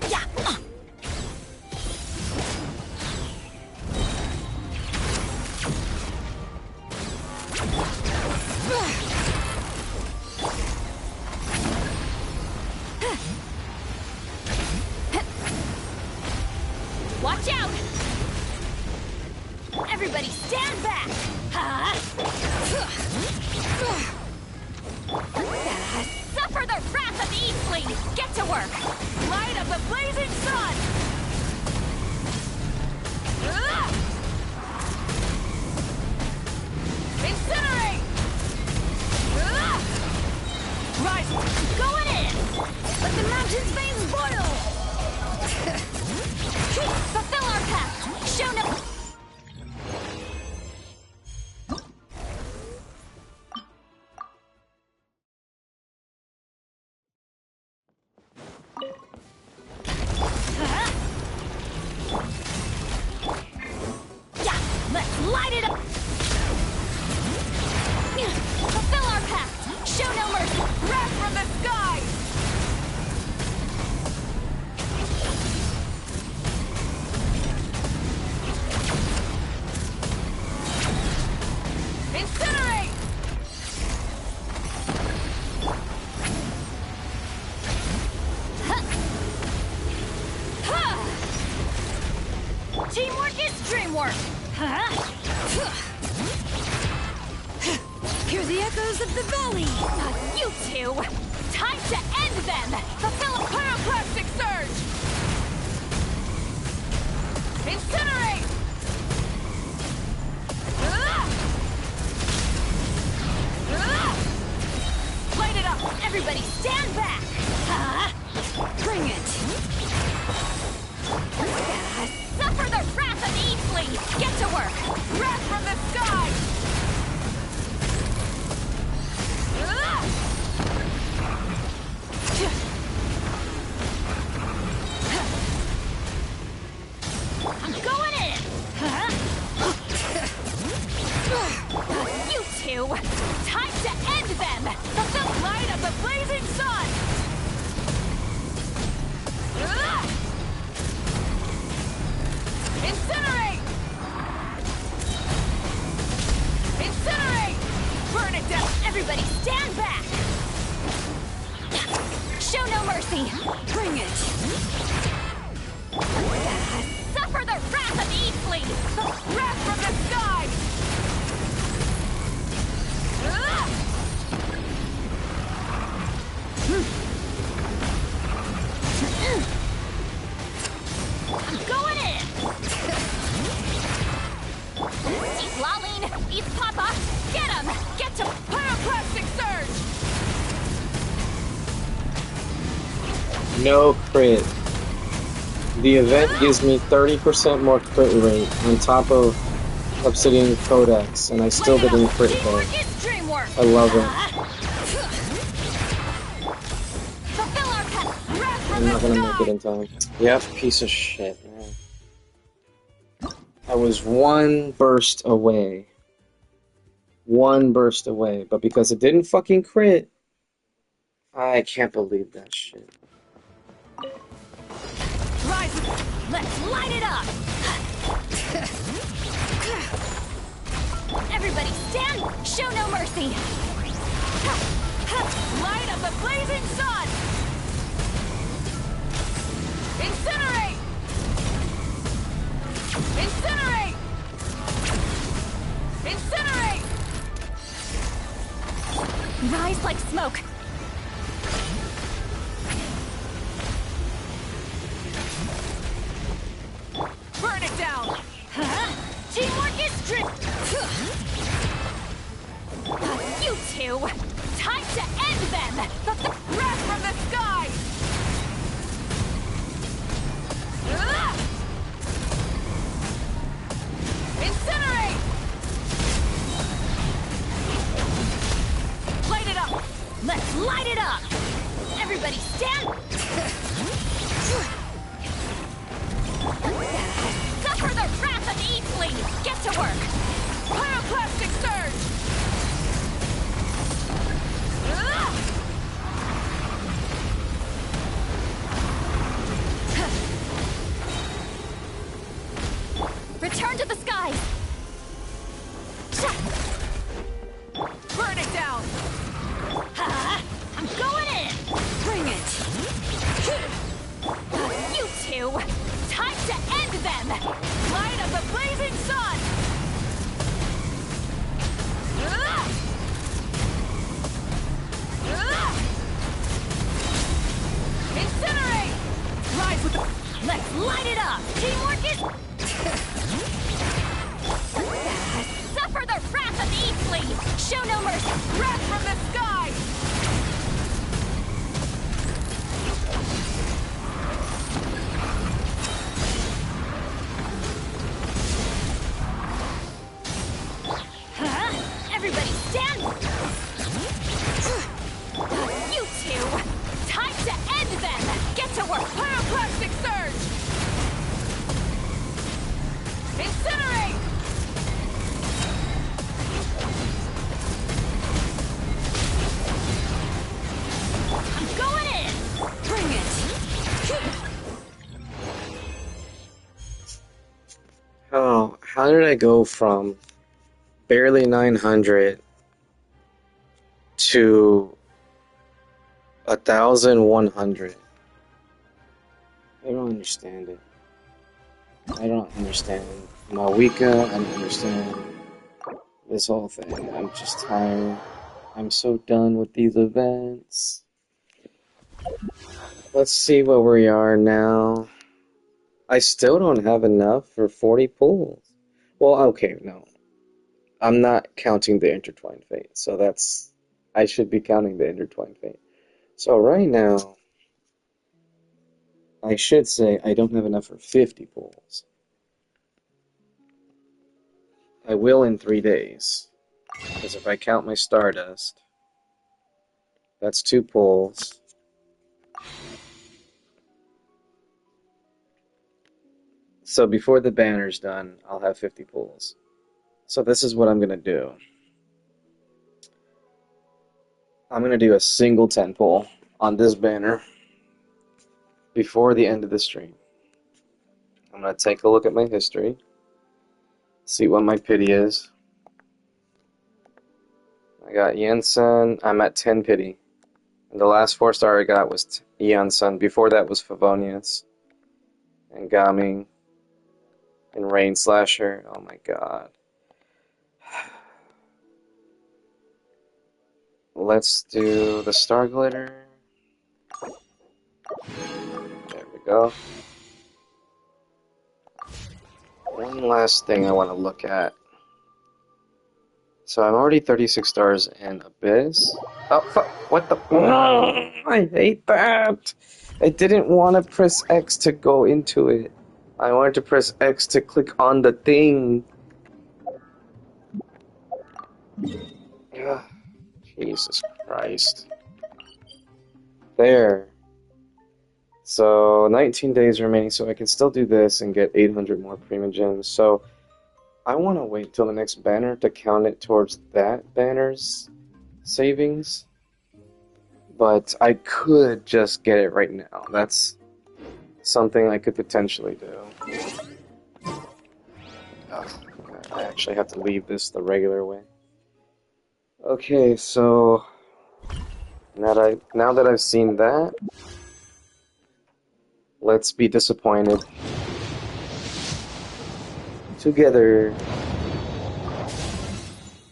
Yeah! Watch out! Everybody stand back! Suffer the wrath of Eastly! Get to work! Light of the blazing sun! Incinerate! Rise! Going in! Let the mountain's veins boil! Fulfill our pact! Show no... Yeah! Let's light it up! Fulfill our pact! Show no mercy! Wrath from the sky! Incinerate! Teamwork is dreamwork! Hear the echoes of the valley! You two! Time to end them! Fulfill a pyroclastic surge! Incinerate! Light it up! Everybody stand back! Bring it! Suffer the wrath of Eastly! Get to work! Wrath from the sky! Suffer the wrath of Eastling! The wrath from the sky! I'm going in! He's lolling! He's Papa! Get him! Get to Pyroclastic Surge! No crit. The event gives me 30% more crit rate on top of Obsidian Codex, and I still didn't crit though. I love it. I'm not gonna make it in time. Yeah, piece of shit, man. I was one burst away. One burst away, but because it didn't fucking crit, I can't believe that shit. Rise! Let's light it up! Everybody stand! Show no mercy! Light of the blazing sun! Incinerate! Incinerate! Incinerate! Rise like smoke. Burn it down! Teamwork is strict! You two! Time to end them! The wrath from the sky! Incinerate! Light it up! Let's light it up! Everybody stand! Suffer the wrath of Eastling! Get to work! Pyroclastic Surge! Return to the skies! Burn it down! I'm going in! Bring it! You two! Time to end them! Light of the blazing sun! Incinerate! Rise with the... Let's light it up! Teamwork is... Suffer the wrath of Eastling! Show no mercy! Wrath from the sky! Everybody stand! You two! Time to end them! Get to work! Pyroclastic Surge! Incinerate! I'm going in! Bring it! Oh, how did I go from barely 900 to 1,100? I don't understand it. I don't understand Mawika. I don't understand this whole thing. I'm just tired. I'm so done with these events. Let's see where we are now. I still don't have enough for 40 pulls. Well, okay, no. I'm not counting the intertwined fate, so that's... I should be counting the intertwined fate. So right now, I should say I don't have enough for 50 pulls. I will in 3 days. Because if I count my Stardust, that's 2 pulls. So before the banner's done, I'll have 50 pulls. So this is what I'm going to do. I'm going to do a single 10 pull on this banner before the end of the stream. I'm going to take a look at my history, see what my pity is. I got Jensen, I'm at 10 pity. And the last 4-star I got was Eon Sun. Before that was Favonius. And Gaming. And Rain Slasher. Oh my god. Let's do the Star Glitter. There we go. One last thing I want to look at. So I'm already 36 stars in Abyss. Oh, fuck. What the? No! I hate that! I didn't want to press X to go into it. I wanted to press X to click on the thing. Ugh. Jesus Christ. There. So 19 days remaining, so I can still do this and get 800 more Prima Gems. So I want to wait till the next banner to count it towards that banner's savings. But I could just get it right now. That's something I could potentially do. Oh, I actually have to leave this the regular way. Okay, so now that I've seen that, let's be disappointed together.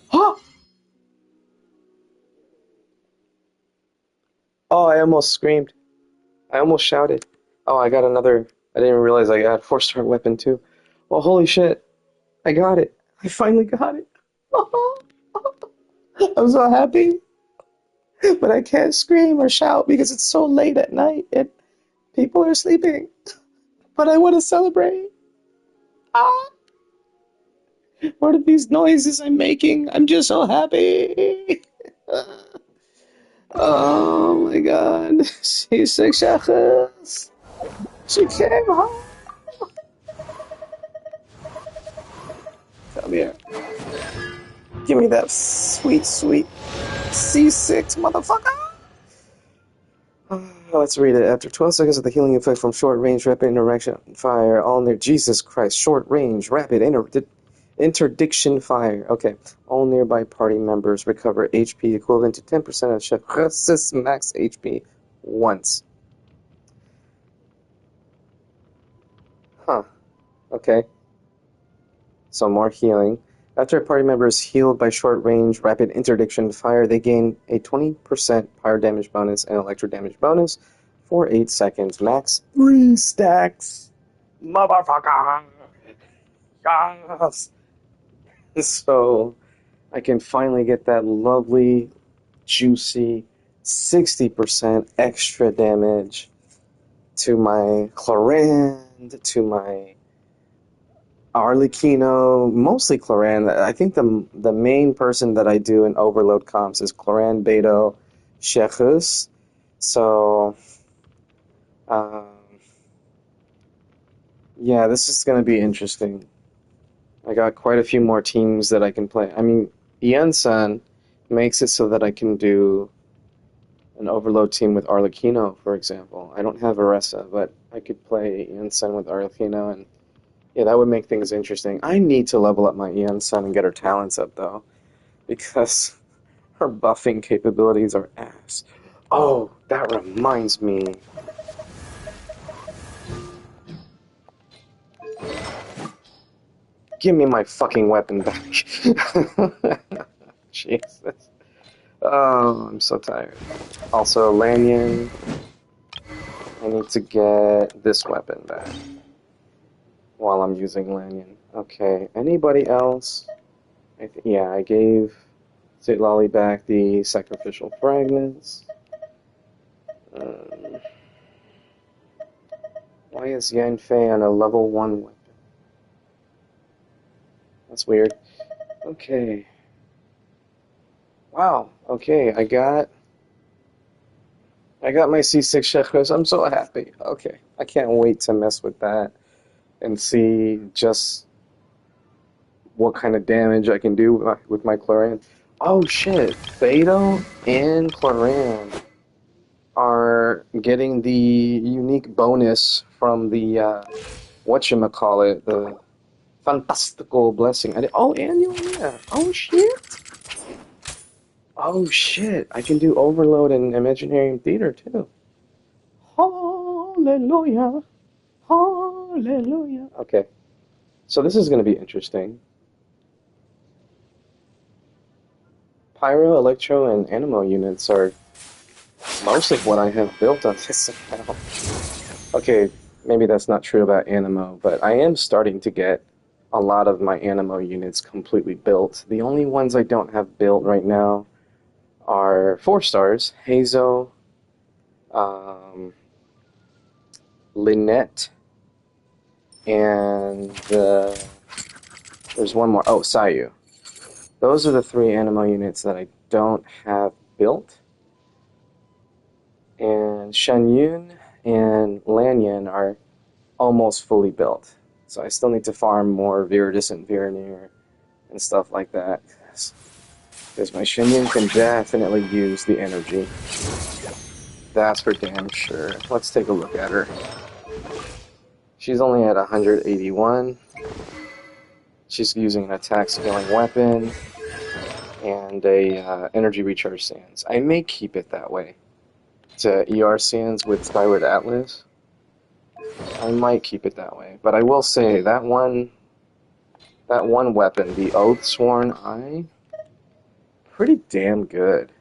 Huh? Oh, I almost screamed. I almost shouted. Oh, I got another. I didn't even realize I got a 4-star weapon too. Well, holy shit. I got it. I finally got it. I'm so happy. But I can't scream or shout because it's so late at night and people are sleeping. But I want to celebrate. Ah! What are these noises I'm making? I'm just so happy. Oh my god. She's 6 seconds. She came home. Come here. Give me that sweet, sweet C6, motherfucker. Let's read it. After 12 seconds of the healing effect from short-range rapid interaction fire, all near Jesus Christ, short-range rapid interdiction fire. Okay, all nearby party members recover HP equivalent to 10% of Chef's max HP once. Huh. Okay. So more healing. After a party member is healed by short-range rapid interdiction fire, they gain a 20% fire damage bonus and electro damage bonus for 8 seconds. Max 3 stacks. Motherfucker! Yes! So, I can finally get that lovely, juicy 60% extra damage to my Clorand, to my Arlecchino, mostly Clorand. I think the main person that I do in Overload comps is Clorand, Beto, Shechus. So, yeah, this is going to be interesting. I got quite a few more teams that I can play. I mean, Yensan makes it so that I can do an Overload team with Arlecchino, for example. I don't have Aressa, but I could play Yensan with Arlecchino, and yeah, that would make things interesting. I need to level up my Yensan and get her talents up, though, because her buffing capabilities are ass. Oh, that reminds me. Give me my fucking weapon back. Jesus. Oh, I'm so tired. Also, Lanyon. I need to get this weapon back while I'm using Lanyon. Okay, anybody else? Yeah, I gave Zitlali back the sacrificial fragments. Why is Yanfei on a level 1 weapon? That's weird. Okay. Wow. Okay, I got my C6 Shechos. I'm so happy. Okay, I can't wait to mess with that and see just what kind of damage I can do with my Clorand. Oh shit, Beto and Clorand are getting the unique bonus from the whatchamacallit, the Fantastical Blessing. Oh, annual, yeah. Oh shit. Oh shit, I can do Overload and Imaginarium Theater too. Hallelujah. Hallelujah. Okay. So this is going to be interesting. Pyro, Electro, and Animo units are most of what I have built on this account. Okay, maybe that's not true about Animo, but I am starting to get a lot of my Animo units completely built. The only ones I don't have built right now are 4 stars, Hazo, Lynette, and there's one more. Oh, Sayu. Those are the 3 Animo units that I don't have built. And Shanyun and Lanyan are almost fully built. So I still need to farm more Viridis and Virenir and stuff like that. Because my Shanyun can definitely use the energy. That's for damn sure. Let's take a look at her. She's only at 181. She's using an attack scaling weapon and a energy recharge sands. I may keep it that way. To ER sands with Skyward Atlas. I might keep it that way. But I will say that one weapon, the Oathsworn Eye, pretty damn good.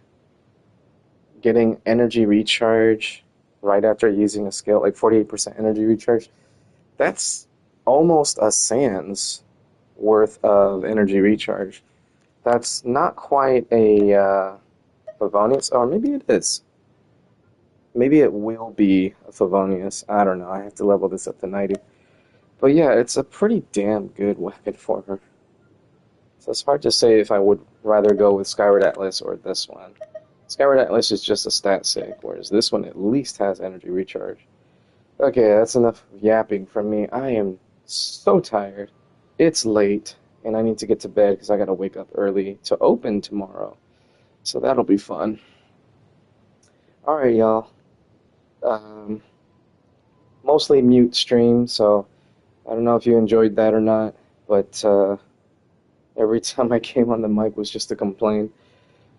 Getting energy recharge right after using a skill, like 48% energy recharge, that's almost a Sans worth of energy recharge. That's not quite a Favonius, or maybe it is. Maybe it will be a Favonius. I don't know. I have to level this up to 90. But yeah, it's a pretty damn good weapon for her. So it's hard to say if I would rather go with Skyward Atlas or this one. Skyward Atlas is just a stat sake, whereas this one at least has energy recharge. Okay, that's enough yapping from me. I am so tired. It's late, and I need to get to bed because I gotta wake up early to open tomorrow. So that'll be fun. Alright, y'all. Mostly mute stream, so I don't know if you enjoyed that or not, but every time I came on the mic was just to complain.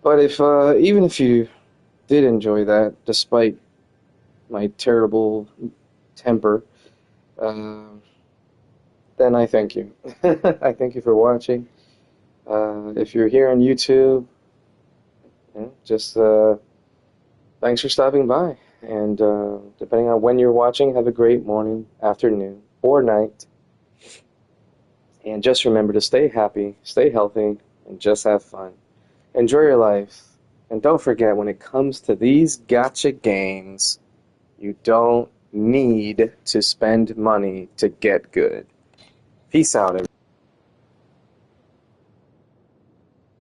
But if even if you did enjoy that, despite my terrible temper, then I thank you. I thank you for watching. If you're here on YouTube, just thanks for stopping by. And depending on when you're watching, have a great morning, afternoon, or night. And just remember to stay happy, stay healthy, and just have fun. Enjoy your life. And don't forget, when it comes to these gacha games, you don't need to spend money to get good. Peace out, everyone.